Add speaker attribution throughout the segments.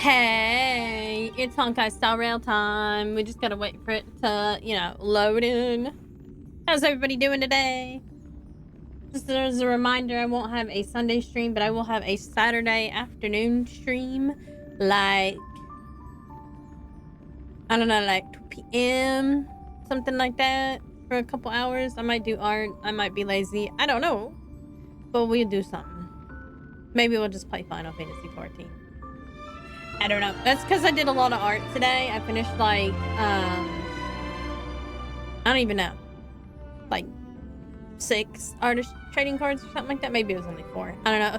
Speaker 1: Hey, it's Honkai Star Rail time. We just gotta wait for it to, load in. How's everybody doing today? Just as a reminder, I won't have a Sunday stream, but I will have a Saturday afternoon stream. Like, I don't know, like 2 p.m., something like that, for a couple hours. I might do art. I might be lazy. I don't know. But we'll do something. Maybe we'll just play Final Fantasy 14. I don't know. That's because I did a lot of art today. I finished like, I don't even know. Like 6 artist trading cards or something like that. Maybe it was only 4. I don't know.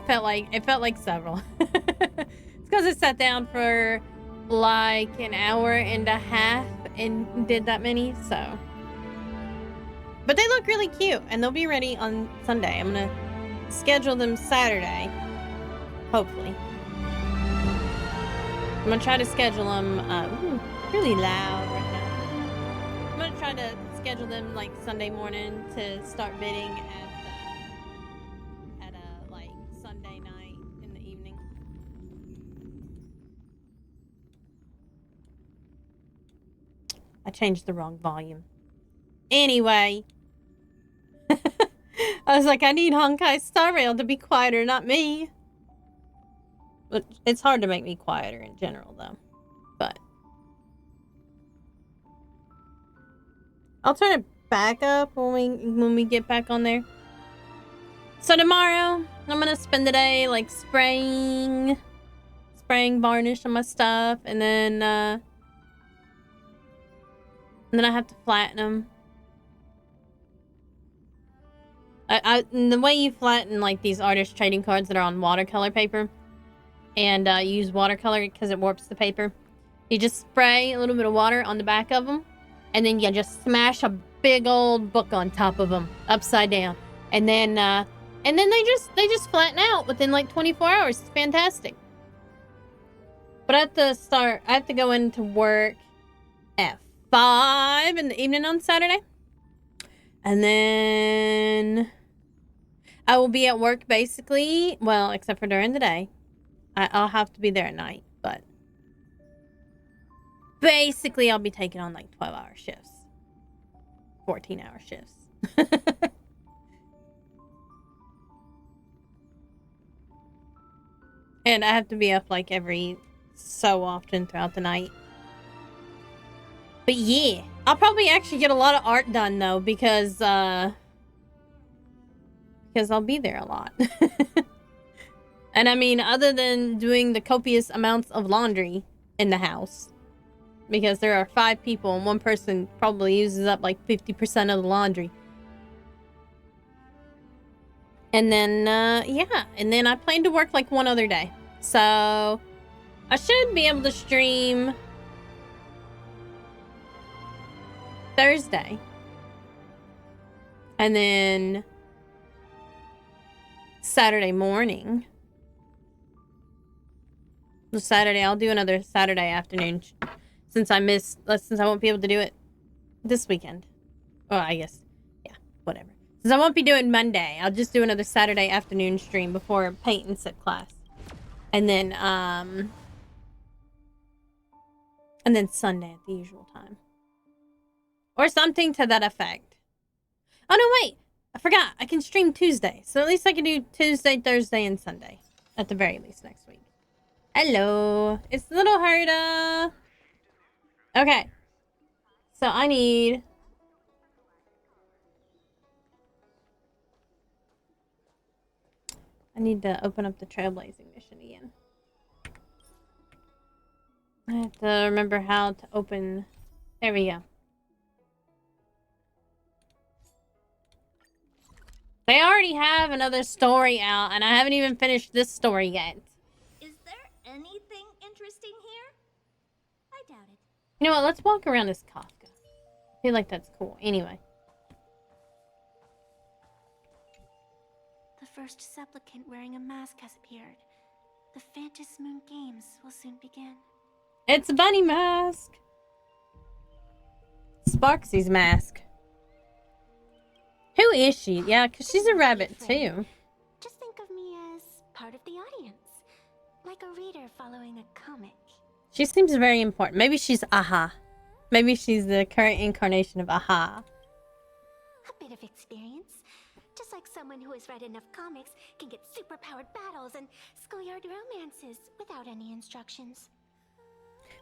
Speaker 1: It felt like several. It's because I sat down for like an hour and a half and did that many, so. But they look really cute and they'll be ready on Sunday. I'm gonna schedule them Saturday. Hopefully. I'm gonna try to schedule them, really loud right now. I'm gonna try to schedule them like Sunday morning to start bidding at like Sunday night in the evening. I changed the wrong volume. Anyway. I was like, I need Honkai Star Rail to be quieter, not me. But it's hard to make me quieter in general, though. But I'll turn it back up when we get back on there. So tomorrow, I'm gonna spend the day like spraying varnish on my stuff, and then And then I have to flatten them. The way you flatten like these artist trading cards that are on watercolor paper, and use watercolor because it warps the paper. You just spray a little bit of water on the back of them, and then you just smash a big old book on top of them, upside down, and then they just flatten out within like 24 hours. It's fantastic. But I have to go into work at 5 in the evening on Saturday, and then I will be at work basically, well, except for during the day. I'll have to be there at night, but basically I'll be taking on like 12-hour shifts, 14-hour shifts. And I have to be up like every so often throughout the night. But yeah, I'll probably actually get a lot of art done though, because I'll be there a lot. And I mean, other than doing the copious amounts of laundry in the house, because there are 5 people and one person probably uses up like 50% of the laundry. And then, yeah, and then I plan to work like one other day. So I should be able to stream Thursday. And then Saturday morning. Saturday, I'll do another Saturday afternoon since I won't be able to do it this weekend. Well, I guess, yeah, whatever. Since I won't be doing Monday, I'll just do another Saturday afternoon stream before paint and sip class. And then Sunday at the usual time. Or something to that effect. Oh, no, wait. I forgot. I can stream Tuesday. So at least I can do Tuesday, Thursday, and Sunday. At the very least next week. Hello. It's little Herda. Okay. So I need... to open up the trailblazing mission again. I have to remember how to open... There we go. They already have another story out, and I haven't even finished this story yet.
Speaker 2: Is there anything interesting here? I doubt it.
Speaker 1: You know what? Let's walk around this Kafka. I feel like that's cool. Anyway.
Speaker 2: The first supplicant wearing a mask has appeared. The Phantom Moon Games will soon begin.
Speaker 1: It's a bunny mask. Sparxieeeeeee's mask. Who is she? Yeah, because she's a rabbit too.
Speaker 2: Just think of me as part of the audience. Like a reader following a comic.
Speaker 1: She seems very important. Maybe she's Aha. Maybe she's the current incarnation of Aha.
Speaker 2: A bit of experience. Just like someone who has read enough comics can get superpowered battles and schoolyard romances without any instructions.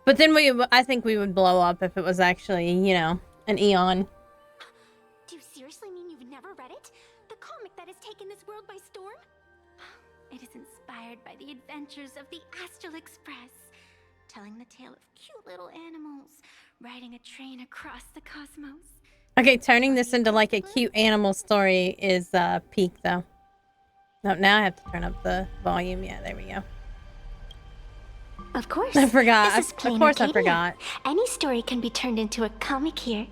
Speaker 1: But then I think we would blow up if it was actually, you know, an Eon.
Speaker 2: Do you seriously mean you've never read it? The comic that has taken this world by storm? It is inspired by the adventures of the Astral Express, telling the tale of cute little animals riding a train across the cosmos.
Speaker 1: Okay, turning this into like a cute animal story is peak though. No, now I have to turn up the volume. Yeah, there we go.
Speaker 2: Of course.
Speaker 1: I forgot.
Speaker 2: This is
Speaker 1: Of course I forgot.
Speaker 2: Any story can be turned into a comic here.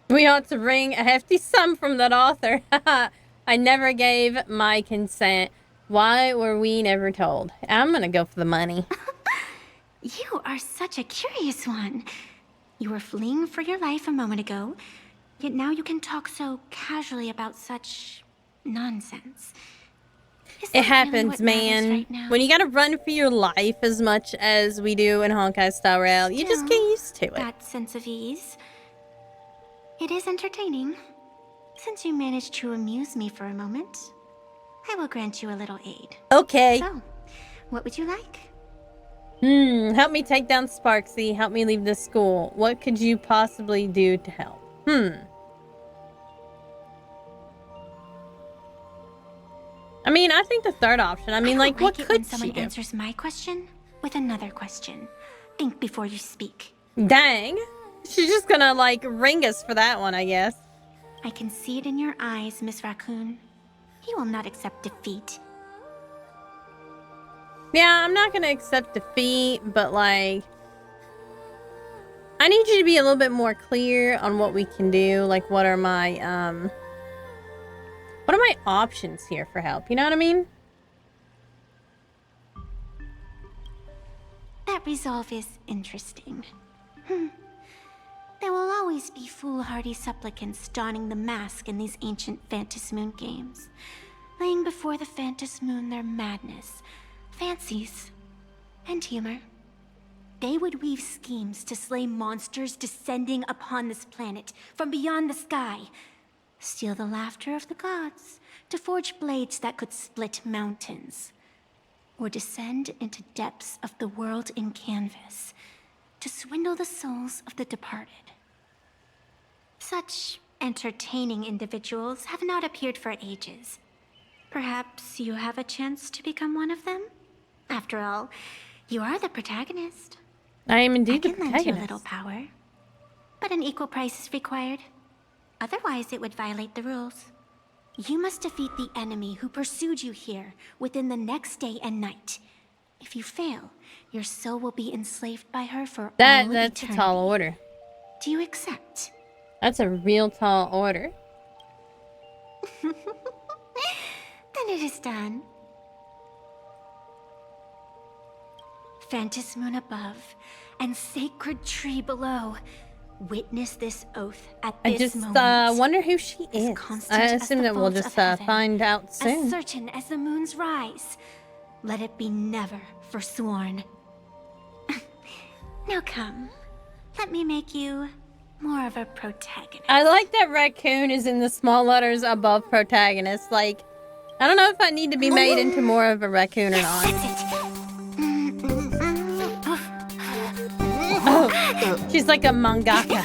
Speaker 1: We ought to wring a hefty sum from that author. I never gave my consent. Why were we never told? I'm gonna go for the money.
Speaker 2: You are such a curious one. You were fleeing for your life a moment ago, yet now you can talk so casually about such nonsense.
Speaker 1: It happens, man. Right, when you gotta run for your life as much as we do in Honkai Star Rail, you just get used to it.
Speaker 2: That sense of ease. It is entertaining. Since you managed to amuse me for a moment, I will grant you a little aid.
Speaker 1: Okay.
Speaker 2: So, what would you like?
Speaker 1: Help me take down Sparxieeeeeee. Help me leave this school. What could you possibly do to help? I mean, I think the third option. I mean, like, what
Speaker 2: it when
Speaker 1: could she
Speaker 2: someone
Speaker 1: do?
Speaker 2: answers my question with another question. Think before you speak.
Speaker 1: Dang. She's just gonna, like, ring us for that one, I guess.
Speaker 2: I can see it in your eyes, Miss Raccoon. You will not accept defeat.
Speaker 1: Yeah, I'm not gonna accept defeat, but, like, I need you to be a little bit more clear on what we can do. Like, what are my options here for help? You know what I mean?
Speaker 2: That resolve is interesting. There will always be foolhardy supplicants donning the mask in these ancient Phantas Moon games, laying before the Phantas Moon their madness, fancies, and humor. They would weave schemes to slay monsters descending upon this planet from beyond the sky, steal the laughter of the gods to forge blades that could split mountains, or descend into depths of the world in canvas to swindle the souls of the departed. Such entertaining individuals have not appeared for ages. Perhaps you have a chance to become one of them? After all, you are the protagonist.
Speaker 1: I am indeed the
Speaker 2: I can lend you a
Speaker 1: protagonist.
Speaker 2: little power, but an equal price is required. Otherwise, it would violate the rules. You must defeat the enemy who pursued you here within the next day and night. If you fail, your soul will be enslaved by her for all
Speaker 1: That's
Speaker 2: eternity.
Speaker 1: a tall order.
Speaker 2: Do you accept?
Speaker 1: That's a real tall order.
Speaker 2: Then it is done. Phantas Moon above and sacred tree below. Witness this oath at
Speaker 1: I
Speaker 2: this
Speaker 1: just
Speaker 2: moment.
Speaker 1: wonder who she is.
Speaker 2: Constant
Speaker 1: I
Speaker 2: as
Speaker 1: assume
Speaker 2: the
Speaker 1: that we'll
Speaker 2: vault
Speaker 1: just
Speaker 2: of heaven,
Speaker 1: find out
Speaker 2: as
Speaker 1: soon.
Speaker 2: certain as the moon's rise. Let it be never forsworn. Now come, let me make you more of a protagonist.
Speaker 1: I like that raccoon is in the small letters above protagonist. Like, I don't know if I need to be made into more of a raccoon or not.
Speaker 2: That's it.
Speaker 1: Oh, she's like a mangaka.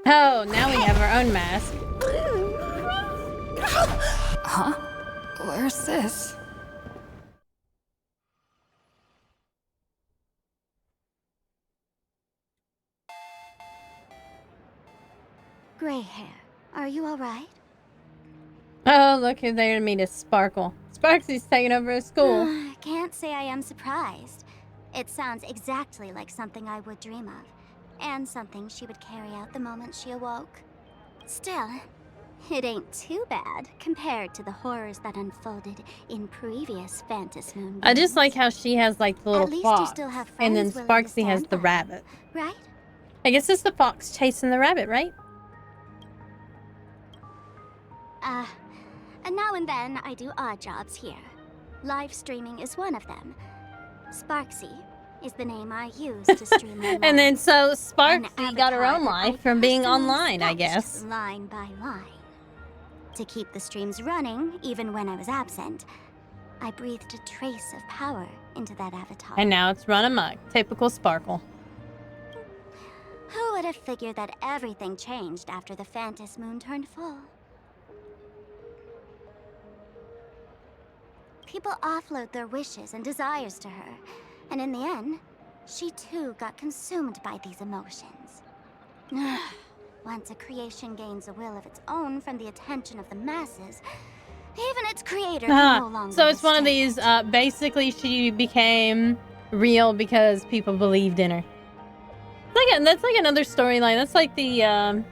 Speaker 1: Oh, now we have our own mask.
Speaker 3: Huh? Where's this?
Speaker 4: Gray hair, are you alright?
Speaker 1: Oh, look who's there to meet us, Sparkle. Sparxie's taking over a school.
Speaker 4: Can't say I am surprised. It sounds exactly like something I would dream of, and something she would carry out the moment she awoke. Still, it ain't too bad compared to the horrors that unfolded in previous Phantas Moon games.
Speaker 1: I just like how she has like the little
Speaker 4: At least
Speaker 1: fox,
Speaker 4: you still have
Speaker 1: and then
Speaker 4: friends willing to
Speaker 1: Sparxie has
Speaker 4: stand
Speaker 1: the
Speaker 4: by
Speaker 1: rabbit.
Speaker 4: you, right?
Speaker 1: I guess it's the fox chasing the rabbit, right?
Speaker 4: And now and then I do odd jobs here. Live streaming is one of them. Sparxie is the name I use to stream online.
Speaker 1: And then so
Speaker 4: An
Speaker 1: Sparxie got her
Speaker 4: avatar
Speaker 1: own
Speaker 4: that I
Speaker 1: life from being
Speaker 4: personally
Speaker 1: online, I
Speaker 4: sketched
Speaker 1: guess.
Speaker 4: Line by line. To keep the streams running, even when I was absent, I breathed a trace of power into that avatar.
Speaker 1: And now it's run amok. Typical Sparkle.
Speaker 4: Who would have figured that everything changed after the Phantas Moon turned full? People offload their wishes and desires to her, and in the end, she too got consumed by these emotions. Once a creation gains a will of its own from the attention of the masses, even its creator can no longer
Speaker 1: So it's one of
Speaker 4: restrain
Speaker 1: these, basically she became real because people believed in her. That's like another storyline. That's like the,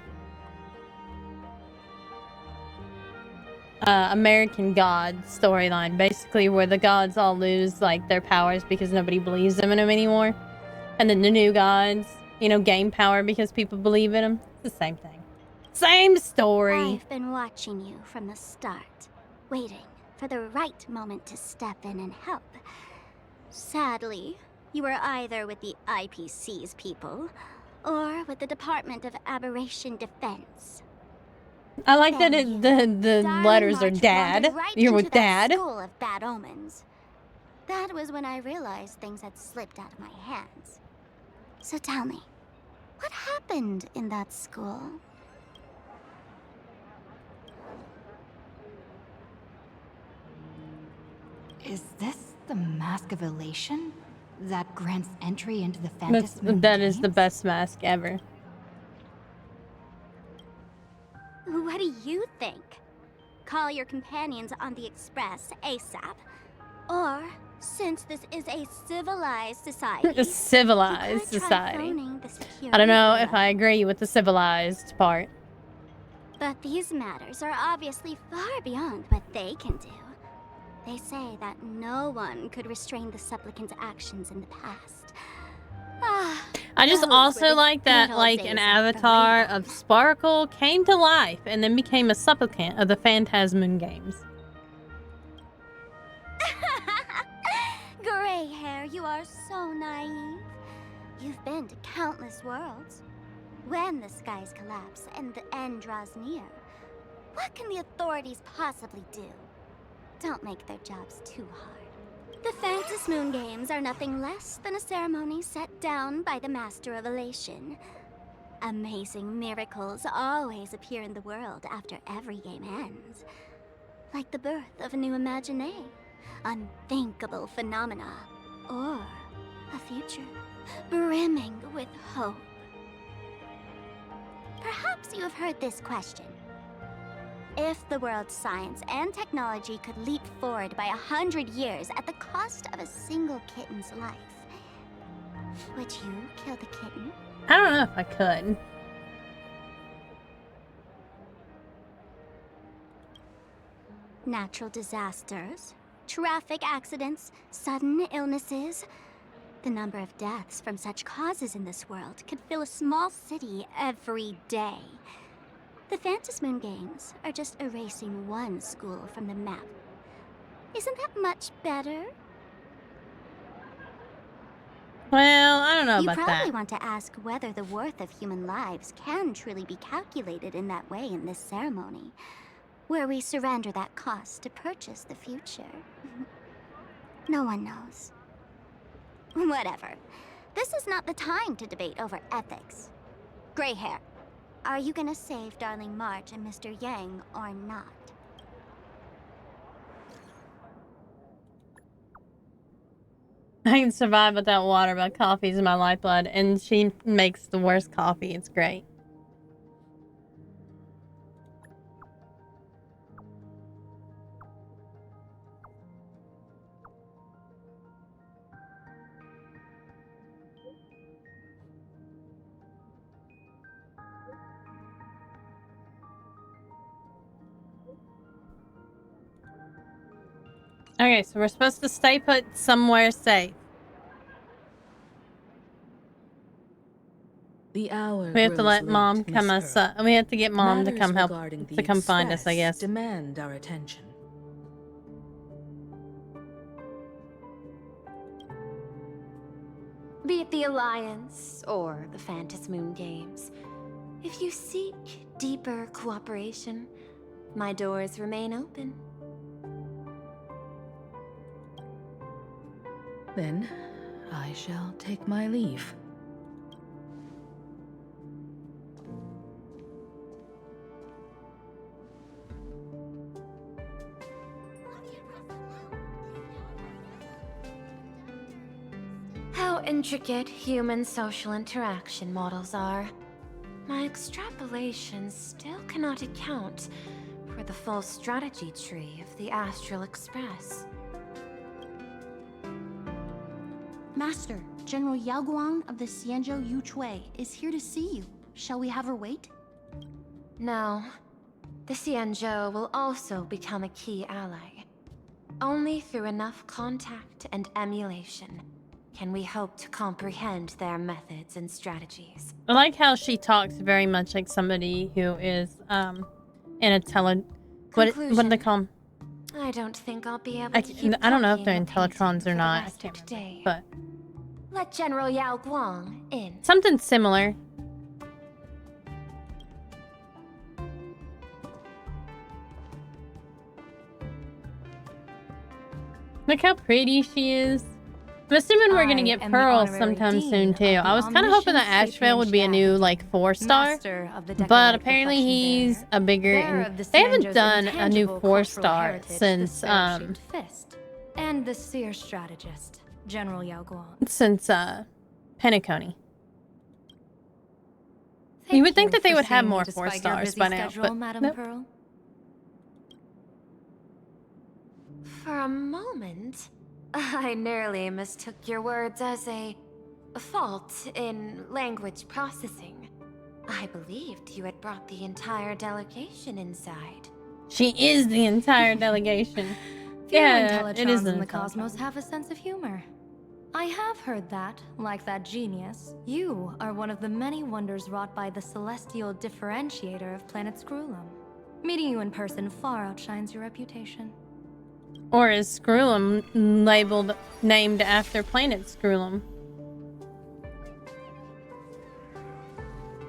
Speaker 1: American Gods storyline, basically, where the gods all lose, like, their powers because nobody believes them in them anymore. And then the new gods, you know, gain power because people believe in them. It's the same thing. Same story.
Speaker 4: I've been watching you from the start, waiting for the right moment to step in and help. Sadly, you were either with the IPC's people, or with the Department of Aberration Defense.
Speaker 1: I like that the letters are
Speaker 4: March
Speaker 1: Dad.
Speaker 4: wandered right
Speaker 1: You're
Speaker 4: into
Speaker 1: with
Speaker 4: that
Speaker 1: Dad.
Speaker 4: School of bad omens. That was when I realized things had slipped out of my hands. So tell me, what happened in that school?
Speaker 3: Is this the Mask of Elation that grants entry into the Phantasm Moon
Speaker 1: That is the
Speaker 3: Games?
Speaker 1: best mask ever.
Speaker 4: What do you think? Call your companions on the Express ASAP. Or, since this is a civilized society,
Speaker 1: A civilized
Speaker 4: you could try
Speaker 1: society.
Speaker 4: phoning the security
Speaker 1: I don't know if
Speaker 4: bureau.
Speaker 1: I agree with the civilized part.
Speaker 4: But these matters are obviously far beyond what they can do. They say that no one could restrain the supplicant's actions in the past.
Speaker 1: I just
Speaker 4: Those were
Speaker 1: also
Speaker 4: the
Speaker 1: like that,
Speaker 4: good old
Speaker 1: like,
Speaker 4: days
Speaker 1: an
Speaker 4: of
Speaker 1: avatar
Speaker 4: freedom.
Speaker 1: of Sparkle came to life and then became a supplicant of the Phantasm Moon Games.
Speaker 4: Gray hair, you are so naive. You've been to countless worlds. When the skies collapse and the end draws near, what can the authorities possibly do? Don't make their jobs too hard. The Phantasm Moon Games are nothing less than a ceremony set down by the Master of Elation. Amazing miracles always appear in the world after every game ends. Like the birth of a new imagination, unthinkable phenomena, or a future brimming with hope. Perhaps you have heard this question. If the world's science and technology could leap forward by 100 years at the cost of a single kitten's life, would you kill the kitten?
Speaker 1: I don't know if I could.
Speaker 4: Natural disasters, traffic accidents, sudden illnesses. The number of deaths from such causes in this world could fill a small city every day. The Phantasm Moon Games are just erasing one school from the map. Isn't that much better?
Speaker 1: Well, I don't know
Speaker 4: You
Speaker 1: about
Speaker 4: probably
Speaker 1: that.
Speaker 4: want to ask whether the worth of human lives can truly be calculated in that way in this ceremony, where we surrender that cost to purchase the future. No one knows. Whatever. This is not the time to debate over ethics. Gray hair, are you gonna save Darling March and Mr. Yang or not?
Speaker 1: I can survive without water, but coffee is my lifeblood, and she makes the worst coffee. It's great. Okay, so we're supposed to stay put somewhere safe.
Speaker 5: The hour
Speaker 1: We have to
Speaker 5: grows
Speaker 1: let
Speaker 5: late,
Speaker 1: Mom come
Speaker 5: Miss
Speaker 1: us.
Speaker 5: Earl.
Speaker 1: We have to get Mom to
Speaker 5: Matters
Speaker 1: come help,
Speaker 5: regarding the
Speaker 1: to come find us, I
Speaker 5: Express
Speaker 1: guess.
Speaker 5: demand our attention.
Speaker 6: Be it the Alliance or the Phantasm Moon Games, if you seek deeper cooperation, my doors remain open.
Speaker 5: Then I shall take my leave.
Speaker 6: How intricate human social interaction models are. My extrapolations still cannot account for the full strategy tree of the Astral Express.
Speaker 7: Master, General Yao Guang of the Xianzhou Yuchui is here to see you. Shall we have her wait?
Speaker 6: No. The Xianzhou will also become a key ally. Only through enough contact and emulation can we hope to comprehend their methods and strategies.
Speaker 1: I like how she talks very much like somebody who is in a what do they call them?
Speaker 6: I don't think I'll be able to keep
Speaker 1: I don't know if they're
Speaker 6: talking
Speaker 1: in
Speaker 6: or painting
Speaker 1: teletrons
Speaker 6: for
Speaker 1: or
Speaker 6: the
Speaker 1: not. I
Speaker 6: rest
Speaker 1: can't
Speaker 6: of
Speaker 1: remember.
Speaker 6: today.
Speaker 1: But
Speaker 6: Let General Yao Guang in.
Speaker 1: something similar. Look how pretty she is. I'm assuming we're gonna
Speaker 8: I
Speaker 1: get
Speaker 8: am the
Speaker 1: pearls
Speaker 8: honorary
Speaker 1: sometime
Speaker 8: dean
Speaker 1: soon
Speaker 8: of
Speaker 1: too.
Speaker 8: the
Speaker 1: I was kind of hoping that
Speaker 8: Omniscient
Speaker 1: Ashvale would be a new
Speaker 8: Sapientiae,
Speaker 1: like 4-star,
Speaker 8: Master of the
Speaker 1: but
Speaker 8: Decalogue
Speaker 1: apparently
Speaker 8: Reflection
Speaker 1: he's
Speaker 8: Bearer,
Speaker 1: a bigger.
Speaker 8: bearer of the
Speaker 1: They haven't
Speaker 8: Xianzhou's
Speaker 1: done a new
Speaker 8: intangible cultural
Speaker 1: 4-star
Speaker 8: heritage, the
Speaker 1: since
Speaker 8: Spare-Shaped Fist.
Speaker 3: And the seer strategist, General Yao Guang.
Speaker 1: Since Penacony. You would think that they would have more 4 stars by now, but
Speaker 3: Madam
Speaker 1: nope.
Speaker 3: Pearl.
Speaker 6: For a moment, I nearly mistook your words as a fault in language processing. I believed you had brought the entire delegation inside.
Speaker 1: She is the entire delegation.
Speaker 3: Few
Speaker 1: Yeah, it is
Speaker 3: Intellitrons in the
Speaker 1: Intellitrons.
Speaker 3: cosmos have a sense of humor. I have heard that, like that genius, you are one of the many wonders wrought by the celestial differentiator of planet Screwlum. Meeting you in person far outshines your reputation.
Speaker 1: Or is Screwlum named after planet Screwlum?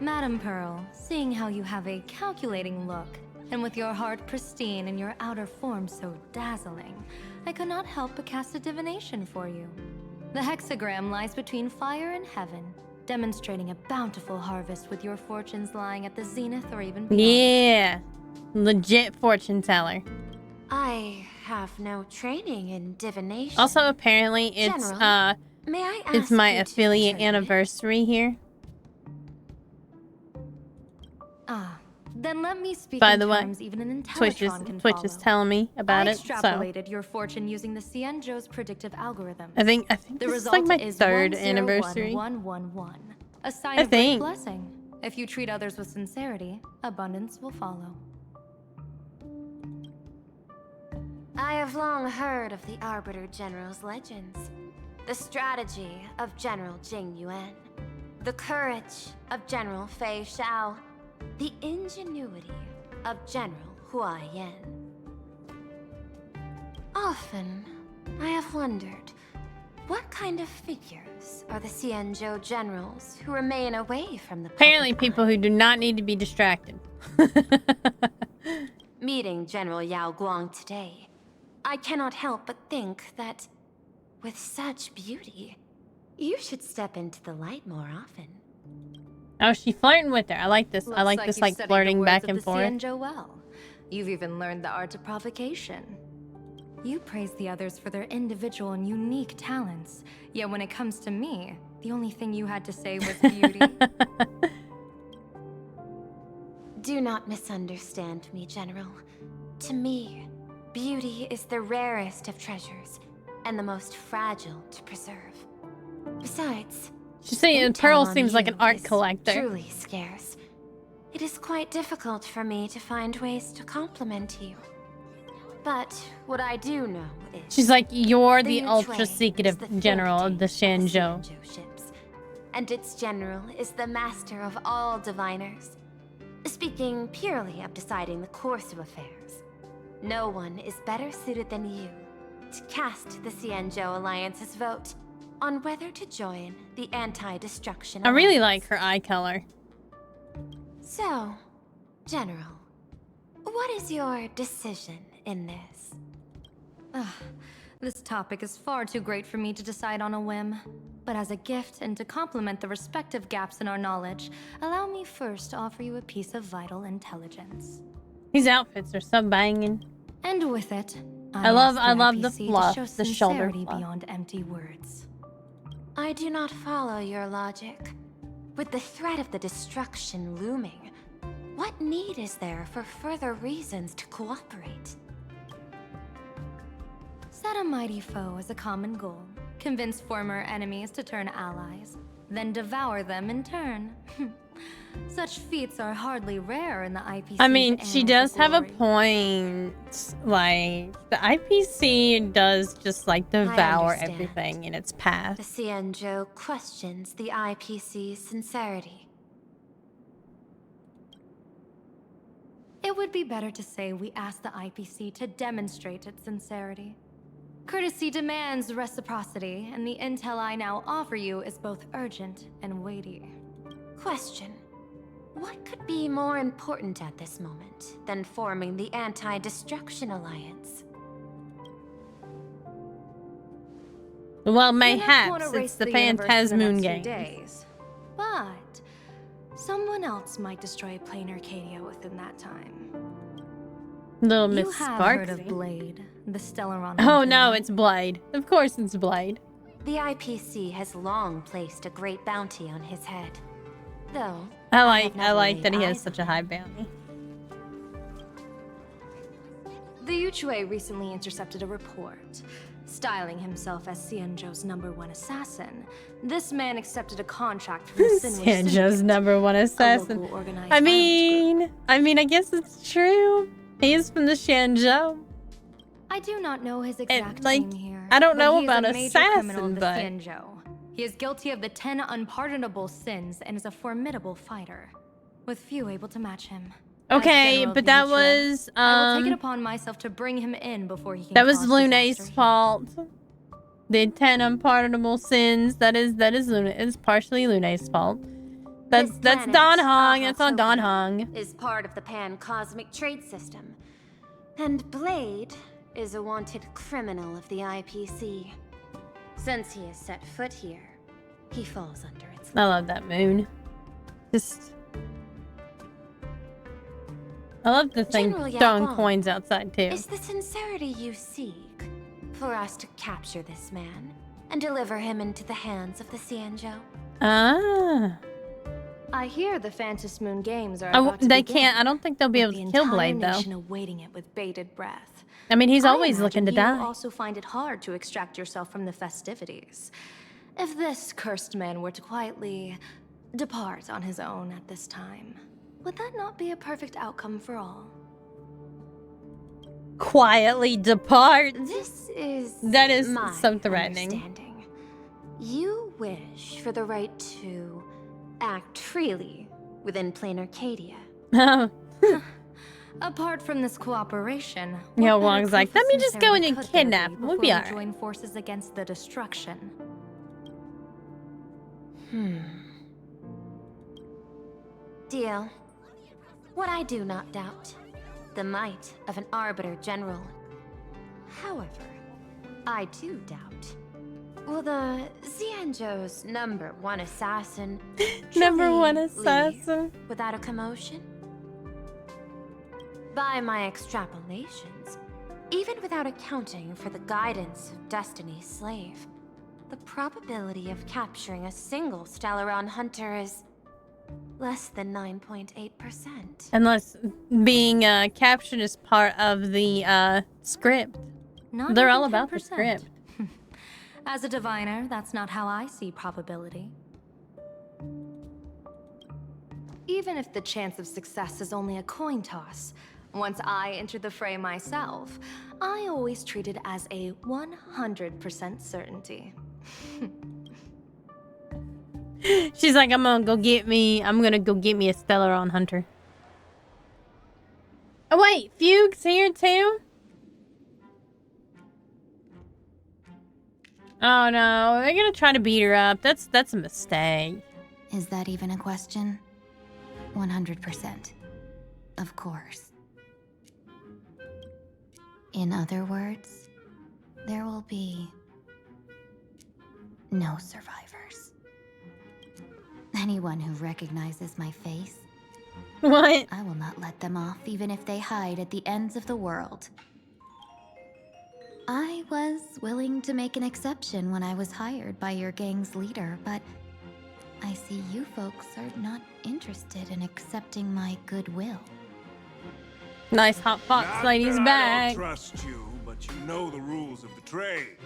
Speaker 3: Madam Pearl, seeing how you have a calculating look, and with your heart pristine and your outer form so dazzling, I could not help but cast a divination for you. The hexagram lies between fire and heaven, demonstrating a bountiful harvest with your fortunes lying at the zenith or even beyond.
Speaker 1: Yeah, legit fortune teller.
Speaker 6: I have no training in divination.
Speaker 1: Also, apparently, it's
Speaker 6: General, may I ask
Speaker 1: it's my
Speaker 6: you to
Speaker 1: affiliate
Speaker 6: interpret?
Speaker 1: anniversary here.
Speaker 3: Ah, then let me speak
Speaker 1: By
Speaker 3: in
Speaker 1: the way,
Speaker 3: terms even an
Speaker 1: Twitch
Speaker 3: Intellictron can
Speaker 1: is
Speaker 3: follow.
Speaker 1: telling me about
Speaker 3: I
Speaker 1: it. So
Speaker 3: extrapolated your fortune using the Cienjo's predictive algorithm.
Speaker 1: I think
Speaker 3: The
Speaker 1: this is
Speaker 3: result
Speaker 1: like my
Speaker 3: is
Speaker 1: 3rd anniversary.
Speaker 3: 101111. A sign
Speaker 1: I
Speaker 3: of great
Speaker 1: think.
Speaker 3: blessing. If you treat others with sincerity, abundance will follow.
Speaker 6: I have long heard of the Arbiter General's legends. The strategy of General Jing Yuan. The courage of General Fei Xiao. The ingenuity of General Hua Yan. Often, I have wondered, what kind of figures are the Xianzhou generals who remain away from the
Speaker 1: Apparently,
Speaker 6: public
Speaker 1: people
Speaker 6: eye?
Speaker 1: who do not need to be distracted.
Speaker 6: Meeting General Yao Guang today, I cannot help but think that, with such beauty, you should step into the light more often.
Speaker 1: Oh, she's flirting with her. I like this. I like this,
Speaker 3: you've
Speaker 1: like,
Speaker 3: studied
Speaker 1: flirting
Speaker 3: the words
Speaker 1: back
Speaker 3: of
Speaker 1: and
Speaker 3: the
Speaker 1: forth.
Speaker 3: Xianzhou well. You've even learned the art of provocation. You praise the others for their individual and unique talents. Yet when it comes to me, the only thing you had to say was beauty.
Speaker 6: Do not misunderstand me, General. To me, beauty is the rarest of treasures, and the most fragile to preserve. Besides,
Speaker 1: She's saying
Speaker 6: intel
Speaker 1: Pearl
Speaker 6: on
Speaker 1: seems like
Speaker 6: you
Speaker 1: an art
Speaker 6: is
Speaker 1: collector.
Speaker 6: Truly scarce. It is quite difficult for me to find ways to compliment you. But what I do know is
Speaker 1: She's like, you're the
Speaker 6: Yuchue
Speaker 1: ultra
Speaker 6: is
Speaker 1: secretive
Speaker 6: the think
Speaker 1: general of
Speaker 6: tank
Speaker 1: the Xianzhou.
Speaker 6: Xianzhou ships, and its general is the master of all diviners. Speaking purely of deciding the course of affairs, no one is better suited than you to cast the Xianzhou Alliance's vote on whether to join the anti-destruction
Speaker 1: I really
Speaker 6: alliance.
Speaker 1: like her eye color.
Speaker 6: So, General, what is your decision in this?
Speaker 3: This topic is far too great for me to decide on a whim. But as a gift and to complement the respective gaps in our knowledge, allow me first to offer you a piece of vital intelligence.
Speaker 1: These outfits are so banging.
Speaker 3: And with it,
Speaker 1: I love the
Speaker 3: IPC to
Speaker 1: fluff,
Speaker 3: show
Speaker 1: the shoulder
Speaker 3: sincerity
Speaker 1: fluff.
Speaker 3: beyond empty words.
Speaker 6: I do not follow your logic. With the threat of the destruction looming, what need is there for further reasons to cooperate?
Speaker 3: Set a mighty foe as a common goal. Convince former enemies to turn allies. Then devour them in turn. Such feats are hardly rare in the IPC.
Speaker 1: I mean, she does have a point. Like, the IPC does just, like, devour
Speaker 6: understand.
Speaker 1: everything in its
Speaker 6: The
Speaker 1: path.
Speaker 6: Xianzhou questions the IPC's sincerity.
Speaker 3: It would be better to say we ask the IPC to demonstrate its sincerity. Courtesy demands reciprocity, and the intel I now offer you is both urgent and weighty.
Speaker 6: Question. What could be more important at this moment than forming the Anti-Destruction Alliance?
Speaker 1: Well,
Speaker 3: Enough
Speaker 1: mayhaps
Speaker 3: wanna race
Speaker 1: it's the
Speaker 3: universe in the
Speaker 1: Phantasmoon
Speaker 3: next few
Speaker 1: game.
Speaker 3: days. But someone else might destroy plain Arcadia within that time.
Speaker 1: Little
Speaker 3: You
Speaker 1: Miss
Speaker 3: have heard of
Speaker 1: Sparxie.
Speaker 3: Blade, the Stellaron.
Speaker 1: Oh
Speaker 3: hunter,
Speaker 1: no,
Speaker 3: right?
Speaker 1: it's Blade. Of course it's Blade.
Speaker 6: The IPC has long placed a great bounty on his head. Though,
Speaker 1: I
Speaker 6: have never
Speaker 1: like
Speaker 6: laid
Speaker 1: that he has
Speaker 6: eyes
Speaker 1: such
Speaker 6: on
Speaker 1: a high
Speaker 6: him.
Speaker 1: bounty.
Speaker 3: The Yuchue recently intercepted a report. Styling himself as Xianzhou's #1 assassin, this man accepted a contract from the Sinwish
Speaker 1: Xianzhou's
Speaker 3: Syndicate,
Speaker 1: #1
Speaker 3: a
Speaker 1: assassin.
Speaker 3: local organized
Speaker 1: I
Speaker 3: violence group.
Speaker 1: mean, I guess it's true. He is from the Xianzhou.
Speaker 3: I do not know his exact
Speaker 1: like,
Speaker 3: name here.
Speaker 1: I don't
Speaker 3: but
Speaker 1: know
Speaker 3: he is
Speaker 1: about
Speaker 3: a major criminal
Speaker 1: assassin,
Speaker 3: of the
Speaker 1: but-
Speaker 3: Xianzhou. He is guilty of the 10 unpardonable sins and is a formidable fighter, with few able to match him. As
Speaker 1: Okay,
Speaker 3: General of
Speaker 1: but
Speaker 3: the
Speaker 1: that
Speaker 3: Yuchue,
Speaker 1: was
Speaker 3: I will take it upon myself to bring him in before he can.
Speaker 1: that was
Speaker 3: cause
Speaker 1: Luna's
Speaker 3: disaster here.
Speaker 1: fault. The 10 unpardonable sins. That is Luna. It's partially Luna's fault. That's
Speaker 6: This
Speaker 1: Don
Speaker 6: planet,
Speaker 1: Hong. That's on Don
Speaker 6: Ahatopia,
Speaker 1: Hong.
Speaker 6: is part of the pan-cosmic trade system. And Blade is a wanted criminal of the IPC. Since he has set foot here, he falls under its
Speaker 1: I love that moon. Just. I love the thing
Speaker 6: General
Speaker 1: throwing
Speaker 6: Yaguang,
Speaker 1: coins outside too.
Speaker 6: Is the sincerity you seek for us to capture this man and deliver him into the hands of the Xianzhou?
Speaker 1: Ah.
Speaker 3: I hear the Phantom Moon Games are
Speaker 1: I w-
Speaker 3: about to
Speaker 1: they
Speaker 3: begin,
Speaker 1: can't. I don't think they'll be able
Speaker 3: with
Speaker 1: to
Speaker 3: the
Speaker 1: kill
Speaker 3: entire
Speaker 1: Blade though.
Speaker 3: nation awaiting it with bated breath.
Speaker 1: I mean, he's
Speaker 3: I
Speaker 1: always looking to
Speaker 3: imagine you
Speaker 1: die.
Speaker 3: also find it hard to extract yourself from the festivities. If this cursed man were to quietly depart on his own at this time, would that not be a perfect outcome for all?
Speaker 1: Quietly depart.
Speaker 6: This is
Speaker 1: That is
Speaker 6: my
Speaker 1: so threatening.
Speaker 6: understanding. You wish for the right to act freely within plain Arcadia.
Speaker 1: Oh.
Speaker 3: Apart from this cooperation,
Speaker 1: Yeah,
Speaker 3: what better
Speaker 1: Wong's like,
Speaker 3: proof
Speaker 1: let
Speaker 3: of
Speaker 1: me just go in
Speaker 3: sincerity
Speaker 1: and
Speaker 3: could there
Speaker 1: kidnap
Speaker 3: be
Speaker 1: him. We'll
Speaker 3: before
Speaker 1: be
Speaker 3: we
Speaker 1: alright.
Speaker 3: join forces against the destruction?
Speaker 6: Deal. What I do not doubt, the might of an Arbiter General. However, I too doubt, will the Xianzhou's #1 assassin
Speaker 1: #1
Speaker 6: truly leave
Speaker 1: assassin.
Speaker 6: without a commotion? By my extrapolations, even without accounting for the guidance of Destiny's slave, the probability of capturing a single Stellaron hunter is less than 9.8%.
Speaker 1: Unless being captured is part of the script.
Speaker 3: Not
Speaker 1: They're
Speaker 3: even
Speaker 1: all about the
Speaker 3: 10%.
Speaker 1: script.
Speaker 3: As a diviner, that's not how I see probability. Even if the chance of success is only a coin toss, once I enter the fray myself, I always treat it as a 100% certainty.
Speaker 1: She's like, I'm gonna go get me a Stellaron hunter. Oh wait, Fugue's here too? Oh no, they're gonna try to beat her up. That's a mistake.
Speaker 8: Is that even a question? 100%. Of course. In other words, there will be no survivors. Anyone who recognizes my face,
Speaker 1: What?
Speaker 8: I will not let them off even if they hide at the ends of the world. I was willing to make an exception when I was hired by your gang's leader, but I see you folks are not interested in accepting my goodwill.
Speaker 1: Nice hot fox
Speaker 9: Not
Speaker 1: lady's
Speaker 9: that I
Speaker 1: back.
Speaker 9: don't trust you, but you know the rules of the trade.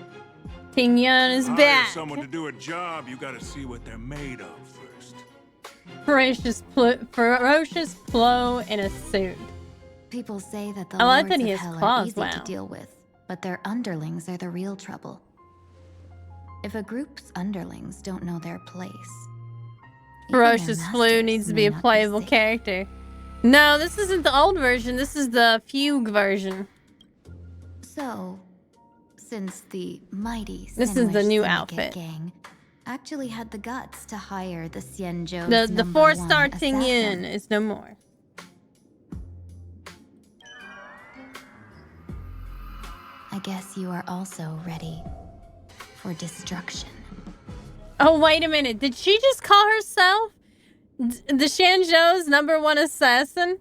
Speaker 1: Ting Yun is
Speaker 9: Hire
Speaker 1: back.
Speaker 9: someone to do a job, you gotta see what they're made of first.
Speaker 1: Ferocious Flo in a suit.
Speaker 8: People say that the
Speaker 1: I like
Speaker 8: lords
Speaker 1: that he
Speaker 8: of
Speaker 1: has
Speaker 8: hell are
Speaker 1: claws,
Speaker 8: easy
Speaker 1: wow.
Speaker 8: to deal with, but their underlings are the real trouble. If a group's underlings don't know their place, even their
Speaker 1: Ferocious Flo
Speaker 8: masters
Speaker 1: needs to
Speaker 8: may
Speaker 1: be a
Speaker 8: not
Speaker 1: playable
Speaker 8: safe.
Speaker 1: character. No, this isn't the old version. This is the Fugue version.
Speaker 8: So, since the mighty
Speaker 1: This is the
Speaker 8: Sinwish
Speaker 1: new
Speaker 8: Syndicate
Speaker 1: outfit.
Speaker 8: gang actually had the guts to hire the Xianzhou's
Speaker 1: The
Speaker 8: #1
Speaker 1: 4-star Ting
Speaker 8: assassin,
Speaker 1: Yun is no more.
Speaker 8: I guess you are also ready for destruction.
Speaker 1: Oh, wait a minute. Did she just call herself the Xianzhou's #1 assassin?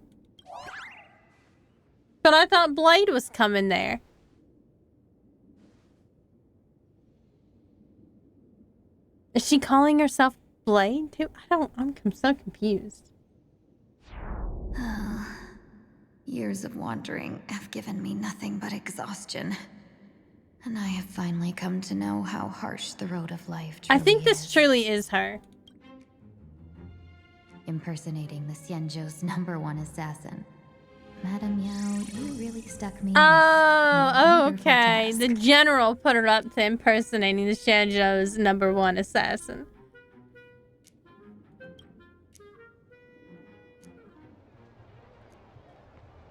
Speaker 1: But I thought Blade was coming there. Is she calling herself Blade too? I'm so confused.
Speaker 8: Years of wandering have given me nothing but exhaustion. And I have finally come to know how harsh the road of life truly
Speaker 1: I think this
Speaker 8: is.
Speaker 1: truly is her.
Speaker 8: Impersonating the Xianzhou's #1 assassin. Madam Yao, you really stuck me in
Speaker 1: Oh,
Speaker 8: this wonderful
Speaker 1: okay.
Speaker 8: task.
Speaker 1: The general put her up to impersonating the Xianzhou's #1 assassin.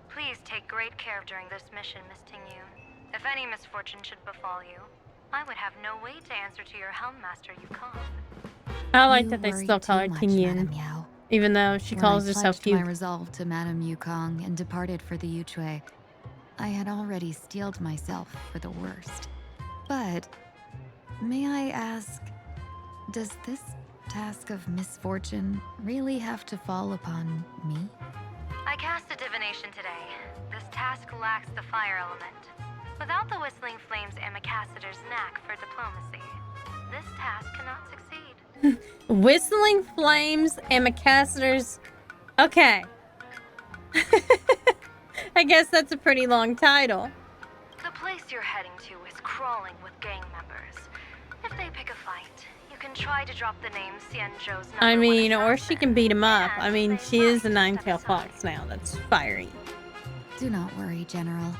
Speaker 3: Please take great care during this mission, Miss Tingyun. If any misfortune should befall you, I would have no way to answer to your Helmmaster Yukong.
Speaker 1: I like
Speaker 8: You
Speaker 1: that they
Speaker 8: worry
Speaker 1: still call her
Speaker 8: too much,
Speaker 1: Tingyun,
Speaker 8: Madam Yao.
Speaker 1: even though she calls
Speaker 8: When I
Speaker 1: herself
Speaker 8: pledged my
Speaker 1: Yu.
Speaker 8: resolve to Madame Yukong and departed for the Yuchui, I had already steeled myself for the worst. But, may I ask, does this task of misfortune really have to fall upon me?
Speaker 3: I cast a divination today. This task lacks the fire element. Without the Whistling Flames Ambassador's knack for diplomacy, this task cannot succeed.
Speaker 1: Whistling Flames Ambassadors. Okay. I guess that's a pretty long title.
Speaker 3: The place you're heading to is crawling with gang members. If they pick a fight, you can try to drop the name Xianzhou's
Speaker 1: I
Speaker 3: #1
Speaker 1: mean, or
Speaker 3: assassin,
Speaker 1: she can beat him up. I
Speaker 3: and
Speaker 1: mean,
Speaker 3: they
Speaker 1: she is a
Speaker 3: might
Speaker 1: nine-tailed
Speaker 3: step
Speaker 1: fox now. That's fiery.
Speaker 8: Do not worry, General.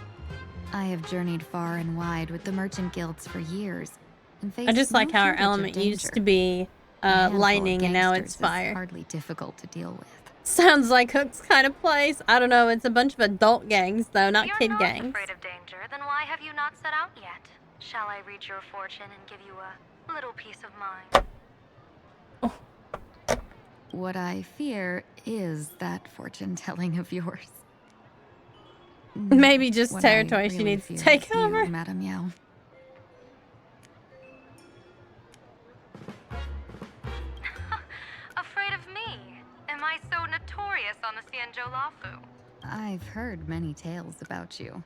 Speaker 8: I have journeyed far and wide with the merchant guilds for years, and faced
Speaker 1: I just like
Speaker 8: no
Speaker 1: how our
Speaker 8: shortage of
Speaker 1: element used
Speaker 8: danger.
Speaker 1: to be
Speaker 8: A handful of
Speaker 1: lightning and now
Speaker 8: gangsters
Speaker 1: it's
Speaker 8: is
Speaker 1: fire.
Speaker 8: hardly difficult to deal with.
Speaker 1: Sounds like Hook's kind of place. I don't know. It's a bunch of adult gangs, though, not
Speaker 3: You're
Speaker 1: kid
Speaker 3: not
Speaker 1: gangs.
Speaker 3: afraid of danger, then why have you not set out yet? Shall I read your fortune and give you a little peace of mind?
Speaker 8: What I fear is that fortune-telling of yours. No,
Speaker 1: Maybe just
Speaker 8: what I
Speaker 1: territory she
Speaker 8: really
Speaker 1: needs to
Speaker 8: fear
Speaker 1: take
Speaker 8: is you,
Speaker 1: over.
Speaker 8: Madam Yao.
Speaker 3: Afraid of me? Am I so notorious on the Xianzhou Lafu?
Speaker 8: I've heard many tales about you.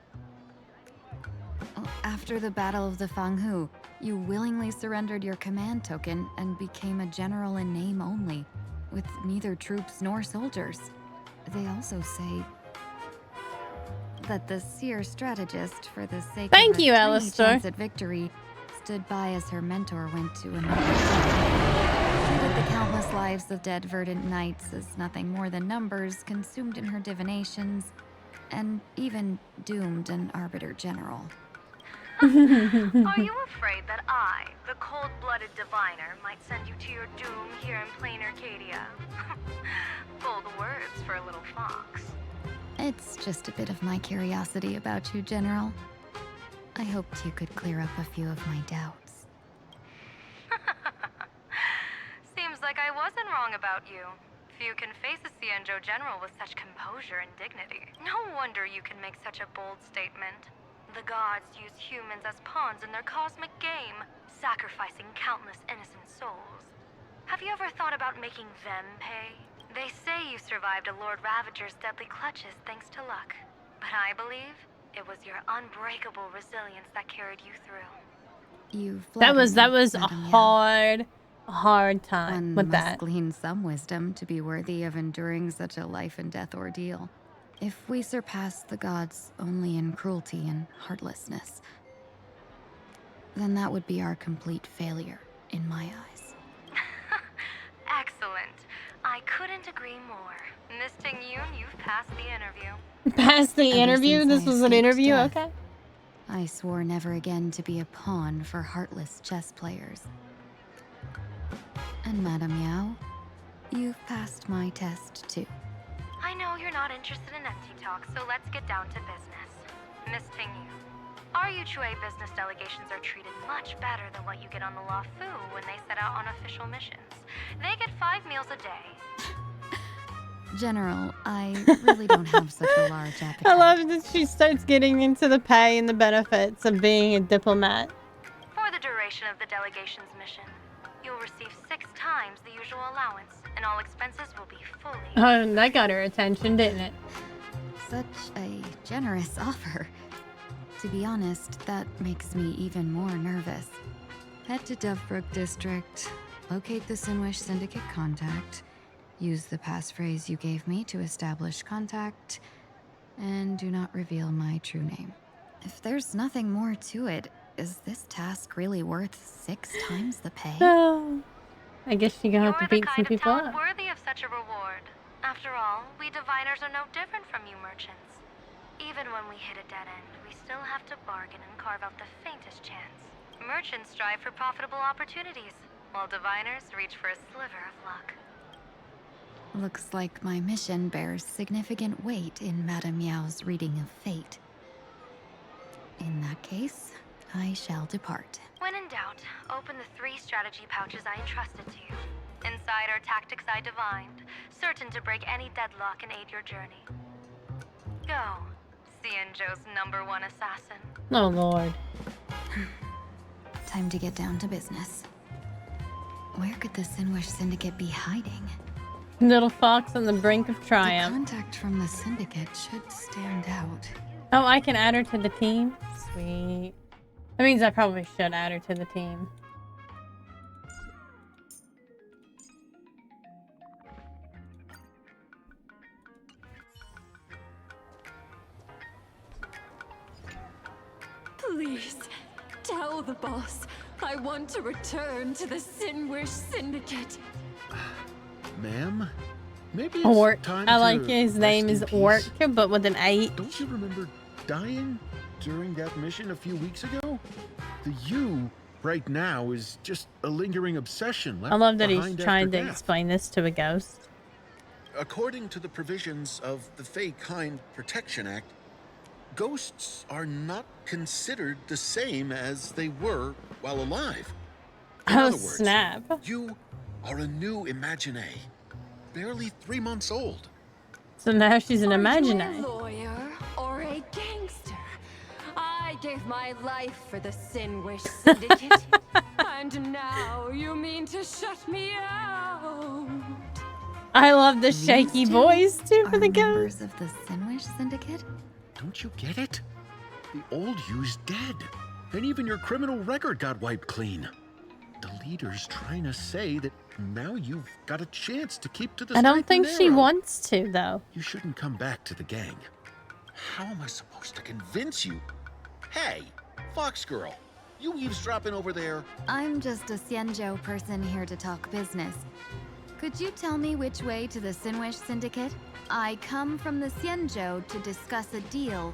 Speaker 8: After the Battle of the Fanghu, you willingly surrendered your command token and became a general in name only, with neither troops nor soldiers. They also say that the seer strategist, for the sake
Speaker 1: Thank
Speaker 8: of a
Speaker 1: you,
Speaker 8: tiny
Speaker 1: Alistair.
Speaker 8: chance at victory, stood by as her mentor went to another side. Treated the countless lives of dead verdant knights as nothing more than numbers consumed in her divinations, and even doomed an arbiter general.
Speaker 3: Are you afraid that I, the cold-blooded diviner, might send you to your doom here in plain Arcadia? Bold words for a little fox.
Speaker 8: It's just a bit of my curiosity about you, General. I hoped you could clear up a few of my doubts.
Speaker 3: Seems like I wasn't wrong about you. Few can face a Xianzhou general with such composure and dignity. No wonder you can make such a bold statement. The gods use humans as pawns in their cosmic game, sacrificing countless innocent souls. Have you ever thought about making them pay? They say you survived a Lord Ravager's deadly clutches thanks to luck. But I believe it was your unbreakable resilience that carried you through.
Speaker 8: You
Speaker 1: That was
Speaker 8: flatter me,
Speaker 1: a
Speaker 8: Madam Yao.
Speaker 1: hard time
Speaker 8: One
Speaker 1: with
Speaker 8: must
Speaker 1: that.
Speaker 8: glean some wisdom to be worthy of enduring such a life and death ordeal. If we surpass the gods only in cruelty and heartlessness, then that would be our complete failure in my eyes.
Speaker 3: Excellent. I couldn't agree more. Miss Tingyun, you've passed the interview.
Speaker 1: Past the
Speaker 8: Ever
Speaker 1: interview?
Speaker 8: since
Speaker 1: This
Speaker 8: I
Speaker 1: was an
Speaker 8: escaped
Speaker 1: interview?
Speaker 8: death,
Speaker 1: Okay.
Speaker 8: I swore never again to be a pawn for heartless chess players. And Madam Yao, you've passed my test too.
Speaker 3: I know you're not interested in empty talk, so let's get down to business. Miss Tingyun, our Yuchui business delegations are treated much better than what you get on the Lafu when they set out on official missions. They get 5 meals a day.
Speaker 8: General, I really don't have such a large appetite.
Speaker 1: I love that she starts getting into the pay and the benefits of being a diplomat.
Speaker 3: For the duration of the delegation's mission, you'll receive 6 times the usual allowance, and all expenses will be fully...
Speaker 1: Oh, that got her attention, didn't it?
Speaker 8: such a generous offer. To be honest, that makes me even more nervous. Head to Dovebrook District, locate the Sinwish Syndicate contact, use the passphrase you gave me to establish contact, and do not reveal my true name. If there's nothing more to it, is this task really worth 6 times the pay?
Speaker 1: Oh, I guess you're gonna have to beat some people up.
Speaker 3: Worthy of such a reward. After all, we diviners are no different from you merchants. Even when we hit a dead end, we still have to bargain and carve out the faintest chance. Merchants strive for profitable opportunities, while diviners reach for a sliver of luck.
Speaker 8: Looks like my mission bears significant weight in Madame Yao's reading of fate. In that case, I shall depart.
Speaker 3: When in doubt, open the 3 strategy pouches I entrusted to you. Inside are tactics I divined, certain to break any deadlock and aid your journey. Go, Xianzhou's #1 assassin.
Speaker 1: Oh lord.
Speaker 8: Time to get down to business. Where could the Sinwish Syndicate be hiding?
Speaker 1: Little fox on the brink of
Speaker 8: The
Speaker 1: triumph.
Speaker 8: contact from the Syndicate should stand out.
Speaker 1: Oh, I can add her to the team? Sweet. That means I probably should add her to the team.
Speaker 6: Please, tell the boss I want to return to the Sinwish Syndicate.
Speaker 10: Ma'am? Maybe it's
Speaker 1: Orc.
Speaker 10: time
Speaker 1: I
Speaker 10: to
Speaker 1: like his name
Speaker 10: rest
Speaker 1: is
Speaker 10: in
Speaker 1: Orc,
Speaker 10: peace.
Speaker 1: but with an 8.
Speaker 10: Don't you remember dying during that mission a few weeks ago? The you right now is just a lingering obsession left
Speaker 1: I love that he's
Speaker 10: behind
Speaker 1: trying
Speaker 10: after
Speaker 1: to
Speaker 10: death.
Speaker 1: explain this to a ghost.
Speaker 10: According to the provisions of the Fey Kind Protection Act, ghosts are not considered the same as they were while alive. In
Speaker 1: Oh,
Speaker 10: other words,
Speaker 1: snap.
Speaker 10: you are a new Imagine, barely 3 months old.
Speaker 1: So now she's an
Speaker 6: Are you
Speaker 1: imaginary.
Speaker 6: a lawyer or a gangster? I gave my life for the Sinwish Syndicate, and now you mean to shut me out?
Speaker 1: I love the
Speaker 8: These
Speaker 1: shaky
Speaker 8: two
Speaker 1: voice too for
Speaker 8: are
Speaker 1: the ghost.
Speaker 8: members of the Sinwish Syndicate?
Speaker 10: Don't you get it? The old you's dead, and even your criminal record got wiped clean. The leader's trying to say that now you've got a chance to keep to the
Speaker 1: I don't
Speaker 10: straight and
Speaker 1: think she
Speaker 10: narrow.
Speaker 1: wants to though.
Speaker 10: You shouldn't come back to the gang. How am I supposed to convince you? Hey, Fox Girl, you eavesdropping over there?
Speaker 8: I'm just a Xianzhou person here to talk business. Could you tell me which way to the Sinwish Syndicate? I come from the Xianzhou to discuss a deal.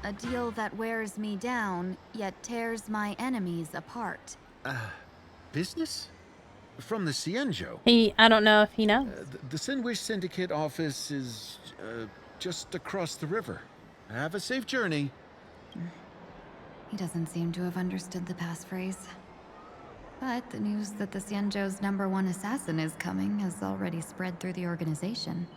Speaker 8: A deal that wears me down, yet tears my enemies apart.
Speaker 10: Business? From the Xianzhou.
Speaker 1: I don't know if he knows.
Speaker 10: The Sinwish Syndicate office is just across the river. Have a safe journey.
Speaker 8: He doesn't seem to have understood the passphrase. But the news that the Xianzhou's #1 assassin is coming has already spread through the organization.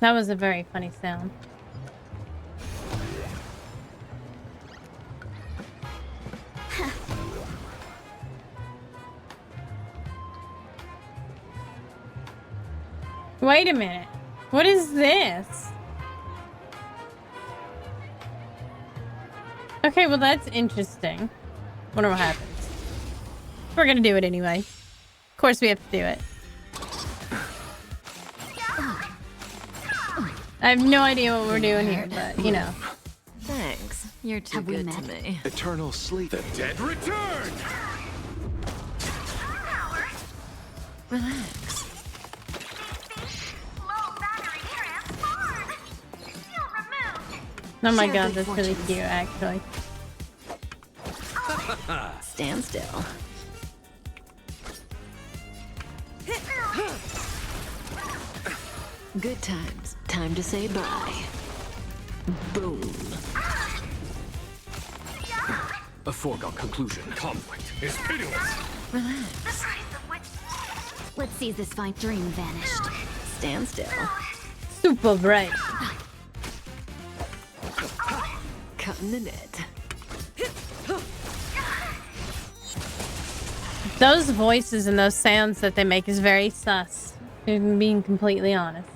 Speaker 1: That was a very funny sound. Wait a minute. What is this? Okay, well that's interesting. Wonder what happens. We're gonna do it anyway. Of course we have to do it. I have no idea what we're doing here, but you know.
Speaker 11: Thanks. You're too
Speaker 8: Have we
Speaker 11: good
Speaker 8: met?
Speaker 11: to me.
Speaker 9: Eternal sleep. The dead return!
Speaker 11: Relax.
Speaker 1: Oh my
Speaker 6: Share
Speaker 1: god,
Speaker 6: good
Speaker 1: that's really
Speaker 6: fortunes.
Speaker 1: cute actually.
Speaker 11: Stand still. Good times. Time to say bye. Boom.
Speaker 9: A foregone conclusion. Conflict is pitiless.
Speaker 11: Relax.
Speaker 8: Let's see this fine dream vanished.
Speaker 11: Stand still.
Speaker 1: Super bright.
Speaker 11: Cutting the net.
Speaker 1: Those voices and those sounds that they make is very sus. If I'm being completely honest.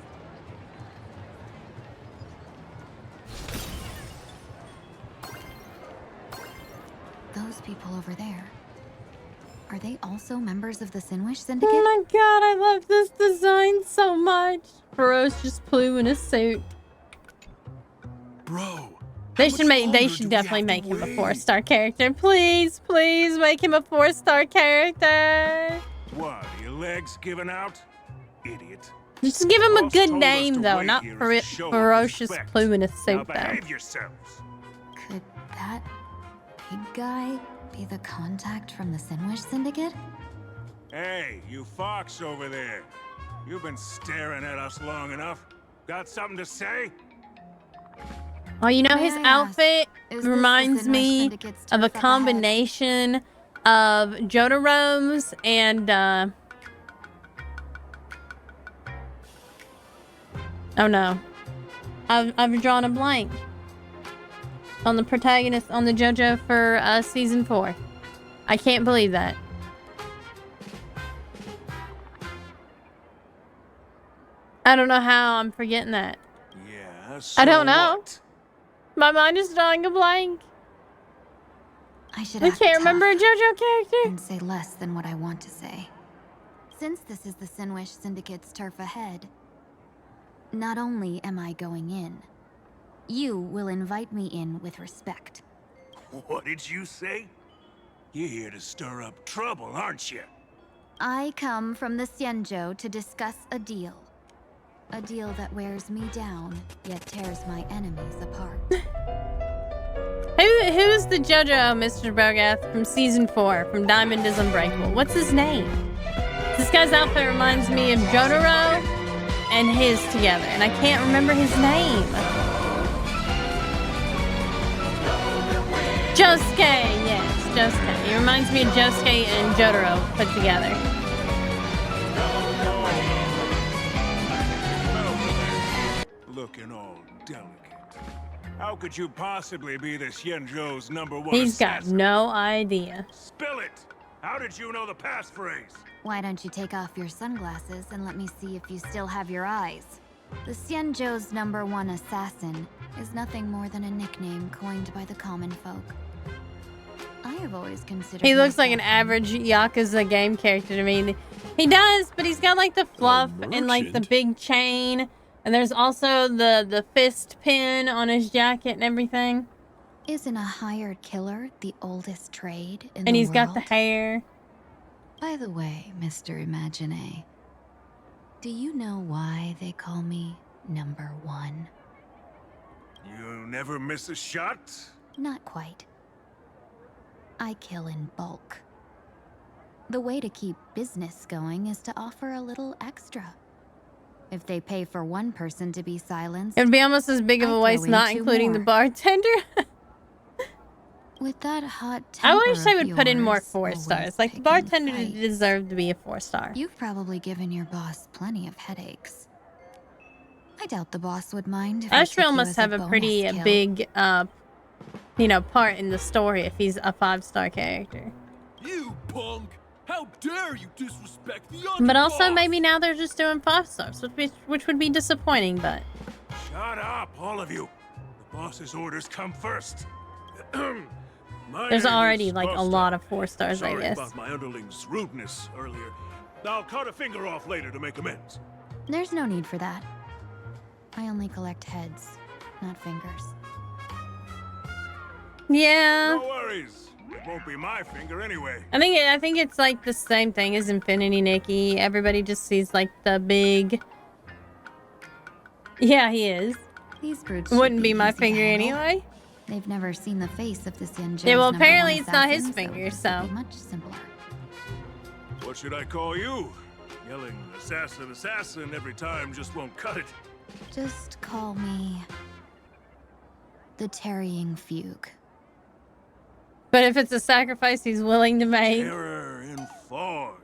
Speaker 8: Those people over there. Are they also members of the Sinwish Syndicate?
Speaker 1: Oh my god, I love this design so much. Ferocious Plume in a suit.
Speaker 9: Bro,
Speaker 1: They should definitely make him a 4-star character. Please, please make him a 4-star character.
Speaker 9: What, are your legs giving out? Idiot.
Speaker 1: Just give him a
Speaker 9: Boss
Speaker 1: good
Speaker 9: told us
Speaker 1: name
Speaker 9: to
Speaker 1: though,
Speaker 9: wait
Speaker 1: not
Speaker 9: here as a show of
Speaker 1: Ferocious
Speaker 9: respect.
Speaker 1: Plume in a
Speaker 9: Now
Speaker 1: suit though.
Speaker 9: behave yourselves.
Speaker 8: Could that big guy be the contact from the Sinwish Syndicate?
Speaker 9: Hey, you fox over there. You've been staring at us long enough. Got something to say?
Speaker 1: Oh, you know,
Speaker 8: May
Speaker 1: his
Speaker 8: I
Speaker 1: outfit
Speaker 8: ask, is this
Speaker 1: reminds
Speaker 8: the Sinwish
Speaker 1: me
Speaker 8: Syndicate's
Speaker 1: of a
Speaker 8: turf up ahead?
Speaker 1: combination of Jotaro's and oh no. I've drawn a blank on the protagonist on the JoJo for season 4. I can't believe that. I don't know how I'm forgetting that.
Speaker 9: Yeah,
Speaker 1: I don't know.
Speaker 9: what?
Speaker 1: My mind is drawing a blank.
Speaker 8: I should
Speaker 1: I
Speaker 8: act
Speaker 1: can't remember a
Speaker 8: tough
Speaker 1: JoJo character.
Speaker 8: and say less than what I want to say. Since this is the Sinwish Syndicate's turf ahead, not only am I going in, you will invite me in with respect.
Speaker 9: What did you say? You're here to stir up trouble, aren't you?
Speaker 8: I come from the Xianzhou to discuss a deal. A deal that wears me down, yet tears my enemies apart.
Speaker 1: Who's the JoJo, Mr. Bogath, from season 4, from Diamond is Unbreakable? What's his name? This guy's outfit reminds me of Jotaro and his together, and I can't remember his name. Josuke, yes, Josuke. He reminds me of Josuke and Jotaro put together.
Speaker 9: Looking all delicate. How could you possibly be the Xianzhou's #1
Speaker 1: He's got
Speaker 9: assassin?
Speaker 1: no idea.
Speaker 9: Spill it! How did you know the passphrase?
Speaker 8: Why don't you take off your sunglasses and let me see if you still have your eyes? The Xianzhou's #1 assassin is nothing more than a nickname coined by the common folk. I have always considered
Speaker 1: He looks like an
Speaker 8: myself
Speaker 1: average Yakuza game character to me. He does, but he's got like the fluff and like the big chain. And there's also the fist pin on his jacket and everything.
Speaker 8: Isn't a hired killer the oldest trade in
Speaker 1: And
Speaker 8: the
Speaker 1: he's
Speaker 8: world?
Speaker 1: got the hair.
Speaker 8: By the way, Mr. Imagine, do you know why they call me #1?
Speaker 9: You never miss a shot?
Speaker 8: Not quite. I kill in bulk. The way to keep business going is to offer a little extra. If they pay for one person to be silenced,
Speaker 1: It would be almost as big of
Speaker 8: I
Speaker 1: a
Speaker 8: throw
Speaker 1: waste
Speaker 8: in
Speaker 1: not
Speaker 8: 2
Speaker 1: including the
Speaker 8: more.
Speaker 1: bartender.
Speaker 8: With that hot
Speaker 1: I
Speaker 8: temper
Speaker 1: wish they
Speaker 8: of
Speaker 1: would put in more
Speaker 8: yours,
Speaker 1: 4
Speaker 8: always
Speaker 1: stars. Like the
Speaker 8: picking
Speaker 1: bartender
Speaker 8: fights,
Speaker 1: deserved to be a 4-star.
Speaker 8: You've probably given your boss plenty of headaches. I doubt the boss would mind if I took
Speaker 1: Asheville
Speaker 8: you
Speaker 1: must
Speaker 8: as
Speaker 1: have a
Speaker 8: bonus
Speaker 1: pretty
Speaker 8: kill.
Speaker 1: big, part in the story if he's a 5-star character.
Speaker 12: You punk! How dare you disrespect the
Speaker 1: But also
Speaker 12: underboss!
Speaker 1: maybe now they're just doing 5 stars, which would be disappointing. But
Speaker 9: Shut up, all of you. The boss's orders come first. My
Speaker 1: there's
Speaker 9: name
Speaker 1: already
Speaker 9: is
Speaker 1: like a
Speaker 9: Buster.
Speaker 1: lot of 4 stars, I
Speaker 9: Sorry
Speaker 1: guess.
Speaker 9: about my underling's rudeness earlier. I'll cut a finger off later to make amends.
Speaker 8: There's no need for that. I only collect heads, not fingers.
Speaker 1: Yeah.
Speaker 9: No worries. It won't be my finger anyway.
Speaker 1: I think it's like the same thing as Infinity Nikki. Everybody just sees like the big. Yeah, he is.
Speaker 8: These brutes
Speaker 1: Wouldn't
Speaker 8: should
Speaker 1: be my
Speaker 8: easy to
Speaker 1: finger
Speaker 8: handle.
Speaker 1: anyway.
Speaker 8: They've never seen the face of the Xianzhou's
Speaker 1: Yeah, well,
Speaker 8: #1
Speaker 1: apparently it's not his
Speaker 8: assassin,
Speaker 1: finger,
Speaker 8: this
Speaker 1: so.
Speaker 8: would be much simpler.
Speaker 9: What should I call you? Yelling assassin, assassin every time just won't cut it.
Speaker 8: Just call me the Tarrying Fugue.
Speaker 1: But if it's a sacrifice he's willing to make.
Speaker 9: Terror in fog.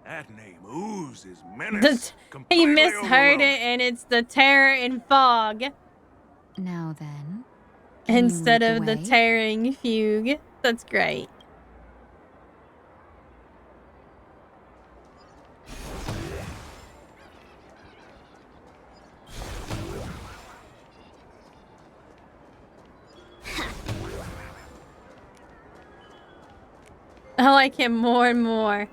Speaker 9: That name oozes menace.
Speaker 1: He
Speaker 9: Completely
Speaker 1: misheard
Speaker 9: overwhelming.
Speaker 1: it, and it's the terror in fog
Speaker 8: Now then, can you
Speaker 1: instead
Speaker 8: lead
Speaker 1: of the
Speaker 8: way?
Speaker 1: tearing fugue. That's great. I like him more and more.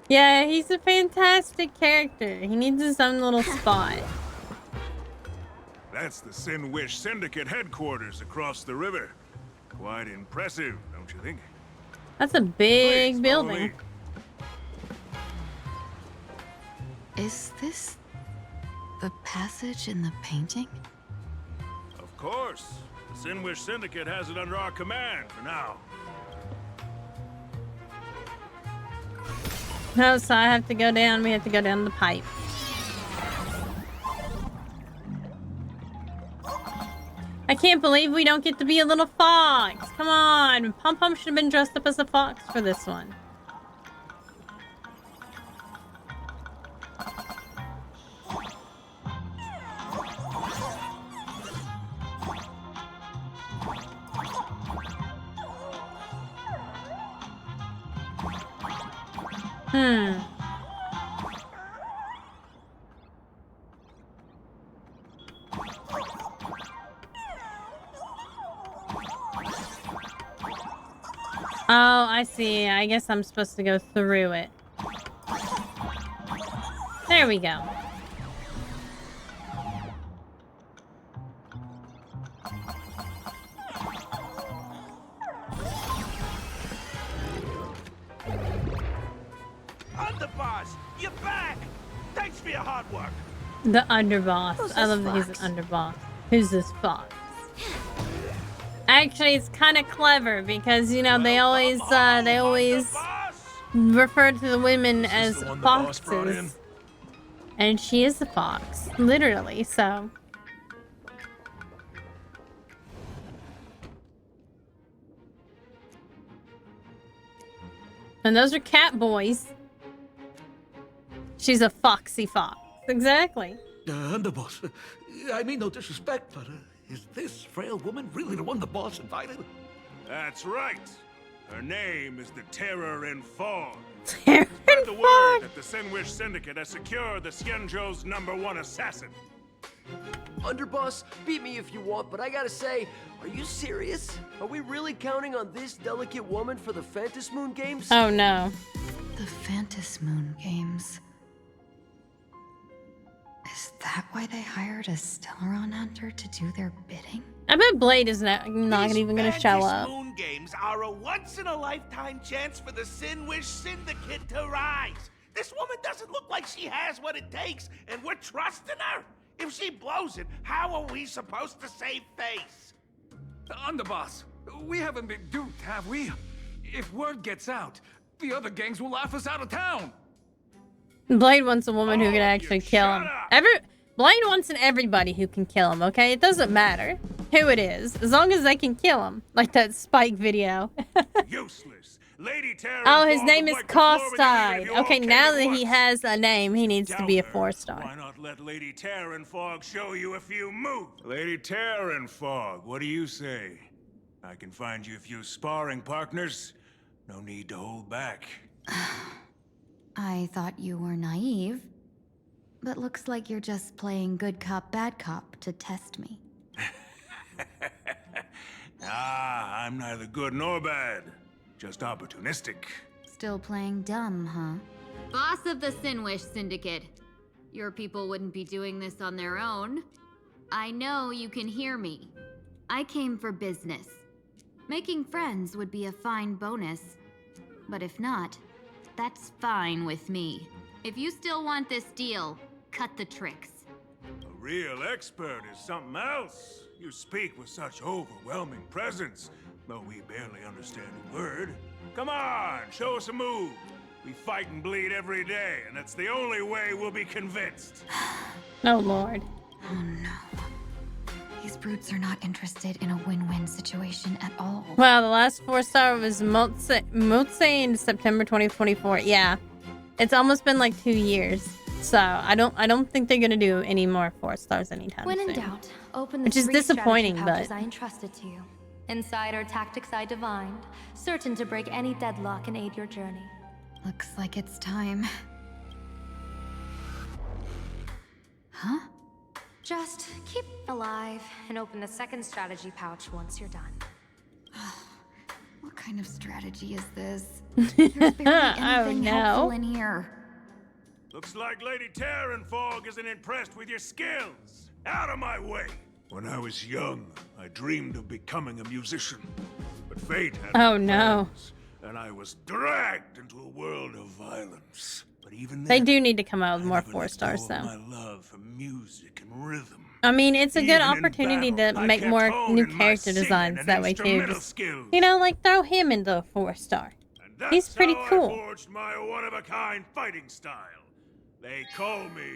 Speaker 1: Yeah, he's a fantastic character. He needs his own little spot.
Speaker 9: That's the Sin Wish Syndicate headquarters across the river. Quite impressive, don't you think?
Speaker 1: That's a big
Speaker 9: Please,
Speaker 1: building.
Speaker 8: Is this the passage in the painting?
Speaker 9: Of course. The Sin Wish Syndicate has it under our command for now.
Speaker 1: No, so I have to go down. We have to go down the pipe. I can't believe we don't get to be a little fox. Come on. Pom Pom should have been dressed up as a fox for this one. Oh, I see. I guess I'm supposed to go through it. There we go.
Speaker 12: Underboss, you're back! Thanks for your hard work.
Speaker 1: The underboss.
Speaker 12: Who's
Speaker 1: I love
Speaker 12: this
Speaker 1: that he's
Speaker 12: fox?
Speaker 1: an underboss. Who's this fox? Actually, it's kind of clever because, you know, they always refer to the women as
Speaker 12: the one the boss brought in?
Speaker 1: foxes. And she is a fox, literally, so. And those are cat boys. She's a foxy fox. Exactly.
Speaker 13: Underboss, I mean no disrespect, but is this frail woman really the one the boss invited?
Speaker 9: That's right. Her name is the Terror in Fog.
Speaker 1: Terror
Speaker 9: Spread the word that the Sin Wish Syndicate has secured the Xianzhou's #1 assassin.
Speaker 14: Underboss, beat me if you want, but I gotta say, are you serious? Are we really counting on this delicate woman for the Phantasmoon Moon Games?
Speaker 1: Oh no.
Speaker 8: The Phantasmoon Games. Is that why they hired a Stellaron hunter to do their bidding?
Speaker 1: I bet Blade is not even gonna show up.
Speaker 12: Moon Games are a once-in-a-lifetime chance for the Sin Wish Syndicate to rise. This woman doesn't look like she has what it takes, and we're trusting her. If she blows it, how are we supposed to save face?
Speaker 15: Underboss, we haven't been duped, have we? If word gets out, the other gangs will laugh us out of town.
Speaker 1: Blade wants a woman who can actually kill him. Blade wants everybody who can kill him, okay? It doesn't matter who it is, as long as they can kill him. Like that Spike video.
Speaker 9: Useless. Lady Terror.
Speaker 1: Oh, his name is Costide. Okay, now that he has a name, he needs to be a 4-star.
Speaker 9: Why not let Lady Terror in Fog show you a few moves? Lady Terror in Fog, what do you say? I can find you a few sparring partners. No need to hold back.
Speaker 8: I thought you were naive, but looks like you're just playing good cop, bad cop to test me.
Speaker 9: Ah, I'm neither good nor bad. Just opportunistic.
Speaker 8: Still playing dumb, huh?
Speaker 16: Boss of the Sin Wish Syndicate. Your people wouldn't be doing this on their own. I know you can hear me. I came for business. Making friends would be a fine bonus. But if not, that's fine with me. If you still want this deal, cut the tricks.
Speaker 9: A real expert is something else. You speak with such overwhelming presence, though we barely understand a word. Come on, show us a move. We fight and bleed every day, and that's the only way we'll be convinced.
Speaker 1: Oh, Lord.
Speaker 8: Oh, no. These brutes are not interested in a win-win situation at all.
Speaker 1: Wow, the last 4-star was Motse in September 2024. Yeah, it's almost been like 2 years. So I don't think they're gonna do any more 4-stars anytime
Speaker 3: When
Speaker 1: soon.
Speaker 3: in doubt, open the
Speaker 1: Which is
Speaker 3: 3
Speaker 1: disappointing,
Speaker 3: strategy pouches
Speaker 1: but
Speaker 3: I entrusted to you. Inside are tactics I divined, certain to break any deadlock and aid your journey.
Speaker 8: Looks like it's time. Huh?
Speaker 3: Just keep alive and open the second strategy pouch once you're done.
Speaker 8: What kind of strategy is this?
Speaker 16: There's barely
Speaker 1: Oh,
Speaker 16: anything
Speaker 1: no.
Speaker 16: helpful in here.
Speaker 9: Looks like Lady Terranfog isn't impressed with your skills. Out of my way! When I was young, I dreamed of becoming a musician. But fate had
Speaker 1: Oh,
Speaker 9: other
Speaker 1: no.
Speaker 9: plans, and I was dragged into a world of violence. But even
Speaker 1: They
Speaker 9: then,
Speaker 1: do need to come out with more
Speaker 9: I never
Speaker 1: 4
Speaker 9: let go
Speaker 1: stars,
Speaker 9: of
Speaker 1: though.
Speaker 9: my love for music and rhythm.
Speaker 1: I mean, it's a good
Speaker 9: Even in
Speaker 1: opportunity
Speaker 9: battle,
Speaker 1: to
Speaker 9: I
Speaker 1: make
Speaker 9: kept
Speaker 1: more new
Speaker 9: honing my
Speaker 1: character
Speaker 9: singing
Speaker 1: designs
Speaker 9: and
Speaker 1: that way, too.
Speaker 9: instrumental
Speaker 1: Just,
Speaker 9: skills.
Speaker 1: you know, like, throw him into a 4-star.
Speaker 9: That's
Speaker 1: He's pretty
Speaker 9: how
Speaker 1: cool.
Speaker 9: I forged my one-of-a-kind fighting style. They call me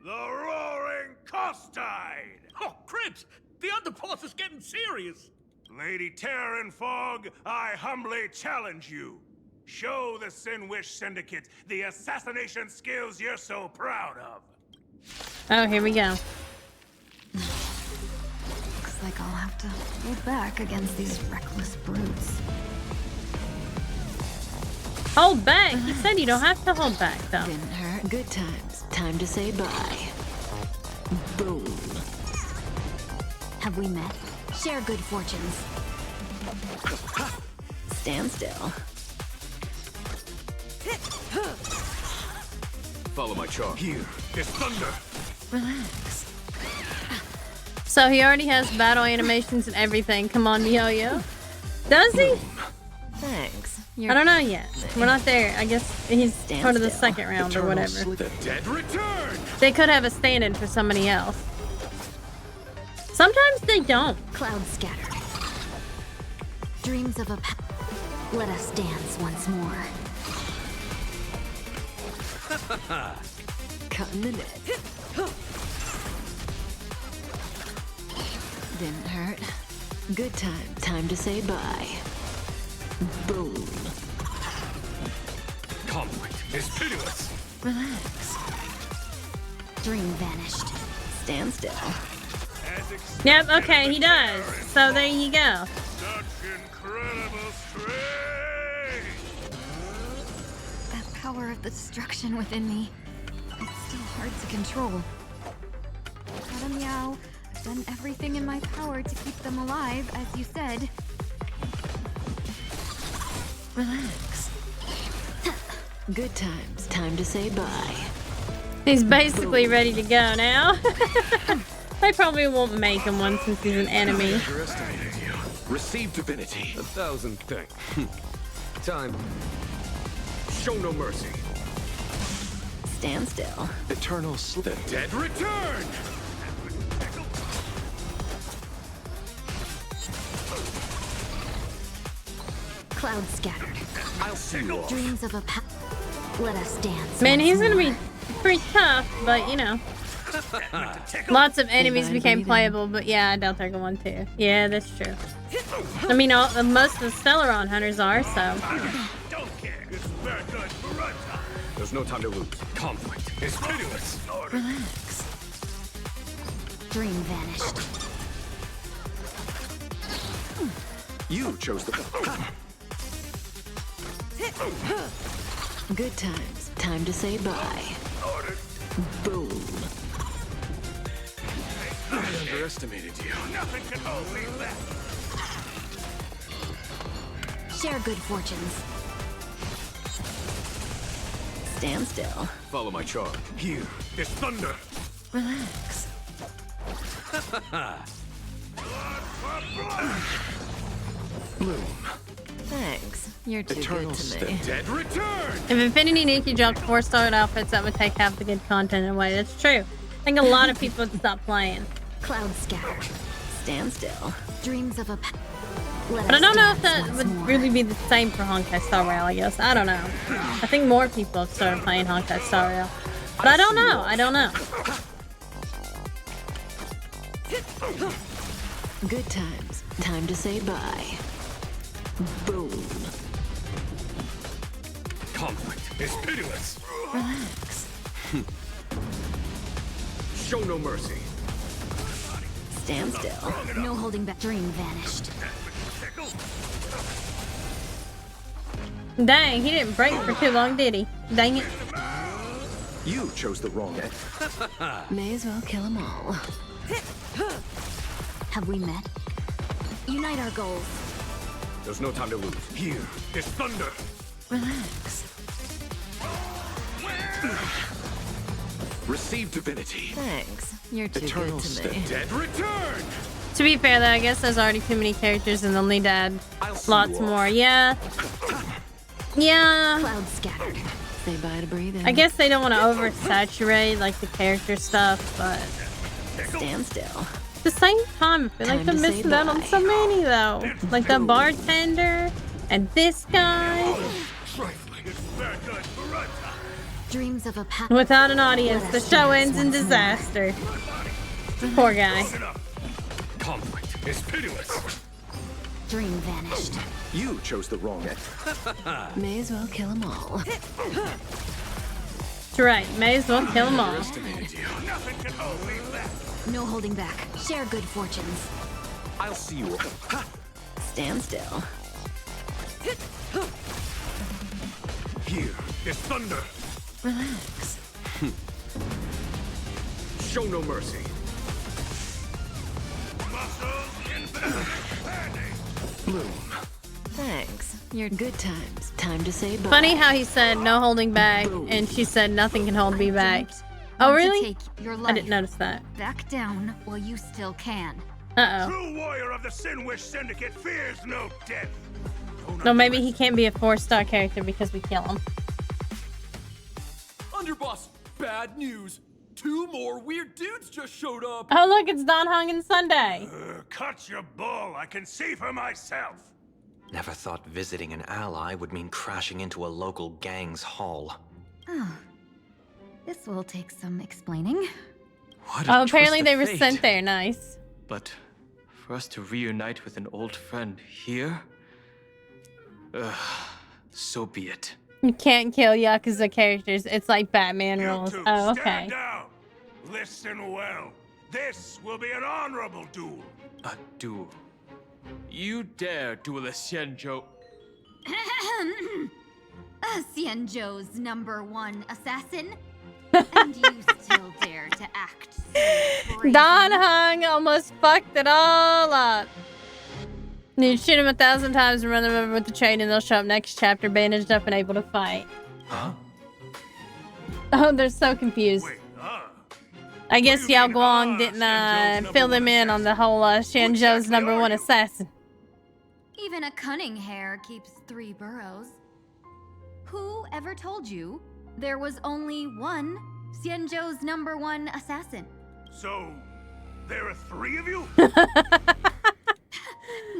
Speaker 9: the Roaring Costide.
Speaker 13: Oh, Cribs! The underboss is getting serious!
Speaker 9: Lady Terranfog, I humbly challenge you. Show the Sinwish Syndicate the assassination skills you're so proud of.
Speaker 1: Oh, here we go.
Speaker 8: Looks like I'll have to hold back against these reckless brutes.
Speaker 1: Hold back? He said you don't have to hold back, though.
Speaker 11: Didn't hurt. Good times. Time to say bye. Boom.
Speaker 2: Have we met? Share good fortunes.
Speaker 11: Stand still.
Speaker 15: Follow my charm. Here is thunder.
Speaker 11: Relax.
Speaker 1: So he already has battle animations and everything. Come on, Yo-Yo. Does he?
Speaker 11: Thanks.
Speaker 1: I don't know yet. We're not there. I guess he's part of the second round or whatever.
Speaker 15: The dead return.
Speaker 1: They could have a stand-in for somebody else. Sometimes they don't.
Speaker 2: Clouds scattered. Dreams of a let us dance once more.
Speaker 11: Cutting the net. Didn't hurt. Good time. Time to say bye. Boom.
Speaker 15: Conflict is pitiless.
Speaker 11: Relax.
Speaker 2: Dream vanished.
Speaker 11: Stand still.
Speaker 1: Yep, okay, he does. So there you go.
Speaker 9: Such incredible strength!
Speaker 8: That power of the destruction within me. It's still hard to control. Gotta meow. I've done everything in my power to keep them alive, as you said.
Speaker 11: Relax. Good times. Time to say bye.
Speaker 1: He's basically ready to go now. They probably won't make him one since he's an enemy.
Speaker 15: Underestimated you. Receive divinity. 1,000 thanks. Time. Show no mercy.
Speaker 11: Stand still.
Speaker 15: Eternal The dead return.
Speaker 2: Clouds scattered.
Speaker 15: I'll see you off.
Speaker 2: Dreams of a let us dance.
Speaker 1: Man,
Speaker 2: once
Speaker 1: he's gonna
Speaker 2: more.
Speaker 1: be pretty tough, but you know. Lots of enemies became playable, but yeah, I doubt they're going to. Yeah, that's true. I mean, most of the Stellaron hunters are, so.
Speaker 9: Don't care. It's bad guys for runtime.
Speaker 15: There's no time to lose. Conflict is pitiless.
Speaker 11: Relax.
Speaker 2: Dream vanished.
Speaker 15: You chose the.
Speaker 11: Good times. Time to say bye. Boom.
Speaker 15: I underestimated you.
Speaker 9: Nothing can hold me back.
Speaker 2: Share good fortunes.
Speaker 11: Stand still.
Speaker 15: Follow my charm. Here is thunder.
Speaker 11: Relax.
Speaker 15: Bloom.
Speaker 11: Thanks. You're too
Speaker 15: Eternal
Speaker 11: good to
Speaker 15: The
Speaker 11: me.
Speaker 15: dead return.
Speaker 1: If Infinity Nikki dropped 4-star outfits, that would take half the good content away. That's true. I think a lot of people would stop playing.
Speaker 2: Clouds scattered.
Speaker 11: Stand still.
Speaker 2: Dreams of a
Speaker 1: But I don't know if that would really be the same for Honkai Star Rail, I guess. I don't know. I think more people have started playing Honkai Star Rail. But I don't know. I don't know.
Speaker 11: Good times. Time to say bye. Boom.
Speaker 15: Conflict is pitiless.
Speaker 11: Relax.
Speaker 15: Show no mercy.
Speaker 11: Stand still.
Speaker 2: No holding back. Dream vanished.
Speaker 1: Dang, he didn't break for too long, did he? Dang it.
Speaker 15: You chose the wrong end.
Speaker 11: May as well kill them all.
Speaker 2: Have we met? Unite our goals.
Speaker 15: There's no time to lose. Here is thunder.
Speaker 11: Relax.
Speaker 15: Receive divinity.
Speaker 11: Thanks. You're too
Speaker 15: Eternal
Speaker 11: good to me.
Speaker 15: dead return.
Speaker 1: To be fair, though, I guess there's already too many characters and they'll need to add
Speaker 15: see
Speaker 1: lots
Speaker 15: you
Speaker 1: more. Yeah. Yeah.
Speaker 11: Clouds scattered. Say bye to breathing.
Speaker 1: I guess they don't want to oversaturate like the character stuff, but
Speaker 11: Stand still.
Speaker 1: at the same time, I feel like
Speaker 11: Time
Speaker 1: they're
Speaker 11: to say
Speaker 1: missing out on
Speaker 11: bye.
Speaker 1: so many though. Like the bartender and this guy.
Speaker 16: Dreams of a past.
Speaker 1: Without an audience, the show ends in disaster. Poor guy.
Speaker 15: Conflict is pitiless.
Speaker 16: Dream vanished.
Speaker 15: You chose the wrong end.
Speaker 11: May as well kill them all.
Speaker 1: That's right. May as well kill them all.
Speaker 16: No holding back. Share good fortunes.
Speaker 15: I'll see you.
Speaker 11: Stand still.
Speaker 15: Here is thunder.
Speaker 11: Relax.
Speaker 15: Show no mercy. Bloom.
Speaker 11: Thanks. You're good times. Time to say bye.
Speaker 1: Funny how he said no holding back, and she said nothing can hold me back. Oh, really?
Speaker 16: Take your life.
Speaker 1: I didn't notice that.
Speaker 16: Back down while you still can.
Speaker 1: Uh-oh.
Speaker 9: True warrior of the Sinwish Syndicate fears no death.
Speaker 1: No, maybe he can't be a 4-star character because we kill him.
Speaker 17: Underboss, bad news. 2 more weird dudes just showed up.
Speaker 1: Oh, look, it's Don Hung and Sunday.
Speaker 9: Cut your bull. I can see for myself.
Speaker 18: Never thought visiting an ally would mean crashing into a local gang's hall.
Speaker 16: Oh. This will take some explaining.
Speaker 1: Oh, apparently they were sent there. Nice.
Speaker 19: But for us to reunite with an old friend here? So be it.
Speaker 1: You can't kill Yakuza characters. It's like Batman rules. Oh, okay.
Speaker 9: Stand down. Listen well. This will be an honorable duel.
Speaker 19: A duel. You dare duel a Xianzhou?
Speaker 16: Xianzhou's #1 assassin? And you still dare to act so brazen?
Speaker 1: Don Hung almost fucked it all up. You shoot him 1,000 times and run them over with the chain, and they'll show up next chapter bandaged up and able to fight.
Speaker 18: Huh?
Speaker 1: Oh, they're so confused. I guess Yao Guang didn't fill them in on the whole Xianzhou's #1 assassin.
Speaker 16: Even a cunning hare keeps 3 burrows. Who ever told you there was only one Xianzhou's #1 assassin?
Speaker 9: So, there are 3 of you?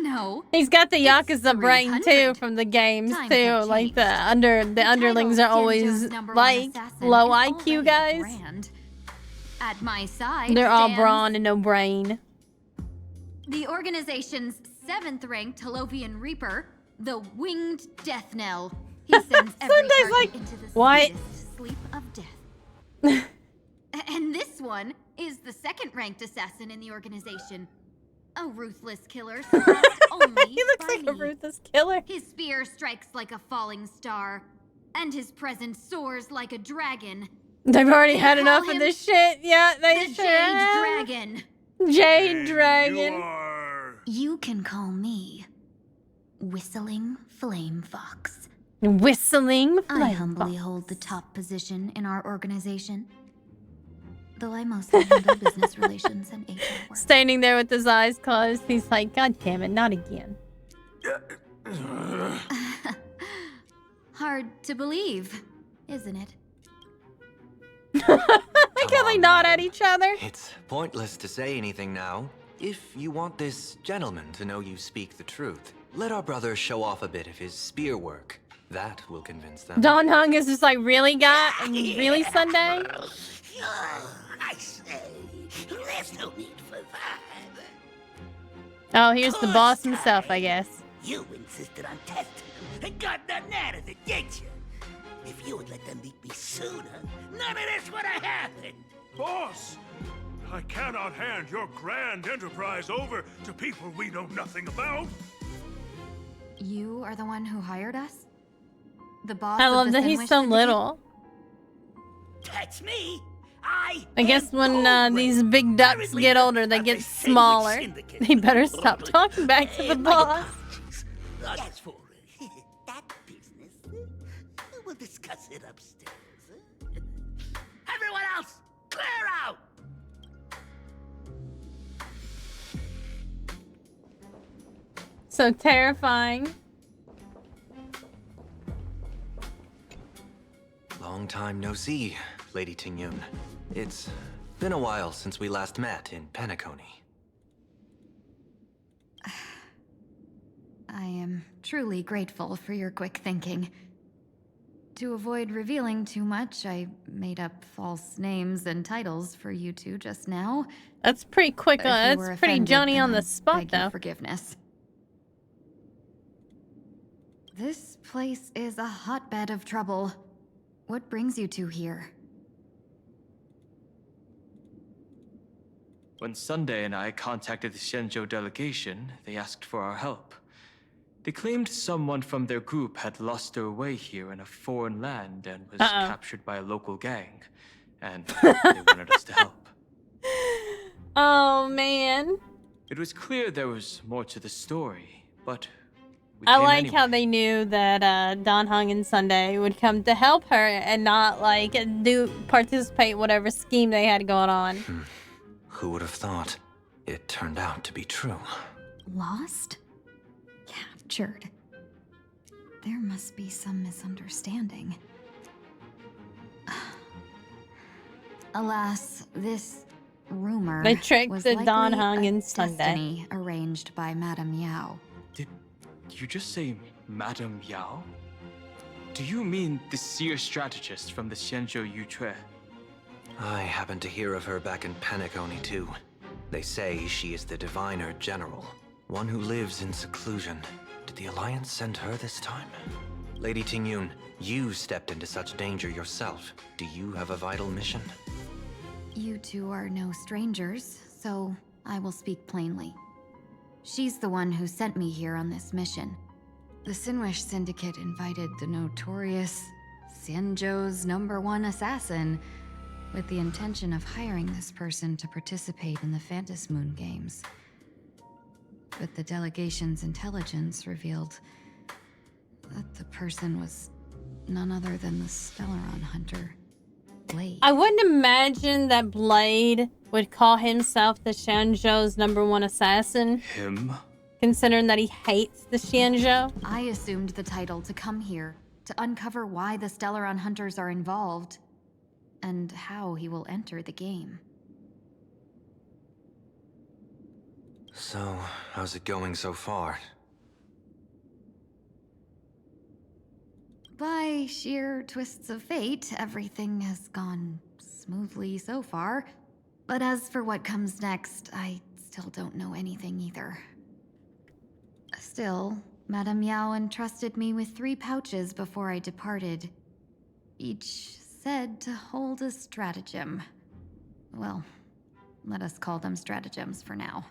Speaker 16: No.
Speaker 1: He's got the Yakuza brain too from the games too. Like the underlings are always like low IQ guys.
Speaker 16: At my side,
Speaker 1: They're all
Speaker 16: stands
Speaker 1: brawn and no brain.
Speaker 16: the organization's 7th-ranked Holovian Reaper, the Winged Death Knell. He sends every
Speaker 1: Sunday's
Speaker 16: heart
Speaker 1: like,
Speaker 16: into the
Speaker 1: what?
Speaker 16: sweetest sleep of death. And this one is the 2nd-ranked assassin in the organization. A ruthless killer surpassed only
Speaker 1: He looks
Speaker 16: by
Speaker 1: like a
Speaker 16: me.
Speaker 1: ruthless killer.
Speaker 16: His spear strikes like a falling star, and his presence soars like a dragon.
Speaker 1: They've already
Speaker 16: They
Speaker 1: had
Speaker 16: call
Speaker 1: enough of
Speaker 16: him
Speaker 1: this shit. Yeah, they
Speaker 16: the
Speaker 1: sure
Speaker 16: Jade
Speaker 1: have.
Speaker 16: Dragon.
Speaker 1: Jade Dragon.
Speaker 16: You can call me Whistling Flame Fox.
Speaker 1: Whistling
Speaker 16: I
Speaker 1: Flame
Speaker 16: humbly
Speaker 1: Fox.
Speaker 16: hold the top position in our organization. Though I mostly handle business relations and HR work.
Speaker 1: Standing there with his eyes closed, he's like, God damn it, not again.
Speaker 16: Hard to believe, isn't it?
Speaker 1: Like how they nod at each other.
Speaker 18: It's pointless to say anything now. If you want this gentleman to know you speak the truth, let our brother show off a bit of his spear work. That will convince them.
Speaker 1: Don Hung is just like, really, God? Really, Sunday?
Speaker 12: I say, there's no need for that.
Speaker 1: Oh, here's the boss himself, I guess.
Speaker 12: You insisted on testing them and got nothing out of it, did you? If you would let them meet me sooner, none of this would have happened.
Speaker 9: Boss, I cannot hand your grand enterprise over to people we know nothing about.
Speaker 16: You are the one who hired us? The boss
Speaker 1: I
Speaker 16: of
Speaker 1: love
Speaker 16: the
Speaker 1: that he's
Speaker 16: Sinwish
Speaker 1: so
Speaker 16: Syndicate?
Speaker 1: little.
Speaker 12: That's me.
Speaker 1: I guess when these big ducks get older, they get smaller. They better stop talking back to the boss.
Speaker 12: As for that business, we'll discuss it upstairs. Everyone else, clear out!
Speaker 1: So terrifying.
Speaker 18: Long time no see, Lady Tingyun. It's been a while since we last met in Penacony.
Speaker 8: I am truly grateful for your quick thinking. To avoid revealing too much, I made up false names and titles for you two just now.
Speaker 1: That's pretty quick.
Speaker 8: If you
Speaker 1: That's
Speaker 8: were
Speaker 1: pretty
Speaker 8: offended,
Speaker 1: Johnny
Speaker 8: then
Speaker 1: on the
Speaker 8: I
Speaker 1: spot,
Speaker 8: beg your
Speaker 1: though.
Speaker 8: forgiveness. This place is a hotbed of trouble. What brings you two here?
Speaker 19: When Sunday and I contacted the Xianzhou delegation, they asked for our help. They claimed someone from their group had lost their way here in a foreign land and was captured by a local gang, and they wanted us to help.
Speaker 1: Oh, man.
Speaker 19: It was clear there was more to the story, but we
Speaker 1: I
Speaker 19: came
Speaker 1: like
Speaker 19: anyway.
Speaker 1: how they knew that Don Hung and Sunday would come to help her and not, like, participate in whatever scheme they had going on.
Speaker 18: Who would have thought? It turned out to be true.
Speaker 8: Lost? Captured. There must be some misunderstanding. Alas, this rumor
Speaker 1: They tricked
Speaker 8: was
Speaker 1: the
Speaker 8: likely
Speaker 1: Don Hung
Speaker 8: a
Speaker 1: and Sunday.
Speaker 8: destiny arranged by Madame Yao.
Speaker 19: Did you just say Madame Yao? Do you mean the seer strategist from the Xianzhou Yuchue?
Speaker 18: I happened to hear of her back in Penacony too. They say she is the diviner general, one who lives in seclusion. Did the Alliance send her this time? Lady Tingyun, you stepped into such danger yourself. Do you have a vital mission?
Speaker 8: You two are no strangers, so I will speak plainly. She's the one who sent me here on this mission. The Sinwish Syndicate invited the notorious Xianzhou's #1 assassin with the intention of hiring this person to participate in the Phantom Moon games. But the delegation's intelligence revealed that the person was none other than the Stellaron hunter, Blade.
Speaker 1: I wouldn't imagine that Blade would call himself the Xianzhou's #1 assassin.
Speaker 19: Him?
Speaker 1: Considering that he hates the Xianzhou.
Speaker 8: I assumed the title to come here, to uncover why the Stellaron hunters are involved, and how he will enter the game.
Speaker 18: So, how's it going so far?
Speaker 8: By sheer twists of fate, everything has gone smoothly so far. But as for what comes next, I still don't know anything either. Still, Madame Yao entrusted me with 3 pouches before I departed. Each said to hold a stratagem. Well, let us call them stratagems for now.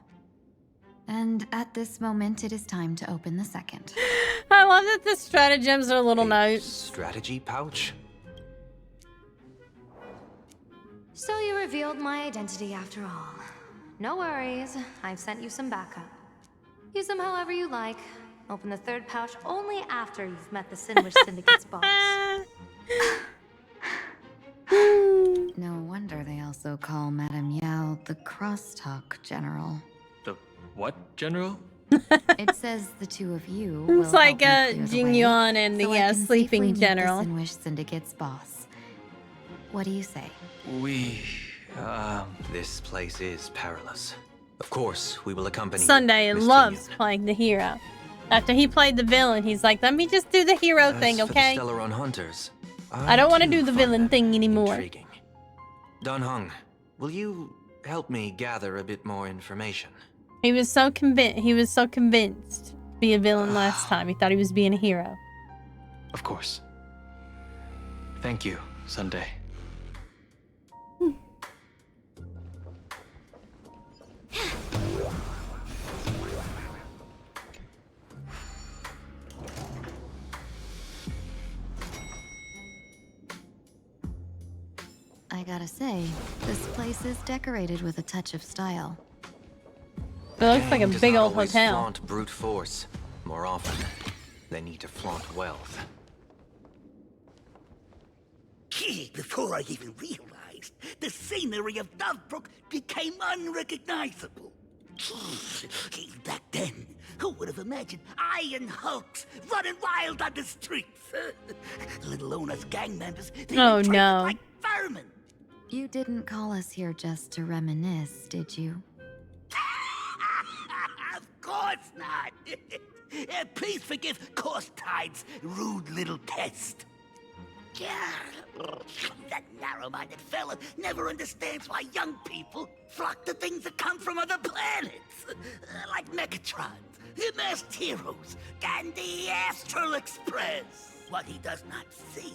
Speaker 8: And at this moment, it is time to open the second.
Speaker 1: I love that the stratagems are little notes.
Speaker 18: Strategy pouch?
Speaker 3: So you revealed my identity after all. No worries, I've sent you some backup. Use them however you like. Open the 3rd pouch only after you've met the Sinwish Syndicate's boss.
Speaker 8: No wonder they also call Madame Yao the Crosstalk General.
Speaker 19: The what general?
Speaker 8: It says the two of you
Speaker 1: It's
Speaker 8: will
Speaker 1: like
Speaker 8: help me clear the
Speaker 1: Jing
Speaker 8: way,
Speaker 1: Yuan and the
Speaker 8: so I can
Speaker 1: sleeping
Speaker 8: safely meet
Speaker 1: general.
Speaker 8: the Sinwish Syndicate's boss. What do you say?
Speaker 18: This place is perilous. Of course, we will accompany
Speaker 1: Sunday
Speaker 18: Miss
Speaker 1: loves playing the hero. After he played the villain, he's like, let me just do the hero thing,
Speaker 18: As for
Speaker 1: okay?
Speaker 18: the Stellaron hunters,
Speaker 1: I don't want to
Speaker 18: too
Speaker 1: do the
Speaker 18: find
Speaker 1: villain
Speaker 18: them
Speaker 1: thing anymore.
Speaker 18: intriguing. Don Hung, will you help me gather a bit more information?
Speaker 1: He was so convinced. He was so convinced to be a villain last time. He thought he was being a hero.
Speaker 19: Of course. Thank you, Sunday.
Speaker 8: I gotta say, this place is decorated with a touch of style.
Speaker 1: It looks like a
Speaker 18: Does
Speaker 1: big
Speaker 18: not
Speaker 1: old
Speaker 18: always
Speaker 1: hotel.
Speaker 18: flaunt brute force. More often, they need to flaunt wealth.
Speaker 12: Before I even realized, the scenery of Dovebrook became unrecognizable. Back then, who would have imagined Iron Hulks running wild on the streets? Let alone us gang members being treated like vermin.
Speaker 8: You didn't call us here just to reminisce, did you?
Speaker 12: Of course not. Please forgive Course Tide's rude little test. That narrow-minded fella never understands why young people flock to things that come from other planets. Like Mechatrons, masked heroes, and the Astral Express. What he does not see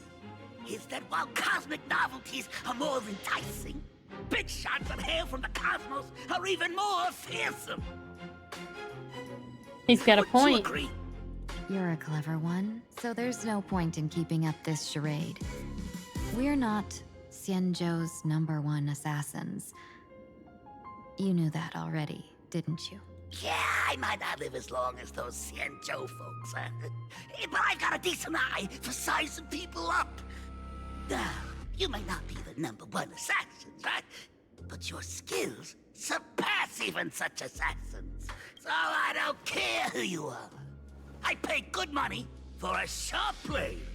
Speaker 12: is that while cosmic novelties are more enticing, big shots of hail from the cosmos are even more fearsome.
Speaker 1: He's got a point.
Speaker 8: You're a clever one, so there's no point in keeping up this charade. We're not Xianzhou's #1 assassins. You knew that already, didn't you?
Speaker 12: Yeah, I might not live as long as those Xianzhou folks, but I've got a decent eye for sizing people up. Now, you may not be the #1 assassins, right? But your skills surpass even such assassins. So I don't care who you are. I pay good money for a sharp blade,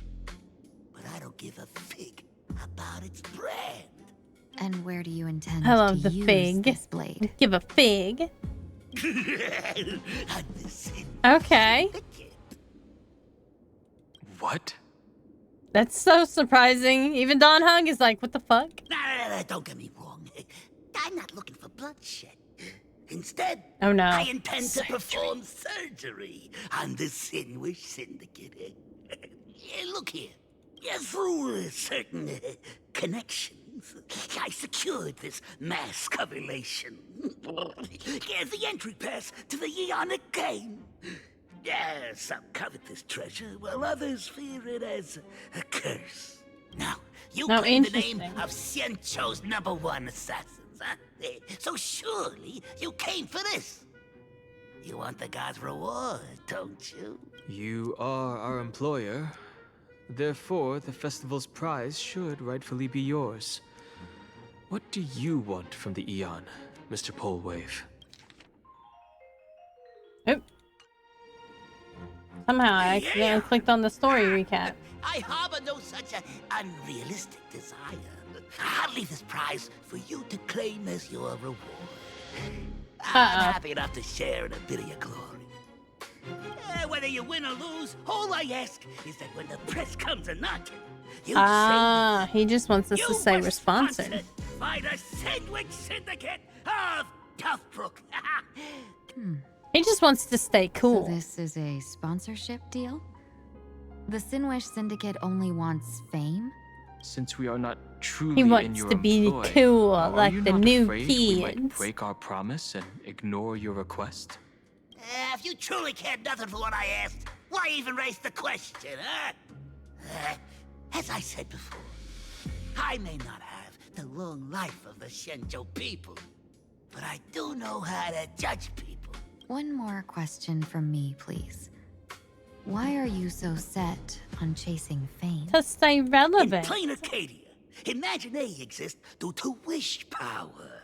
Speaker 12: but I don't give a fig about its brand.
Speaker 8: And where do you intend
Speaker 1: I love
Speaker 8: to
Speaker 1: the
Speaker 8: use
Speaker 1: fig.
Speaker 8: this blade?
Speaker 1: Give a fig. Okay.
Speaker 19: What?
Speaker 1: That's so surprising. Even Don Hung is like, what the fuck?
Speaker 12: No, don't get me wrong. I'm not looking for bloodshed. Instead,
Speaker 1: Oh no.
Speaker 12: I intend to perform surgery on the Sinwish Syndicate. Look here. Through certain connections, I secured this mass correlation. The entry pass to the Eonic game. Some covet this treasure, while others fear it as a curse. Now, you claim the name of Xianzhou's #1 assassins, huh? So surely you came for this. You want the god's reward, don't you?
Speaker 19: You are our employer. Therefore, the festival's prize should rightfully be yours. What do you want from the Eon, Mr. Polewave?
Speaker 1: Oop. Somehow I accidentally clicked on the story recap.
Speaker 12: I harbor no such unrealistic desire. I'll leave this prize for you to claim as your reward. I'm happy enough to share in a bit of your glory. Whether you win or lose, all I ask is that when the press comes a-knocking, you say
Speaker 1: he just wants us to say we're sponsored.
Speaker 12: by the Sandwich Syndicate of Dovebrook.
Speaker 1: He just wants to stay cool.
Speaker 8: So this is a sponsorship deal? The Sinwish Syndicate only wants fame?
Speaker 19: Since we are not truly
Speaker 1: He
Speaker 19: in
Speaker 1: wants
Speaker 19: your
Speaker 1: to be
Speaker 19: employ,
Speaker 1: cool,
Speaker 19: are
Speaker 1: like
Speaker 19: you
Speaker 1: the
Speaker 19: not
Speaker 1: new
Speaker 19: afraid we might
Speaker 1: kids.
Speaker 19: break our promise and ignore your request?
Speaker 12: If you truly cared nothing for what I asked, why even raise the question, huh? As I said before, I may not have the long life of the Xianzhou people, but I do know how to judge people.
Speaker 8: One more question from me, please. Why are you so set on chasing fame?
Speaker 1: To stay relevant.
Speaker 12: In plain Arcadia, Imaginary exists due to wish power.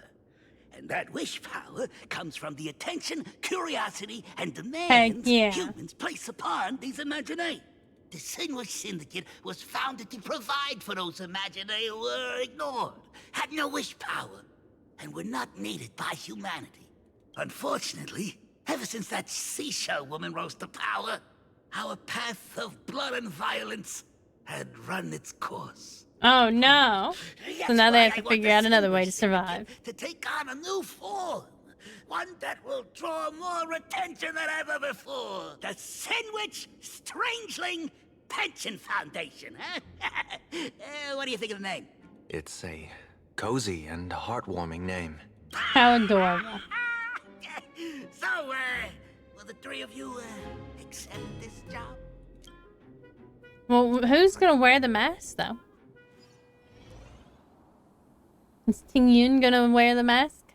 Speaker 12: And that wish power comes from the attention, curiosity, and demands humans place upon these Imaginary. The Sinwish Syndicate was founded to provide for those Imaginary who were ignored, had no wish power, and were not needed by humanity. Unfortunately, ever since that seashell woman rose to power, our path of blood and violence had run its course.
Speaker 1: Oh no. So now they have to figure out another way to survive.
Speaker 12: To take on a new form. One that will draw more attention than ever before. The Sinwich Strangeling Pension Foundation, huh? What do you think of the name?
Speaker 18: It's a cozy and heartwarming name.
Speaker 1: How adorable.
Speaker 12: So, will the three of you, accept this job?
Speaker 1: Well, who's gonna wear the mask, though? Is Ting Yun gonna wear the mask?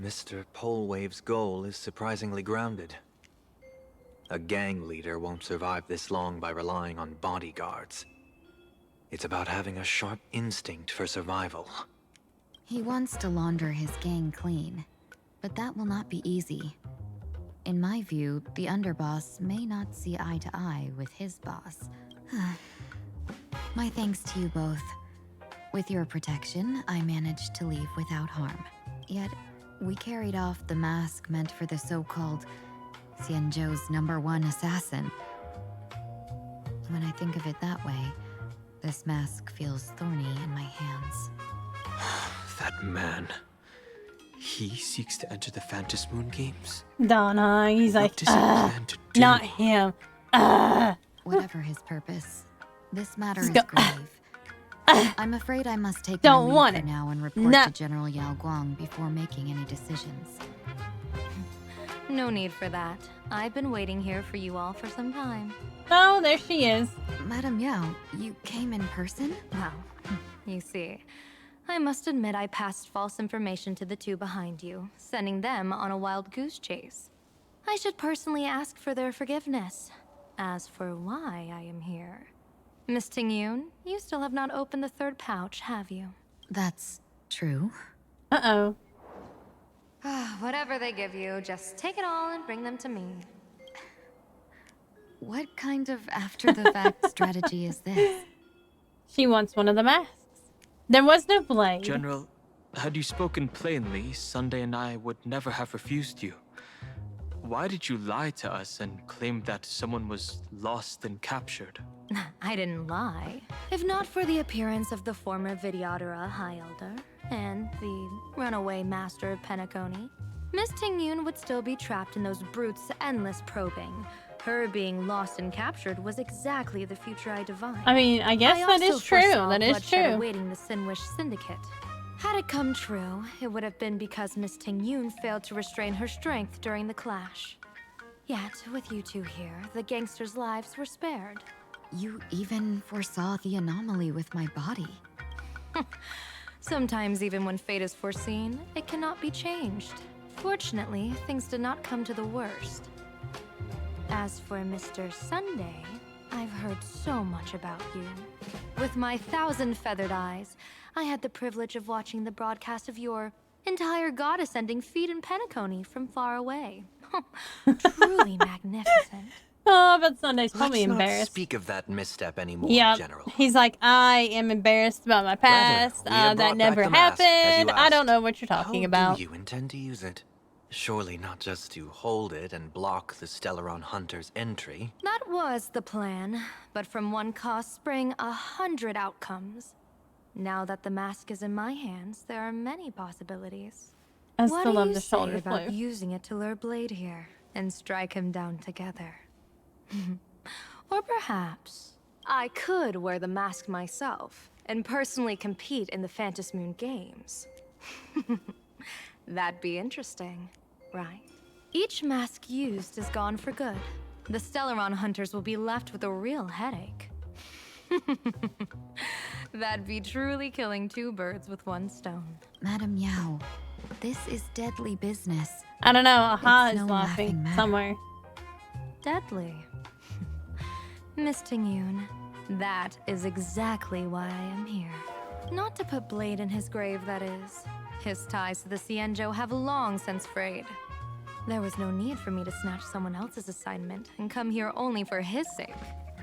Speaker 18: Mr. Polewave's goal is surprisingly grounded. A gang leader won't survive this long by relying on bodyguards. It's about having a sharp instinct for survival.
Speaker 8: He wants to launder his gang clean, but that will not be easy. In my view, the underboss may not see eye to eye with his boss. My thanks to you both. With your protection, I managed to leave without harm. Yet, we carried off the mask meant for the so-called Xianzhou's #1 assassin. When I think of it that way, this mask feels thorny in my hands.
Speaker 19: That man. He seeks to enter the Phantom Moon Games.
Speaker 1: Donna, he's like,
Speaker 19: does he plan to do?
Speaker 1: not him.
Speaker 8: Whatever his purpose, this matter is grave. I'm afraid I must take
Speaker 1: Don't
Speaker 8: my
Speaker 1: want
Speaker 8: leave
Speaker 1: it.
Speaker 8: for now and report
Speaker 1: No.
Speaker 8: to General Yao Guang before making any decisions.
Speaker 3: No need for that. I've been waiting here for you all for some time.
Speaker 1: Oh, there she is.
Speaker 8: Madam Yao, you came in person?
Speaker 3: Well, you see, I must admit I passed false information to the two behind you, sending them on a wild goose chase. I should personally ask for their forgiveness. As for why I am here, Miss Tingyun, you still have not opened the third pouch, have you?
Speaker 8: That's true.
Speaker 1: Uh-oh.
Speaker 3: Whatever they give you, just take it all and bring them to me.
Speaker 8: What kind of after-the-fact strategy is this?
Speaker 1: She wants one of the masks. There was no blade.
Speaker 19: General, had you spoken plainly, Sunday and I would never have refused you. Why did you lie to us and claim that someone was lost and captured?
Speaker 3: I didn't lie. If not for the appearance of the former Vidyadhara High Elder and the runaway master of Penacony, Miss Tingyun would still be trapped in those brutes' endless probing. Her being lost and captured was exactly the future I divined.
Speaker 1: I mean, I guess that is true. That is true.
Speaker 3: Awaiting the Sinwish Syndicate. Had it come true, it would have been because Miss Tingyun failed to restrain her strength during the clash. Yet, with you two here, the gangsters' lives were spared.
Speaker 8: You even foresaw the anomaly with my body.
Speaker 3: Sometimes even when fate is foreseen, it cannot be changed. Fortunately, things did not come to the worst. As for Mr. Sunday, I've heard so much about you. With my 1,000 feathered eyes, I had the privilege of watching the broadcast of your entire goddess-ending feat in Penacony from far away. Truly magnificent.
Speaker 1: Oh, but Sunday's probably
Speaker 18: Let's not
Speaker 1: embarrassed.
Speaker 18: speak of that misstep anymore,
Speaker 1: Yeah,
Speaker 18: General.
Speaker 1: he's like, I am embarrassed about my past.
Speaker 18: we have
Speaker 1: That
Speaker 18: brought
Speaker 1: never
Speaker 18: back the mask, as
Speaker 1: happened.
Speaker 18: you
Speaker 1: I don't
Speaker 18: asked.
Speaker 1: know what you're talking
Speaker 18: How
Speaker 1: about.
Speaker 18: do you intend to use it? Surely not just to hold it and block the Stellaron Hunter's entry.
Speaker 3: That was the plan, but from one cause spring 100 outcomes. Now that the mask is in my hands, there are many possibilities.
Speaker 1: I
Speaker 3: What
Speaker 1: still
Speaker 3: do
Speaker 1: love
Speaker 3: you
Speaker 1: the
Speaker 3: say
Speaker 1: shoulder
Speaker 3: about
Speaker 1: flare.
Speaker 3: using it to lure Blade here and strike him down together? Or perhaps I could wear the mask myself and personally compete in the Phantom Moon Games. That'd be interesting, right? Each mask used is gone for good. The Stellaron hunters will be left with a real headache. That'd be truly killing two birds with one stone.
Speaker 8: Madam Yao, this is deadly business.
Speaker 1: I don't know. Aha
Speaker 8: It's
Speaker 1: is
Speaker 8: no
Speaker 1: laughing
Speaker 8: laughing matter.
Speaker 1: somewhere.
Speaker 3: Deadly. Miss Tingyun, that is exactly why I am here. Not to put Blade in his grave, that is. His ties to the Xianzhou have long since frayed. There was no need for me to snatch someone else's assignment and come here only for his sake.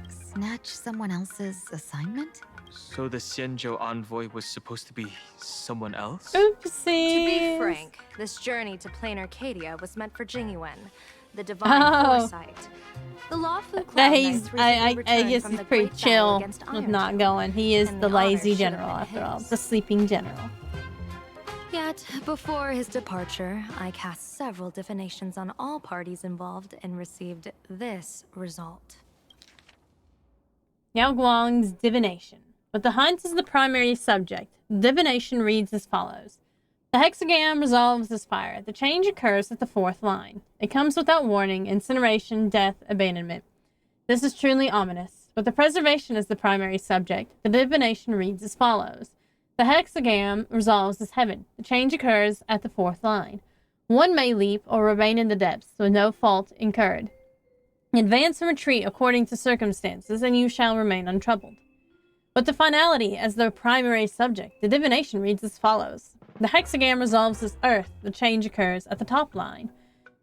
Speaker 8: Snatch someone else's assignment?
Speaker 19: So the Xianzhou envoy was supposed to be someone else?
Speaker 1: Oopsies.
Speaker 3: To be frank, this journey to Plain Arcadia was meant for Jingyuan, the divine foresight. The lawful
Speaker 1: That
Speaker 3: Cloud
Speaker 1: he's,
Speaker 3: Knights recently
Speaker 1: I
Speaker 3: returned
Speaker 1: guess
Speaker 3: from
Speaker 1: he's
Speaker 3: the
Speaker 1: pretty
Speaker 3: great battle
Speaker 1: chill
Speaker 3: against
Speaker 1: with
Speaker 3: Iron
Speaker 1: not
Speaker 3: Two,
Speaker 1: going. He is
Speaker 3: and
Speaker 1: the
Speaker 3: the honor
Speaker 1: lazy
Speaker 3: should have
Speaker 1: general
Speaker 3: been
Speaker 1: after all.
Speaker 3: his.
Speaker 1: The sleeping general.
Speaker 3: Yet, before his departure, I cast several divinations on all parties involved and received this result.
Speaker 1: Yao Guang's divination. With the hunt as the primary subject, divination reads as follows. The hexagram resolves as fire. The change occurs at the fourth line. It comes without warning, incineration, death, abandonment. This is truly ominous. With the preservation as the primary subject, the divination reads as follows. The hexagram resolves as heaven. The change occurs at the fourth line. One may leap or remain in the depths with no fault incurred. Advance and retreat according to circumstances, and you shall remain untroubled. With the finality as the primary subject, the divination reads as follows. The hexagram resolves as earth. The change occurs at the top line.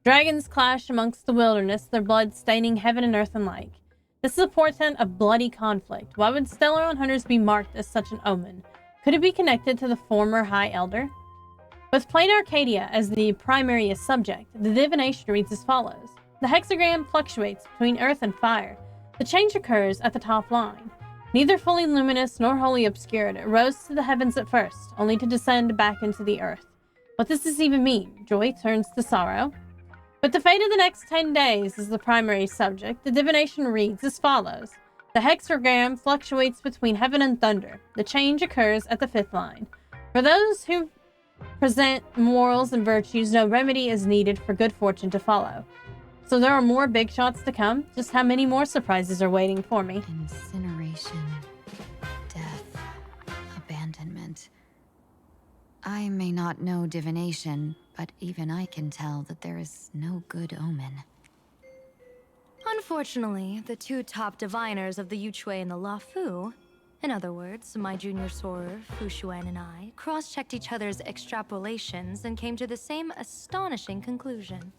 Speaker 1: Dragons clash amongst the wilderness, their blood staining heaven and earth alike. This is a portent of bloody conflict. Why would Stellar Hunters be marked as such an omen? Could it be connected to the former High Elder? With plain Arcadia as the primary subject, the divination reads as follows. The hexagram fluctuates between earth and fire. The change occurs at the top line. Neither fully luminous nor wholly obscured, it rose to the heavens at first, only to descend back into the earth. What does this even mean? Joy turns to sorrow? But the fate of the next 10 days is the primary subject. The divination reads as follows. The hexagram fluctuates between heaven and thunder. The change occurs at the 5th line. For those who present morals and virtues, no remedy is needed for good fortune to follow. So there are more big shots to come. Just how many more surprises are waiting for me?
Speaker 8: Incineration, death, abandonment. I may not know divination, but even I can tell that there is no good omen.
Speaker 3: Unfortunately, the two top diviners of the Yuchui and the Luofu, in other words, my junior soror, Fu Xuan, and I, cross-checked each other's extrapolations and came to the same astonishing conclusion.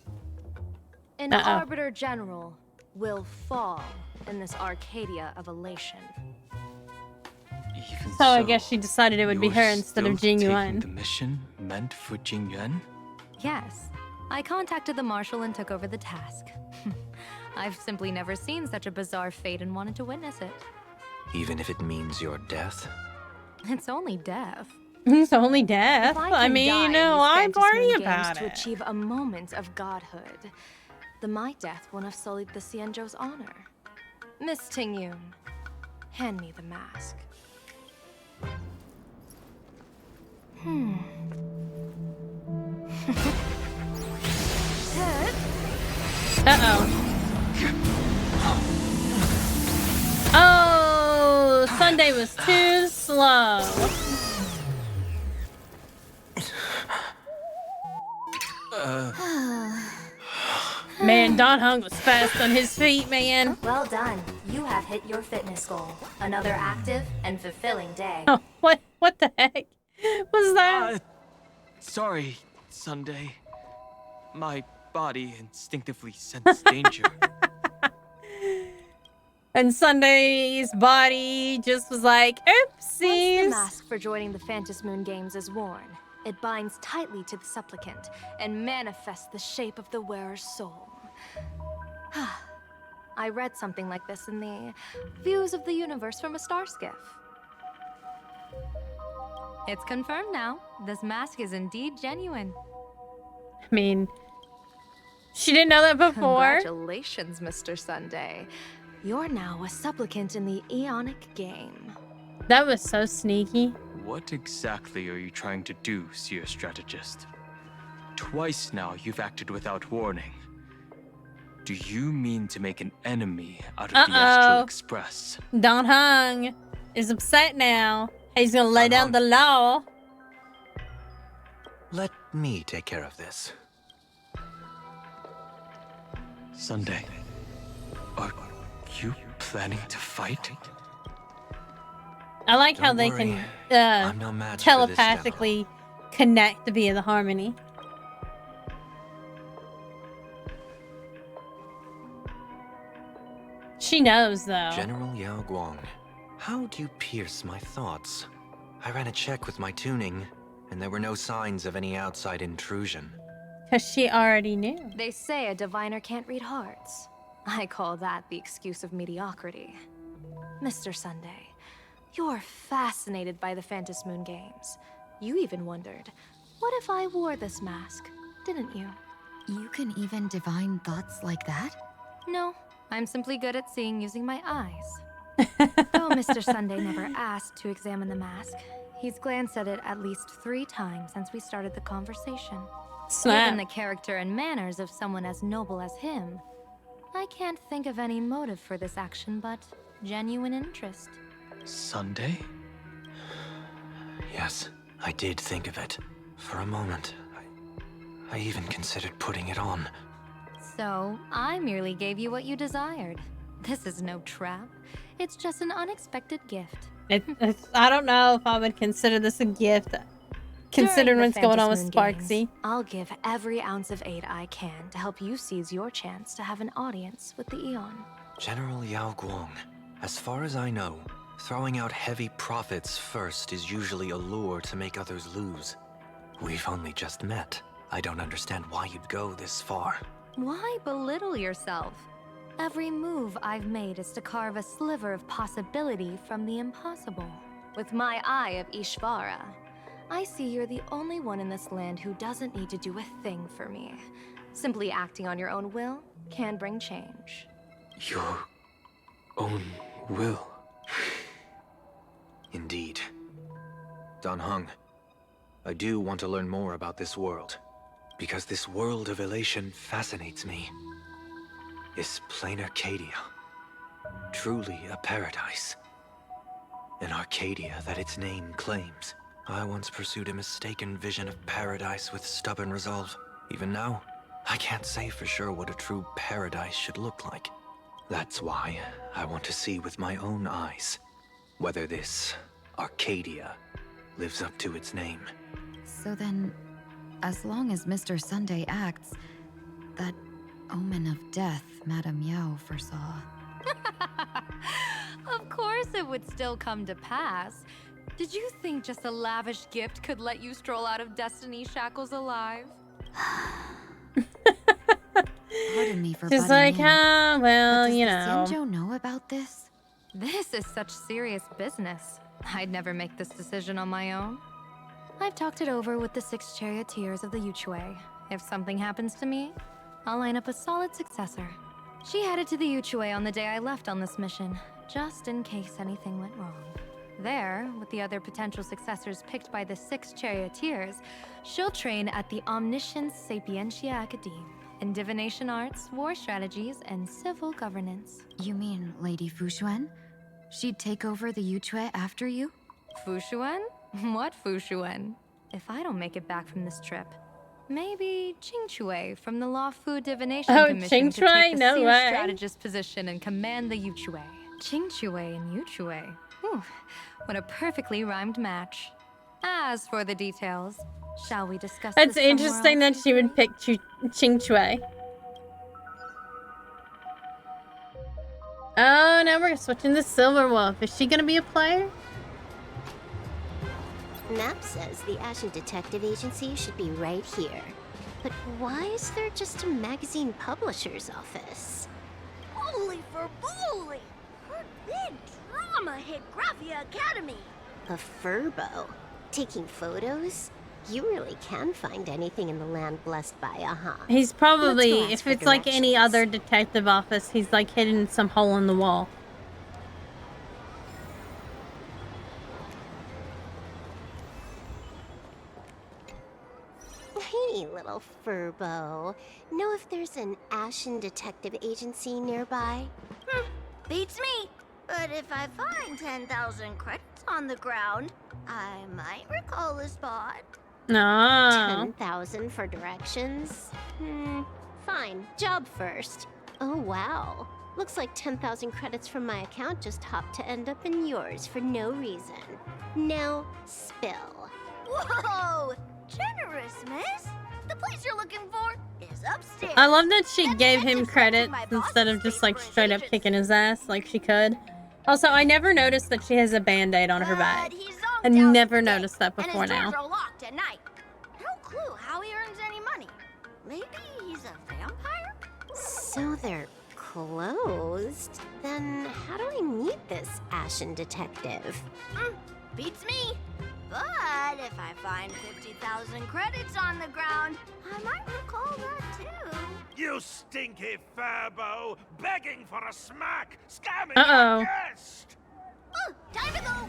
Speaker 3: An Arbiter General will fall in this Arcadia of elation.
Speaker 1: So I guess she decided it would be her instead of Jing Yuan.
Speaker 19: The mission meant for Jing Yuan?
Speaker 3: Yes. I contacted the Marshal and took over the task. I've simply never seen such a bizarre fate and wanted to witness it.
Speaker 18: Even if it means your death?
Speaker 3: It's only death.
Speaker 1: It's only death?
Speaker 3: I
Speaker 1: mean, why worry about
Speaker 3: to
Speaker 1: it?
Speaker 3: achieve a moment of godhood, then my death won't have sullied the Xianzhou's honor. Miss Tingyun, hand me the mask.
Speaker 1: Oh, Sunday was too slow. Man, Don Hung was fast on his feet, man.
Speaker 3: Well done. You have hit your fitness goal. Another active and fulfilling day.
Speaker 1: Oh, what the heck was that?
Speaker 19: Sorry, Sunday. My body instinctively sensed danger.
Speaker 1: And Sunday's body just was like, oopsies.
Speaker 3: Once the mask for joining the Phantom Moon Games is worn, it binds tightly to the supplicant and manifests the shape of the wearer's soul. I read something like this in the Views of the Universe from a Star Skiff. It's confirmed now. This mask is indeed genuine.
Speaker 1: I mean, she didn't know that before.
Speaker 3: Congratulations, Mr. Sunday. You're now a supplicant in the Aeonic game.
Speaker 1: That was so sneaky.
Speaker 19: What exactly are you trying to do, Seer Strategist? Twice now you've acted without warning. Do you mean to make an enemy out of the Astral Express?
Speaker 1: Don Hung is upset now. He's gonna lay down the law.
Speaker 18: Let me take care of this.
Speaker 19: Sunday, are you planning to fight?
Speaker 1: I like how they
Speaker 18: worry.
Speaker 1: can
Speaker 18: I'm no match for this
Speaker 1: telepathically connect via the harmony. She knows, though.
Speaker 18: General Yao Guang, how do you pierce my thoughts? I ran a check with my tuning, and there were no signs of any outside intrusion.
Speaker 1: Because she already knew.
Speaker 3: They say a diviner can't read hearts. I call that the excuse of mediocrity. Mr. Sunday, you're fascinated by the Phantom Moon Games. You even wondered, what if I wore this mask, didn't you?
Speaker 8: You can even divine thoughts like that?
Speaker 3: No, I'm simply good at seeing using my eyes. Though Mr. Sunday never asked to examine the mask, he's glanced at it at least 3 times since we started the conversation.
Speaker 1: Snap.
Speaker 3: Given the character and manners of someone as noble as him, I can't think of any motive for this action but genuine interest.
Speaker 19: Sunday?
Speaker 18: Yes, I did think of it. For a moment, I even considered putting it on.
Speaker 3: So, I merely gave you what you desired. This is no trap. It's just an unexpected gift.
Speaker 1: I don't know if I would consider this a gift, considering what's going on with Sparxie.
Speaker 6: I'll give every ounce of aid I can to help you seize your chance to have an audience with the Eon.
Speaker 18: General Yao Guang, as far as I know, throwing out heavy profits first is usually a lure to make others lose. We've only just met. I don't understand why you'd go this far.
Speaker 3: Why belittle yourself? Every move I've made is to carve a sliver of possibility from the impossible. With my eye of Ishvara, I see you're the only one in this land who doesn't need to do a thing for me. Simply acting on your own will can bring change.
Speaker 18: Your own will. Indeed. Dan Heng, I do want to learn more about this world, because this world of elation fascinates me. This plain Arcadia, truly a paradise. An Arcadia that its name claims. I once pursued a mistaken vision of paradise with stubborn resolve. Even now, I can't say for sure what a true paradise should look like. That's why I want to see with my own eyes whether this Arcadia lives up to its name.
Speaker 8: So then, as long as Mr. Sunday acts, that omen of death Madame Yao foresaw.
Speaker 3: Of course it would still come to pass. Did you think just a lavish gift could let you stroll out of Destiny shackles alive?
Speaker 8: Pardon me for
Speaker 1: Just
Speaker 8: butting
Speaker 1: like,
Speaker 8: in,
Speaker 1: well,
Speaker 8: but does
Speaker 1: you
Speaker 8: the
Speaker 1: know.
Speaker 8: Xianzhou know about this?
Speaker 3: This is such serious business. I'd never make this decision on my own. I've talked it over with the 6 charioteers of the Yutue. If something happens to me, I'll line up a solid successor. She headed to the Yutue on the day I left on this mission, just in case anything went wrong. There, with the other potential successors picked by the 6 charioteers, she'll train at the Omniscience Sapientia Academe in divination arts, war strategies, and civil governance.
Speaker 8: You mean Lady Fushuan? She'd take over the Yutue after you?
Speaker 3: Fushuan? What Fushuan? If I don't make it back from this trip, maybe Qingchui from the Law Fu Divination Commission to take the senior strategist position and command the Yutue. Qingchui and Yutue. Whew, what a perfectly rhymed match. As for the details, shall we discuss
Speaker 1: It's
Speaker 3: this
Speaker 1: interesting that she would pick Qingchui. Oh, now we're switching to Silver Wolf. Is she gonna be a player?
Speaker 20: Map says the Ashen Detective Agency should be right here. But why is there just a magazine publisher's office?
Speaker 21: Holy for bully! Her big drama hit Graphia Academy!
Speaker 20: A furbo? Taking photos? You really can find anything in the land blessed by a huh?
Speaker 1: He's probably, if it's like any other detective office, he's like hidden in some hole in the wall.
Speaker 20: Hey, little furbo. Know if there's an Ashen Detective Agency nearby?
Speaker 21: Beats me! But if I find 10,000 credits on the ground, I might recall a spot.
Speaker 1: No.
Speaker 20: 10,000 for directions? Fine. Job first. Oh, wow. Looks like 10,000 credits from my account just hopped to end up in yours for no reason. Now, spill.
Speaker 21: Whoa! Generous, miss. The place you're looking for is upstairs.
Speaker 1: I love that she gave him credit instead of just like straight up kicking his ass like she could. Also, I never noticed that she has a band-aid on her back. I never noticed that before now.
Speaker 21: And his doors are locked at night. No clue how he earns any money. Maybe he's a vampire?
Speaker 20: So they're closed? Then how do I meet this Ashen Detective?
Speaker 21: Beats me. But if I find 50,000 credits on the ground, I might recall that too.
Speaker 12: You stinky furbo, begging for a smack, scamming
Speaker 1: Uh-oh.
Speaker 12: your guest!
Speaker 21: Time to go!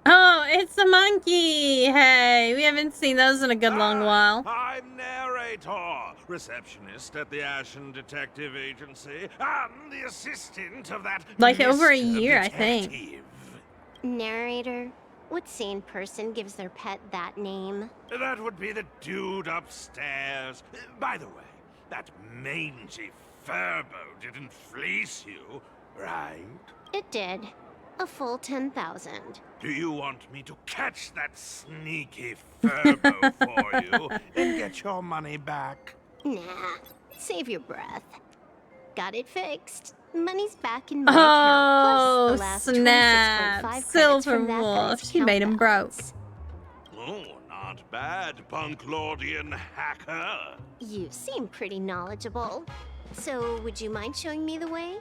Speaker 1: Oh, it's a monkey! Hey, we haven't seen those in a good long while.
Speaker 12: I'm narrator, receptionist at the Ashen Detective Agency. I'm the assistant of that
Speaker 1: Like over a
Speaker 12: Mr.
Speaker 1: year, I think.
Speaker 12: Detective.
Speaker 20: Narrator? What sane person gives their pet that name?
Speaker 12: That would be the dude upstairs. By the way, that mangy Furbo didn't fleece you, right?
Speaker 20: It did. A full 10,000.
Speaker 12: Do you want me to catch that sneaky Furbo for you and get your money back?
Speaker 20: Nah, save your breath. Got it fixed. Money's back in my account. Plus the last
Speaker 1: Snap!
Speaker 20: 26.5
Speaker 1: Silver
Speaker 20: from that
Speaker 1: Wolf.
Speaker 20: guy's
Speaker 1: She made him broke.
Speaker 12: Oh, not bad, Punklordian hacker.
Speaker 20: You seem pretty knowledgeable. So, would you mind showing me the way?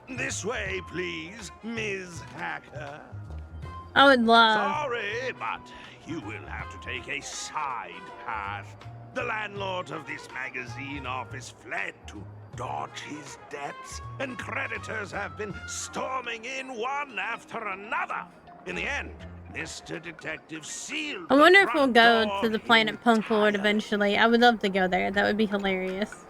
Speaker 12: This way, please, Ms. Hacker.
Speaker 1: I would love.
Speaker 12: Sorry, but you will have to take a side path. The landlord of this magazine office fled to dodge his debts, and creditors have been storming in one after another. In the end, Mr. Detective sealed.
Speaker 1: I wonder if we'll go to the planet Punk Lord eventually. I would love to go there. That would be hilarious.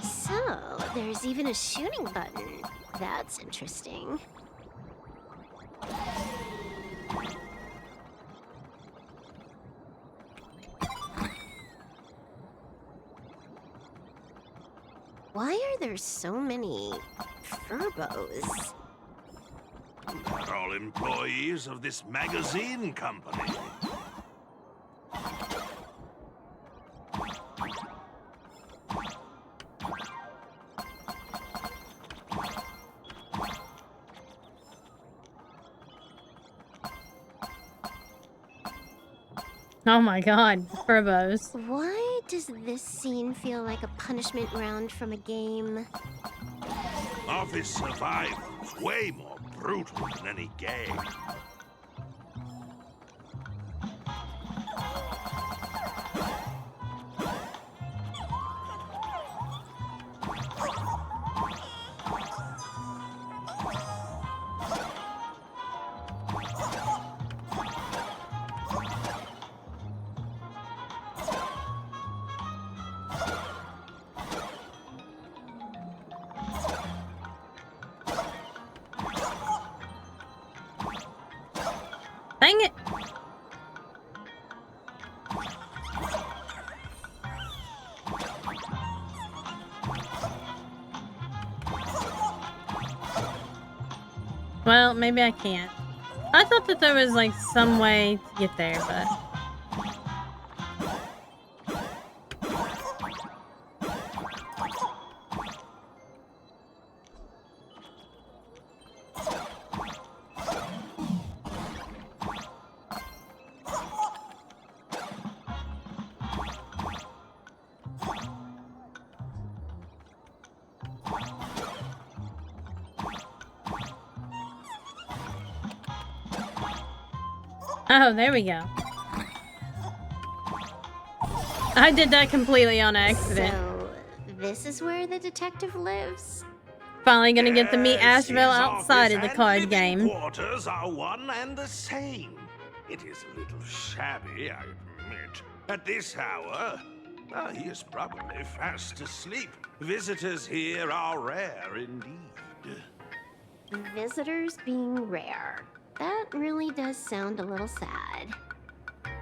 Speaker 20: So, there's even a shooting button. That's interesting. Why are there so many Furbos?
Speaker 12: They're all employees of this magazine company.
Speaker 1: Oh my god, Furbos.
Speaker 20: Why does this scene feel like a punishment round from a game?
Speaker 12: Office survival is way more brutal than any game.
Speaker 1: Dang it! Well, maybe I can't. I thought that there was like some way to get there, but... Oh, there we go. I did that completely on accident.
Speaker 20: So, this is where the detective lives?
Speaker 1: Finally gonna get to meet Asheville
Speaker 12: His
Speaker 1: outside of the
Speaker 12: office
Speaker 1: card
Speaker 12: and
Speaker 1: game.
Speaker 12: living quarters are one and the same. It is a little shabby, I admit. At this hour, he is probably fast asleep. Visitors here are rare indeed.
Speaker 20: Visitors being rare. That really does sound a little sad.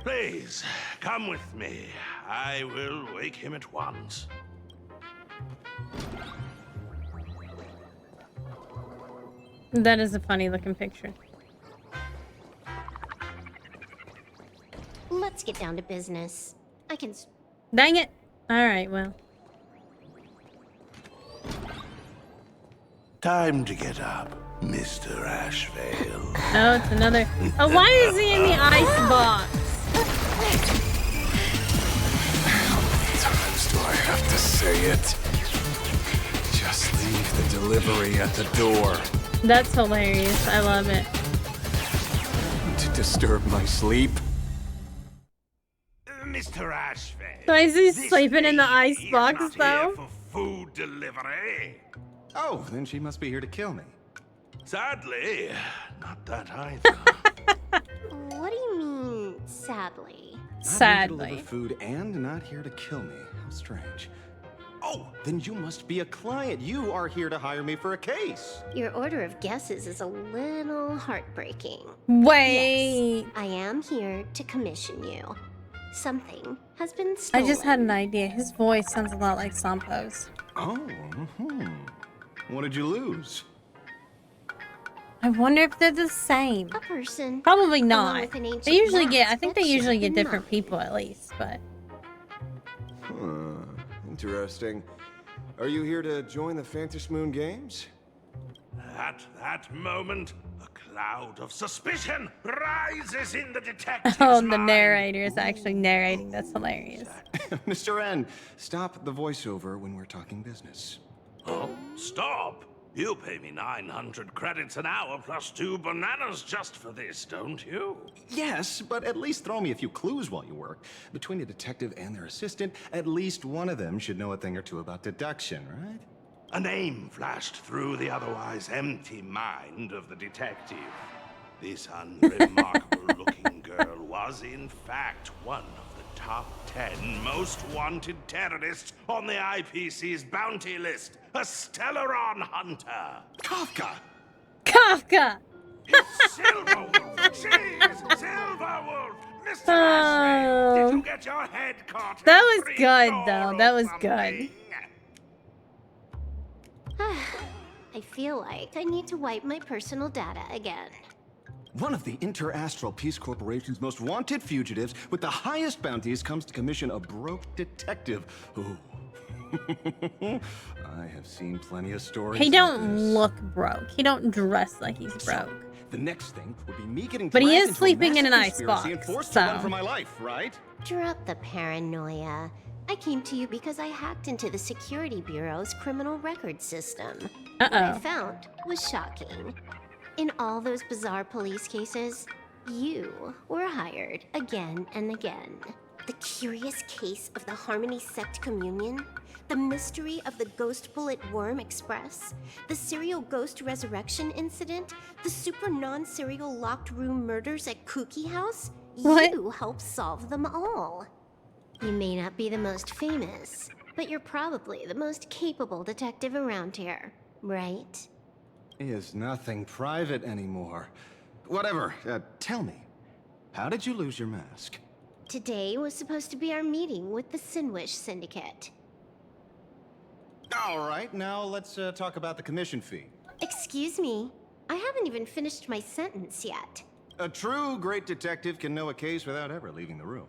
Speaker 12: Please, come with me. I will wake him at once.
Speaker 1: That is a funny looking picture.
Speaker 20: Let's get down to business. I can...
Speaker 1: Dang it! Alright, well.
Speaker 12: Time to get up, Mr. Asheville.
Speaker 1: Oh, it's another... Oh, why is he in the ice box?
Speaker 17: How many times do I have to say it? Just leave the delivery at the door.
Speaker 1: That's hilarious. I love it.
Speaker 17: To disturb my sleep?
Speaker 12: Mr. Asheville.
Speaker 1: So is he
Speaker 12: this
Speaker 1: sleeping in the
Speaker 12: lady
Speaker 1: ice
Speaker 12: is
Speaker 1: box,
Speaker 12: not
Speaker 1: though?
Speaker 12: here for food delivery.
Speaker 4: Oh, then she must be here to kill me.
Speaker 12: Sadly, not that either.
Speaker 20: What do you mean, sadly?
Speaker 4: Not here to deliver food and not here to kill me. How strange. Oh, then you must be a client. You are here to hire me for a case.
Speaker 20: Your order of guesses is a little heartbreaking.
Speaker 1: Wait.
Speaker 20: Yes, I am here to commission you. Something has been stolen.
Speaker 1: I just had an idea. His voice sounds a lot like Sampo's.
Speaker 4: Oh, what did you lose?
Speaker 1: I wonder if they're the same.
Speaker 20: A person.
Speaker 1: Probably
Speaker 20: along
Speaker 1: not.
Speaker 20: with an ancient
Speaker 1: They usually get, I
Speaker 20: mask
Speaker 1: think
Speaker 20: that
Speaker 1: they usually
Speaker 20: should
Speaker 1: get
Speaker 20: be
Speaker 1: different
Speaker 20: mine.
Speaker 1: people at least, but.
Speaker 4: Interesting. Are you here to join the Fantasmoon Games?
Speaker 12: At that moment, a cloud of suspicion rises in the detective's
Speaker 1: Oh, the
Speaker 12: mind.
Speaker 1: narrator is actually narrating. That's hilarious.
Speaker 4: Mr. N, stop the voiceover when we're talking business.
Speaker 12: Oh, stop! You pay me 900 credits an hour plus 2 bananas just for this, don't you?
Speaker 4: Yes, but at least throw me a few clues while you work. Between a detective and their assistant, at least one of them should know a thing or two about deduction, right?
Speaker 12: A name flashed through the otherwise empty mind of the detective. This unremarkable-looking girl was, in fact, one of the top 10 most wanted terrorists on the IPC's bounty list. A Stellaron hunter.
Speaker 4: Kafka!
Speaker 1: Kafka!
Speaker 12: It's Silverwolf! She's Silverwolf! Mr. Ashley, did you get your head caught?
Speaker 1: That was good, though. That was good.
Speaker 20: I feel like I need to wipe my personal data again.
Speaker 4: One of the Interastral Peace Corporation's most wanted fugitives with the highest bounties comes to commission a broke detective. Ooh. I have seen plenty of stories.
Speaker 1: He
Speaker 4: like
Speaker 1: don't
Speaker 4: this.
Speaker 1: look broke. He don't dress like he's broke.
Speaker 4: The next thing would be me getting
Speaker 1: But he
Speaker 4: dragged
Speaker 1: is
Speaker 4: into
Speaker 1: sleeping in an
Speaker 4: massive
Speaker 1: icebox,
Speaker 4: conspiracy and forced to run
Speaker 1: so-
Speaker 4: for my life, right?
Speaker 20: Drop the paranoia. I came to you because I hacked into the Security Bureau's criminal record system. What I found was shocking. In all those bizarre police cases, you were hired again and again. The curious case of the Harmony Sect Communion, the mystery of the Ghost Bullet Worm Express, the serial ghost resurrection incident, the super non-serial locked room murders at Kooky House. You helped solve them all. You may not be the most famous, but you're probably the most capable detective around here, right?
Speaker 4: Is nothing private anymore. Whatever, tell me, how did you lose your mask?
Speaker 20: Today was supposed to be our meeting with the Sinwish Syndicate.
Speaker 4: All right, now let's talk about the commission fee.
Speaker 20: Excuse me, I haven't even finished my sentence yet.
Speaker 4: A true great detective can know a case without ever leaving the room.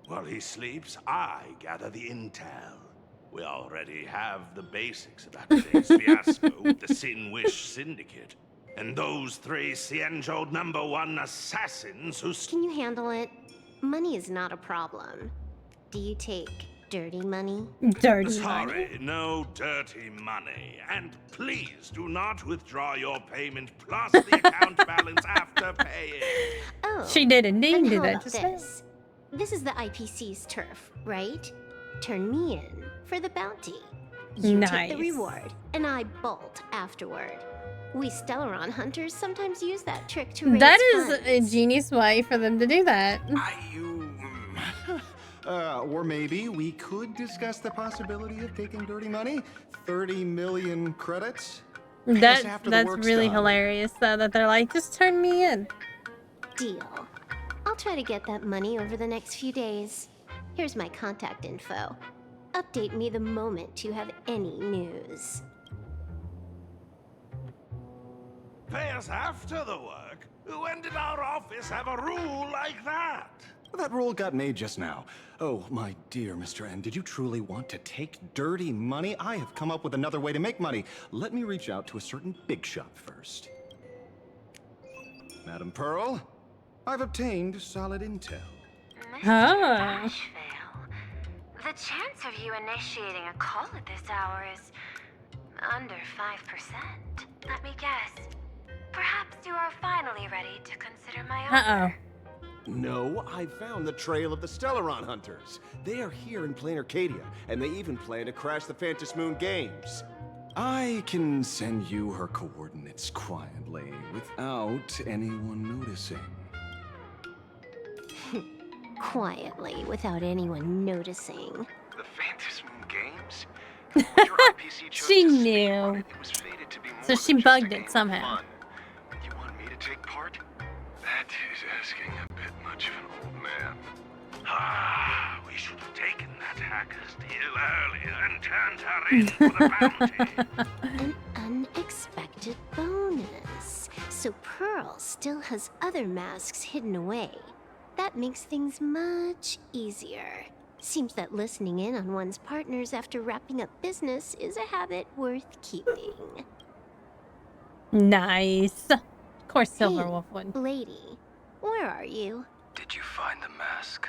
Speaker 12: While he sleeps, I gather the intel. We already have the basics about today's fiasco with the Sinwish Syndicate. And those 3 Cienjo #1 assassins who...
Speaker 20: Can you handle it? Money is not a problem. Do you take dirty money?
Speaker 12: Sorry, no dirty money. And please do not withdraw your payment plus the account balance after paying.
Speaker 20: Oh,
Speaker 1: She did indeed
Speaker 20: and
Speaker 1: do
Speaker 20: how
Speaker 1: that
Speaker 20: about
Speaker 1: just now.
Speaker 20: this? This is the IPC's turf, right? Turn me in for the bounty. You take the
Speaker 1: Nice.
Speaker 20: reward, and I bolt afterward. We Stellaron hunters sometimes use that trick to raise
Speaker 1: That is
Speaker 20: funds.
Speaker 1: a genius way for them to do that.
Speaker 4: Or maybe we could discuss the possibility of taking dirty money? 30 million credits?
Speaker 1: That's
Speaker 4: after the work's
Speaker 1: really
Speaker 4: done.
Speaker 1: hilarious, though, that they're like, just turn me in.
Speaker 20: Deal. I'll try to get that money over the next few days. Here's my contact info. Update me the moment you have any news.
Speaker 12: Pay us after the work? When did our office have a rule like that?
Speaker 4: That rule got made just now. Oh, my dear Mr. N, did you truly want to take dirty money? I have come up with another way to make money. Let me reach out to a certain big shot first. Madam Pearl, I've obtained solid intel.
Speaker 6: Mr. Dashvale, the chance of you initiating a call at this hour is under 5%. Let me guess. Perhaps you are finally ready to consider my offer.
Speaker 4: No, I found the trail of the Stellaron hunters. They are here in plain Arcadia, and they even plan to crash the Fantasmoon Games. I can send you her coordinates quietly, without anyone noticing.
Speaker 20: quietly without anyone noticing.
Speaker 4: The Phantasm Games? What your RPC chose
Speaker 1: She
Speaker 4: to speak
Speaker 1: knew.
Speaker 4: on it was fated to be more
Speaker 1: So she
Speaker 4: than just a
Speaker 1: bugged
Speaker 4: game
Speaker 1: it
Speaker 4: of
Speaker 1: somehow.
Speaker 4: fun. You want me to take part? That is asking a bit much of an old man.
Speaker 12: Ah, we should have taken that hacker's deal earlier and turned her in for the bounty.
Speaker 20: An unexpected bonus. So Pearl still has other masks hidden away. That makes things much easier. Seems that listening in on one's partners after wrapping up business is a habit worth keeping.
Speaker 1: Nice. Of course Silverwolf would.
Speaker 20: Lady, where are you?
Speaker 18: Did you find the mask?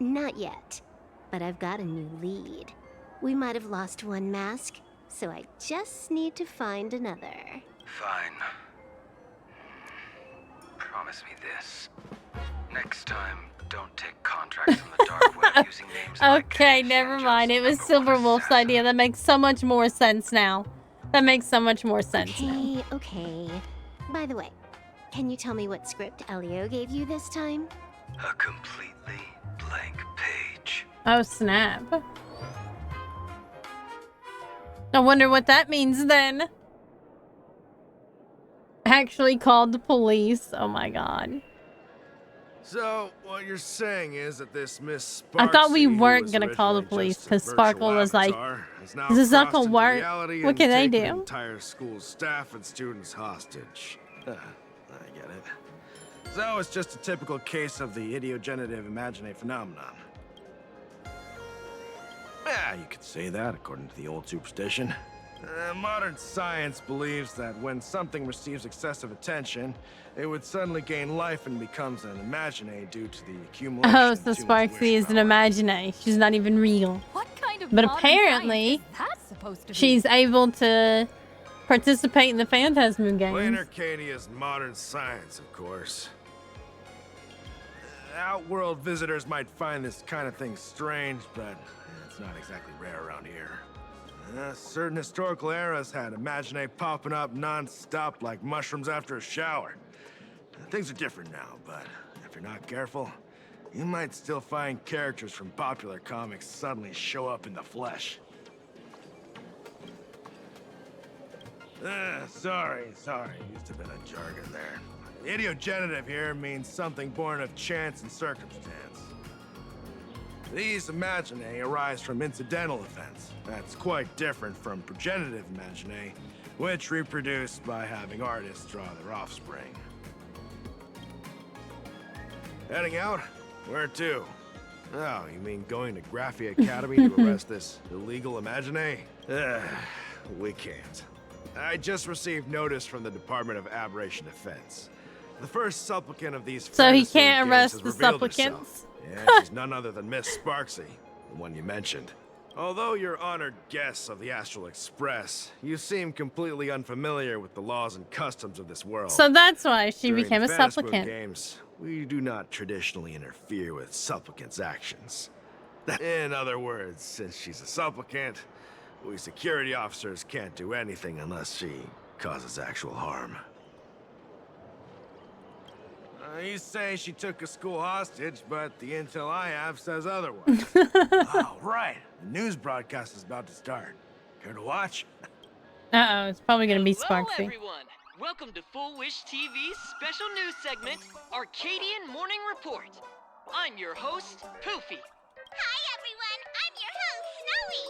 Speaker 20: Not yet, but I've got a new lead. We might have lost one mask, so I just need to find another.
Speaker 18: Fine. Promise me this. Next time, don't take contracts on the dark web using names like
Speaker 1: Okay, never mind. It was Silverwolf's idea. That makes so much more sense now. That makes so much more sense now.
Speaker 20: Okay. By the way, can you tell me what script Elio gave you this time?
Speaker 18: A completely blank page.
Speaker 1: Oh, snap. I wonder what that means then. Actually called the police. Oh my god.
Speaker 5: So, what you're saying is that this Miss
Speaker 1: I thought we
Speaker 5: Sparxieeeeeee, who
Speaker 1: weren't
Speaker 5: was
Speaker 1: gonna call the
Speaker 5: originally
Speaker 1: police
Speaker 5: just a
Speaker 1: because
Speaker 5: virtual
Speaker 1: Sparkle was like,
Speaker 5: avatar, has now
Speaker 1: does this not
Speaker 5: crossed
Speaker 1: gonna
Speaker 5: into
Speaker 1: work?
Speaker 5: reality
Speaker 1: What
Speaker 5: and
Speaker 1: can I
Speaker 5: taken
Speaker 1: do?
Speaker 5: Entire school staff and students hostage. I get it. So it's just a typical case of the idiogenerative imagine phenomenon. Yeah, you could say that according to the old superstition. Modern science believes that when something receives excessive attention, it would suddenly gain life and becomes an imagine due to the accumulation
Speaker 1: Oh,
Speaker 5: of
Speaker 1: so
Speaker 5: too much
Speaker 1: Sparxieeeee is an imagine. She's not even real.
Speaker 3: What kind of
Speaker 1: But
Speaker 3: modern
Speaker 1: apparently,
Speaker 3: science is that supposed to be?
Speaker 1: she's able to participate in the Phantasm games.
Speaker 5: Plain Arcadia's modern science, of course. Outworld visitors might find this kind of thing strange, but it's not exactly rare around here. Certain historical eras had imagine popping up non-stop like mushrooms after a shower. Things are different now, but if you're not careful, you might still find characters from popular comics suddenly show up in the flesh. Sorry. Used a bit of jargon there. Idiogenerative here means something born of chance and circumstance. These imaginae arise from incidental events. That's quite different from progenitive imaginae, which reproduce by having artists draw their offspring. Heading out? Where to? Oh, you mean going to Graphia Academy to arrest this illegal imaginae? We can't. I just received notice from the Department of Aberration Defense. The first supplicant of these
Speaker 1: So he
Speaker 5: fantasy
Speaker 1: can't
Speaker 5: games
Speaker 1: arrest
Speaker 5: has
Speaker 1: the
Speaker 5: revealed
Speaker 1: supplicants?
Speaker 5: herself. Yeah, she's none other than Miss Sparxieeeeee, the one you mentioned. Although you're honored guests of the Astral Express, you seem completely unfamiliar with the laws and customs of this world.
Speaker 1: So that's why she
Speaker 5: During
Speaker 1: became
Speaker 5: the
Speaker 1: a
Speaker 5: Phantasm
Speaker 1: supplicant.
Speaker 5: Games, we do not traditionally interfere with supplicants' actions. In other words, since she's a supplicant, we security officers can't do anything unless she causes actual harm. You say she took a school hostage, but the intel I have says otherwise. Oh, right. The news broadcast is about to start. Care to watch?
Speaker 1: Uh-oh, it's probably gonna be
Speaker 22: Hello,
Speaker 1: Sparxieeeeee.
Speaker 22: everyone. Welcome to Full Wish TV's special news segment, Arcadian Morning Report. I'm your host, Poofy.
Speaker 21: Hi, everyone. I'm your host, Snowy.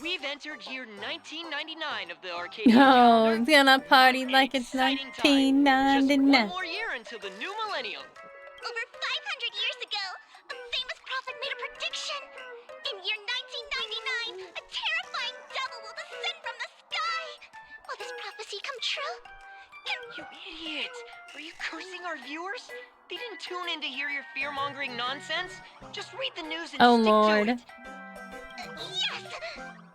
Speaker 22: We've entered year 1999 of the Arcadian
Speaker 1: Oh,
Speaker 22: calendar.
Speaker 1: it's gonna party like it's
Speaker 22: Just one
Speaker 1: 1999.
Speaker 22: more year until the new millennium.
Speaker 21: Over 500 years ago, a famous prophet made a prediction. In year 1999, a terrifying devil will descend from the sky. Will this prophecy come true?
Speaker 22: You idiot! Are you cursing our viewers? They didn't tune in to hear your fear-mongering nonsense. Just read the news and
Speaker 1: Oh,
Speaker 22: stick
Speaker 1: Lord.
Speaker 22: to it.
Speaker 21: Yes!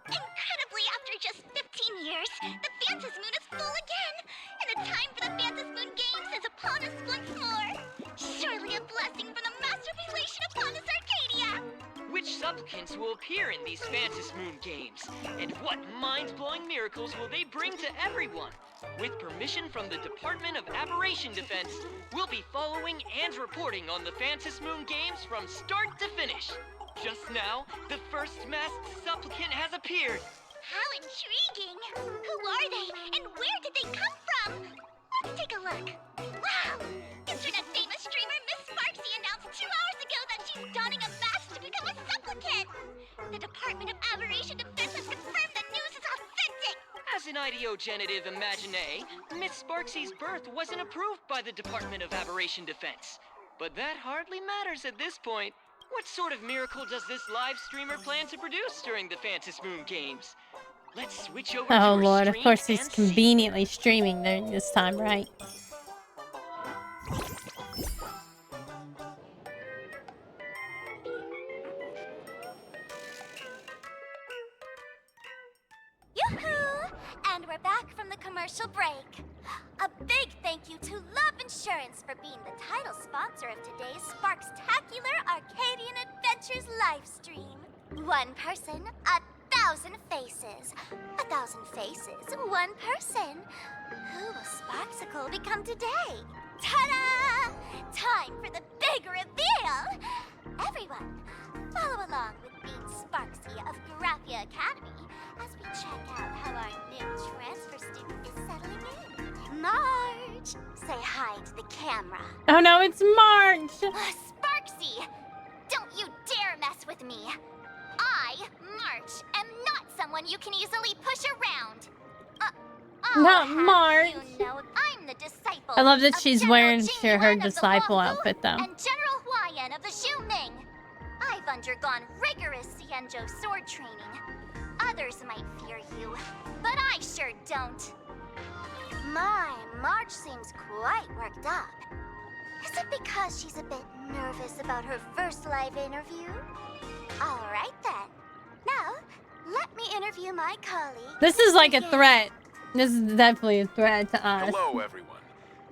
Speaker 21: Incredibly, after just 15 years, the Phantas Moon is full again, and the time for the Phantas Moon Games is upon us once more. Surely a blessing from the master relation upon us, Arcadia!
Speaker 22: Which supplicant students will appear in these Phantasmoon Moon games, and what mind-blowing miracles will they bring to everyone? With permission from the Department of Aberration Defense, we'll be following and reporting on the Phantasmoon Moon games from start to finish. Just now, the first masked supplicant has appeared.
Speaker 2: How intriguing! Who are they, and where did they come from? Let's take a look. Wow! Internet-famous streamer Miss Sparxie announced 2 hours ago that she's donning a mask to become a supplicant! The Department of Aberration Defense has confirmed the news is authentic!
Speaker 22: As an ideogenitive imaginae, Miss Sparxie's birth wasn't approved by the Department of Aberration Defense. But that hardly matters at this point. What sort of miracle does this live streamer plan to produce during the Phantasmoon Moon games? Let's switch over to
Speaker 1: Oh
Speaker 22: her
Speaker 1: lord, of
Speaker 22: stream
Speaker 1: course he's
Speaker 22: and see.
Speaker 1: conveniently streaming during this time, right?
Speaker 2: Yoo-hoo! And we're back from the commercial break. A big thank you to Love Insurance for being the title sponsor of today's Sparxtacular Arcadian Adventures livestream. One person, 1,000 faces. 1,000 faces, one person. Who will Sparxicle become today? Ta-da! Time for the big reveal! Everyone, follow along with Bean Sparxie of Graphia Academy as we check out how our new transfer student is settling in. March! Say hi to the camera.
Speaker 1: Oh no, it's March!
Speaker 2: Sparxie! Don't you dare mess with me! I, March, am not someone you can easily push around.
Speaker 1: Not March!
Speaker 2: You know, I'm the disciple.
Speaker 1: I love that
Speaker 2: of
Speaker 1: she's
Speaker 2: General
Speaker 1: wearing
Speaker 2: Jing
Speaker 1: her
Speaker 2: Yuan of the
Speaker 1: disciple
Speaker 2: Wahu
Speaker 1: outfit though.
Speaker 2: And General Huayan of the Shu Ming. I've undergone rigorous Xianzhou sword training. Others might fear you, but I sure don't. My, March seems quite worked up. Is it because she's a bit nervous about her first live interview? All right then. Now, let me interview my colleague.
Speaker 1: This is like a threat. This is definitely a threat to us.
Speaker 17: Hello, everyone.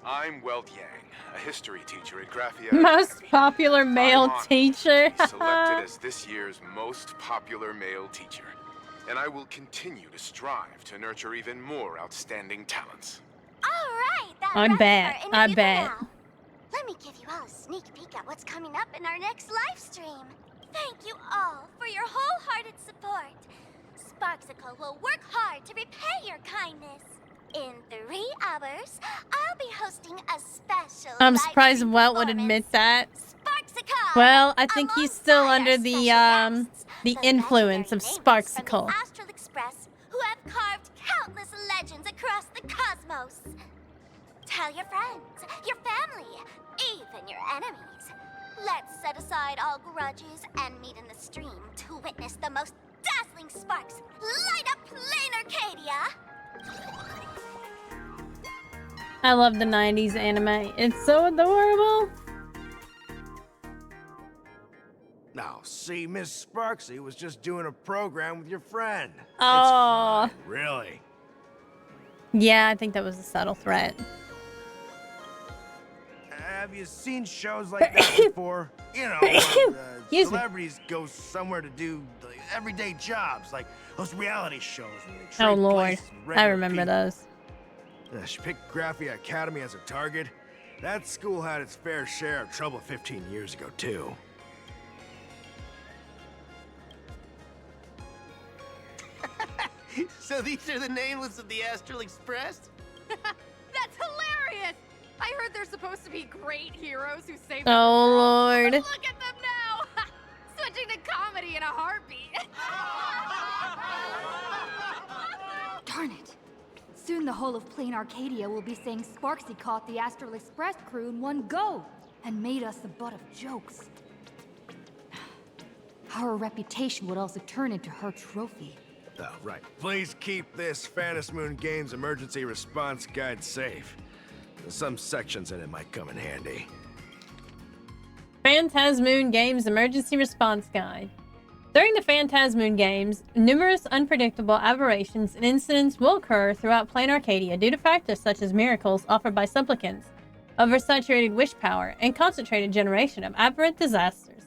Speaker 17: I'm Welt Yang, a history teacher at Graphia
Speaker 1: Most
Speaker 17: Academy.
Speaker 1: popular male
Speaker 17: I'm honored
Speaker 1: teacher.
Speaker 17: to be selected as this year's most popular male teacher. And I will continue to strive to nurture even more outstanding talents.
Speaker 2: All right, that
Speaker 1: I
Speaker 2: wraps
Speaker 1: bet.
Speaker 2: our
Speaker 1: I
Speaker 2: interview
Speaker 1: bet.
Speaker 2: for now. Let me give you all a sneak peek at what's coming up in our next live stream. Thank you all for your wholehearted support. Sparxicle will work hard to repay your kindness. In 3 hours, I'll be hosting a special
Speaker 1: I'm
Speaker 2: live
Speaker 1: surprised
Speaker 2: stream
Speaker 1: Welt would admit that.
Speaker 2: Sparxicle!
Speaker 1: Well, I think he's still under the influence of Sparxicle.
Speaker 2: Astral Express, who have carved countless legends across the cosmos. Tell your friends, your family, even your enemies. Let's set aside all grudges and meet in the stream to witness the most dazzling sparks light up Plain Arcadia.
Speaker 1: I love the 90s anime. It's so adorable.
Speaker 5: Now, see, Miss Sparxie was just doing a program with your friend.
Speaker 1: Oh.
Speaker 5: Really?
Speaker 1: Yeah, I think that was a subtle threat.
Speaker 5: Have you seen shows like that before? You know, where,
Speaker 1: Excuse me.
Speaker 5: celebrities go somewhere to do like, everyday jobs, like those reality shows where they trade
Speaker 1: Oh lord,
Speaker 5: places with
Speaker 1: I
Speaker 5: regular
Speaker 1: remember
Speaker 5: people.
Speaker 1: those.
Speaker 5: She picked Graphia Academy as a target. That school had its fair share of trouble 15 years ago, too.
Speaker 12: So these are the nameless of the Astral Express?
Speaker 7: That's hilarious! I heard they're supposed to be great heroes who save
Speaker 1: Oh,
Speaker 7: the world.
Speaker 1: Lord.
Speaker 7: But look at them now! Switching to comedy in a heartbeat.
Speaker 10: Darn it. Soon the whole of Plain Arcadia will be saying Sparxie caught the Astral Express crew in one go and made us the butt of jokes. Our reputation would also turn into her trophy.
Speaker 5: Oh, right. Please keep this Phantasmoon Games emergency response guide safe. Some sections in it might come in handy.
Speaker 1: Phantasmoon Games Emergency Response Guide. During the Phantasmoon Games, numerous unpredictable aberrations and incidents will occur throughout Plain Arcadia due to factors such as miracles offered by supplicants, oversaturated wish power, and concentrated generation of aberrant disasters.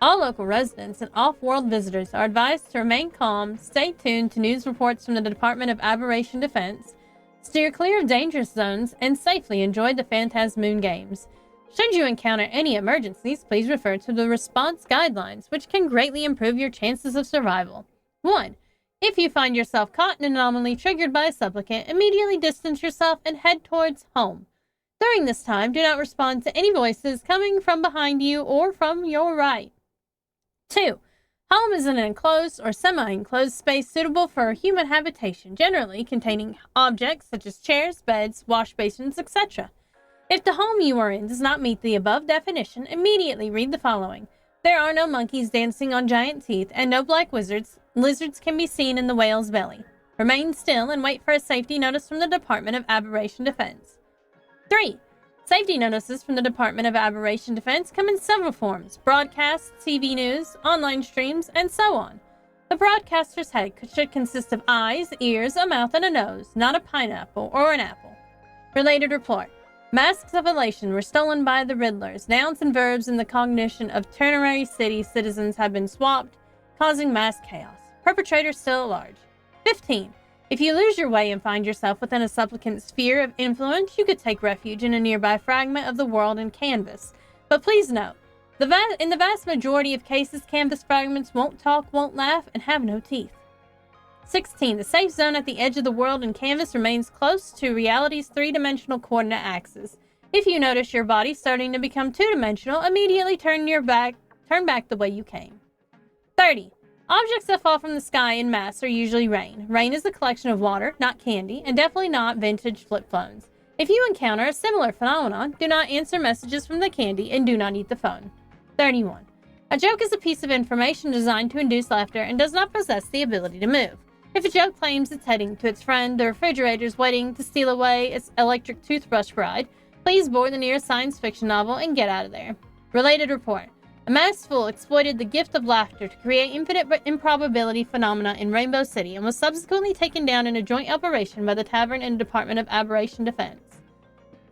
Speaker 1: All local residents and off-world visitors are advised to remain calm, stay tuned to news reports from the Department of Aberration Defense, steer clear of dangerous zones, and safely enjoy the Phantasmoon Games. Should you encounter any emergencies, please refer to the response guidelines, which can greatly improve your chances of survival. 1. If you find yourself caught in an anomaly triggered by a supplicant, immediately distance yourself and head towards home. During this time, do not respond to any voices coming from behind you or from your right. 2. Home is an enclosed or semi-enclosed space suitable for human habitation, generally containing objects such as chairs, beds, wash basins, etc. If the home you are in does not meet the above definition, immediately read the following. There are no monkeys dancing on giant teeth, and no black lizards can be seen in the whale's belly. Remain still and wait for a safety notice from the Department of Aberration Defense. 3. Safety notices from the Department of Aberration Defense come in several forms: broadcasts, TV news, online streams, and so on. The broadcaster's head should consist of eyes, ears, a mouth, and a nose, not a pineapple or an apple. Related report. Masks of elation were stolen by the Riddlers. Nouns and verbs in the cognition of ternary city citizens have been swapped, causing mass chaos. Perpetrator still at large. 15. If you lose your way and find yourself within a supplicant's sphere of influence, you could take refuge in a nearby fragment of the world in Canvas. But please note, in the vast majority of cases, Canvas fragments won't talk, won't laugh, and have no teeth. 16. The safe zone at the edge of the world in Canvas remains close to reality's three-dimensional coordinate axis. If you notice your body starting to become two-dimensional, immediately turn back the way you came. 30. Objects that fall from the sky in mass are usually rain. Rain is a collection of water, not candy, and definitely not vintage flip phones. If you encounter a similar phenomenon, do not answer messages from the candy and do not eat the phone. 31. A joke is a piece of information designed to induce laughter and does not possess the ability to move. If a joke claims it's heading to its friend, the refrigerator's waiting to steal away its electric toothbrush bride, please board the nearest science fiction novel and get out of there. Related report. A masked fool exploited the gift of laughter to create infinite improbability phenomena in Rainbow City and was subsequently taken down in a joint operation by the Tavern and Department of Aberration Defense.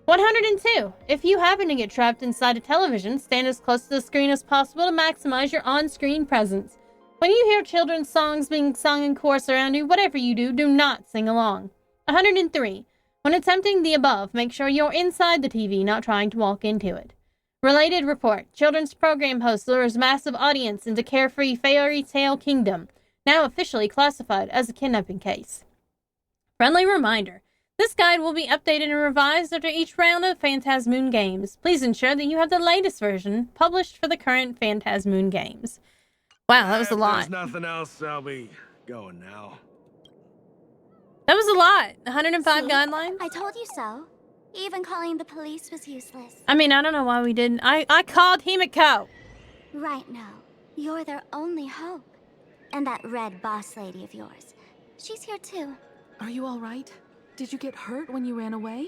Speaker 1: 102. If you happen to get trapped inside a television, stand as close to the screen as possible to maximize your on-screen presence. When you hear children's songs being sung in chorus around you, whatever you do, do not sing along. 103. When attempting the above, make sure you're inside the TV, not trying to walk into it. Related report. Children's program host lures massive audience into carefree fairy tale kingdom, now officially classified as a kidnapping case. Friendly reminder. This guide will be updated and revised after each round of Phantasmoon Games. Please ensure that you have the latest version published for the current Phantasmoon Games. Wow, that was a lot.
Speaker 5: If there's nothing else, I'll be going now.
Speaker 1: That was a lot. 105 guidelines?
Speaker 2: I told you so. Even calling the police was useless.
Speaker 1: I mean, I don't know why we didn't. I called Himiko.
Speaker 2: Right now, you're their only hope. And that red boss lady of yours. She's here too.
Speaker 13: Are you all right? Did you get hurt when you ran away?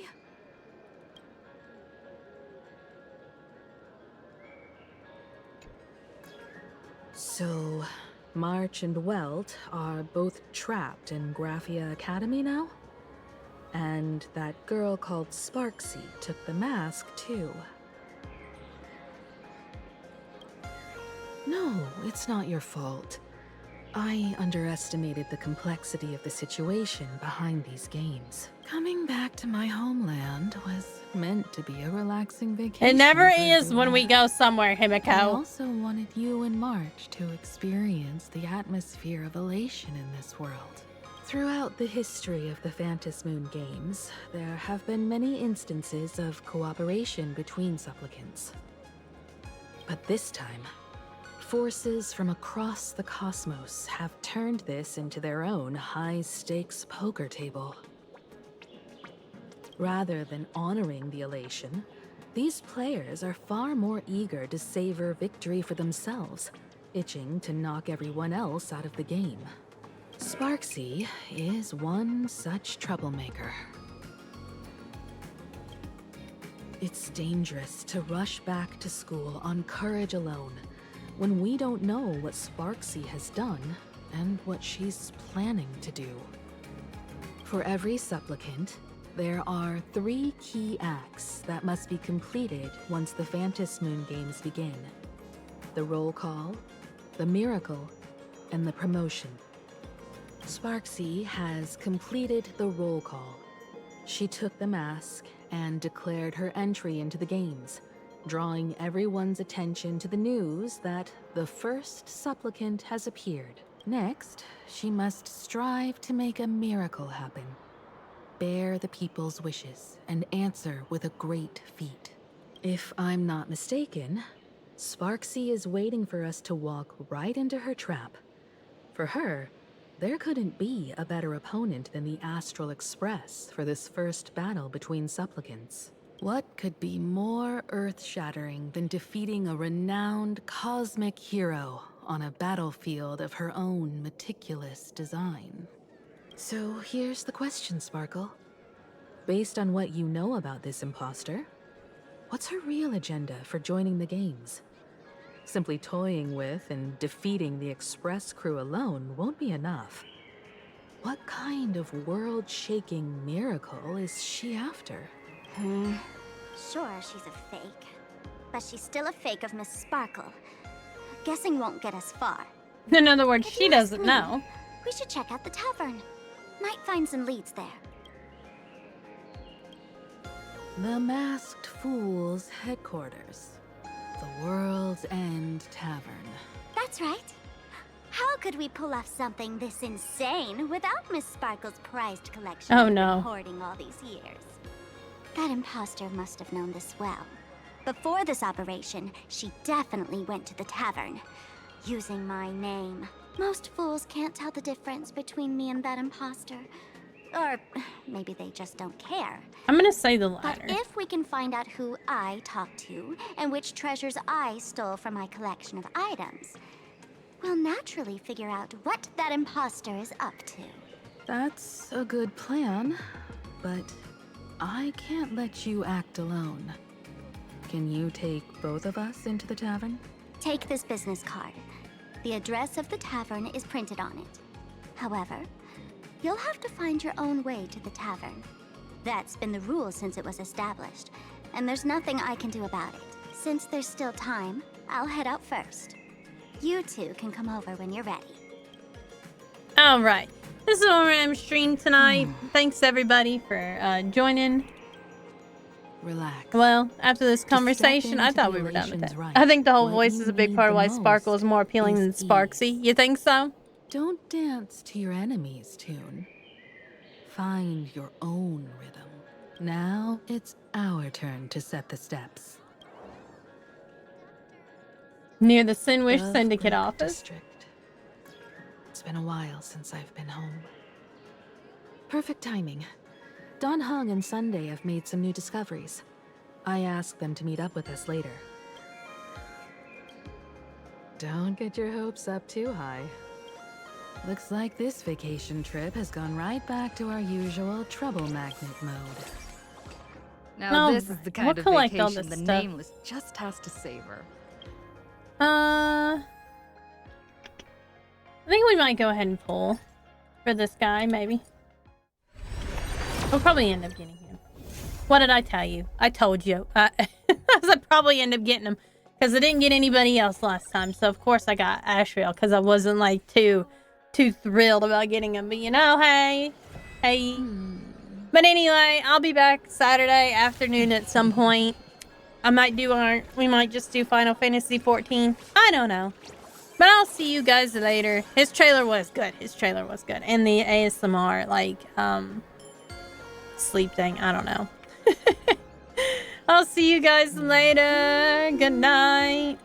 Speaker 13: So, March and Welt are both trapped in Graphia Academy now? And that girl called Sparxie took the mask, too. No, it's not your fault. I underestimated the complexity of the situation behind these games. Coming back to my homeland was meant to be a relaxing vacation.
Speaker 1: It never is when we go somewhere, Himiko.
Speaker 13: I also wanted you and March to experience the atmosphere of elation in this world. Throughout the history of the Phantasmoon Games, there have been many instances of cooperation between supplicants. But this time, forces from across the cosmos have turned this into their own high-stakes poker table. Rather than honoring the elation, these players are far more eager to savor victory for themselves, itching to knock everyone else out of the game. Sparxie is one such troublemaker. It's dangerous to rush back to school on courage alone, when we don't know what Sparxie has done and what she's planning to do. For every supplicant, there are 3 key acts that must be completed once the Phantasmoon Games begin. the roll call, the miracle, and the promotion. Sparxie has completed the roll call. She took the mask and declared her entry into the games, drawing everyone's attention to the news that the first supplicant has appeared. Next, she must strive to make a miracle happen. Bear the people's wishes and answer with a great feat. If I'm not mistaken, Sparxie is waiting for us to walk right into her trap. For her, there couldn't be a better opponent than the Astral Express for this first battle between supplicants. What could be more earth-shattering than defeating a renowned cosmic hero on a battlefield of her own meticulous design? So here's the question, Sparkle. Based on what you know about this imposter, what's her real agenda for joining the games? Simply toying with and defeating the Express crew alone won't be enough. What kind of world-shaking miracle is she after?
Speaker 2: Sure, she's a fake. But she's still a fake of Miss Sparkle. Guessing won't get us far.
Speaker 1: In other words, she doesn't know.
Speaker 2: We should check out the tavern. Might find some leads there.
Speaker 13: The Masked Fool's headquarters. The World's End Tavern.
Speaker 2: That's right. How could we pull off something this insane without Miss Sparkle's prized collection
Speaker 1: Oh,
Speaker 2: we've
Speaker 1: no.
Speaker 2: been hoarding all these years? That imposter must have known this well. Before this operation, she definitely went to the tavern, using my name. Most fools can't tell the difference between me and that imposter. Or maybe they just don't care.
Speaker 1: I'm gonna say the latter.
Speaker 2: But if we can find out who I talked to and which treasures I stole from my collection of items, we'll naturally figure out what that imposter is up to.
Speaker 13: That's a good plan, but I can't let you act alone. Can you take both of us into the tavern?
Speaker 2: Take this business card. The address of the tavern is printed on it. However, you'll have to find your own way to the tavern. That's been the rule since it was established, and there's nothing I can do about it. Since there's still time, I'll head out first. You two can come over when you're ready.
Speaker 1: All right. This is our stream tonight. Thanks everybody for joining.
Speaker 13: Relax.
Speaker 1: Well, after this conversation, I thought we were done with it. I think the whole voice is a big part of why Sparkle is more appealing than Sparxie. You think so?
Speaker 13: Don't dance to your enemy's tune. Find your own rhythm. Now it's our turn to set the steps.
Speaker 1: Near the Sinwish
Speaker 13: Love
Speaker 1: Syndicate
Speaker 13: Brick
Speaker 1: office.
Speaker 13: District. It's been a while since I've been home. Perfect timing. Don Hung and Sunday have made some new discoveries. I asked them to meet up with us later. Don't get your hopes up too high. Looks like this vacation trip has gone right back to our usual trouble magnet mode.
Speaker 10: Now this is the kind of
Speaker 1: collect all
Speaker 10: vacation
Speaker 1: this
Speaker 10: the
Speaker 1: stuff.
Speaker 10: Nameless just has to savor.
Speaker 1: I think we might go ahead and pull for this guy, maybe. We'll probably end up getting him. What did I tell you? I told you. I said probably end up getting him because I didn't get anybody else last time. So of course I got Ashriel because I wasn't like too thrilled about getting him. But you know, hey. But anyway, I'll be back Saturday afternoon at some point. I might do we might just do Final Fantasy 14. I don't know. But I'll see you guys later. His trailer was good. And the ASMR, like, sleep thing. I don't know. I'll see you guys later. Good night.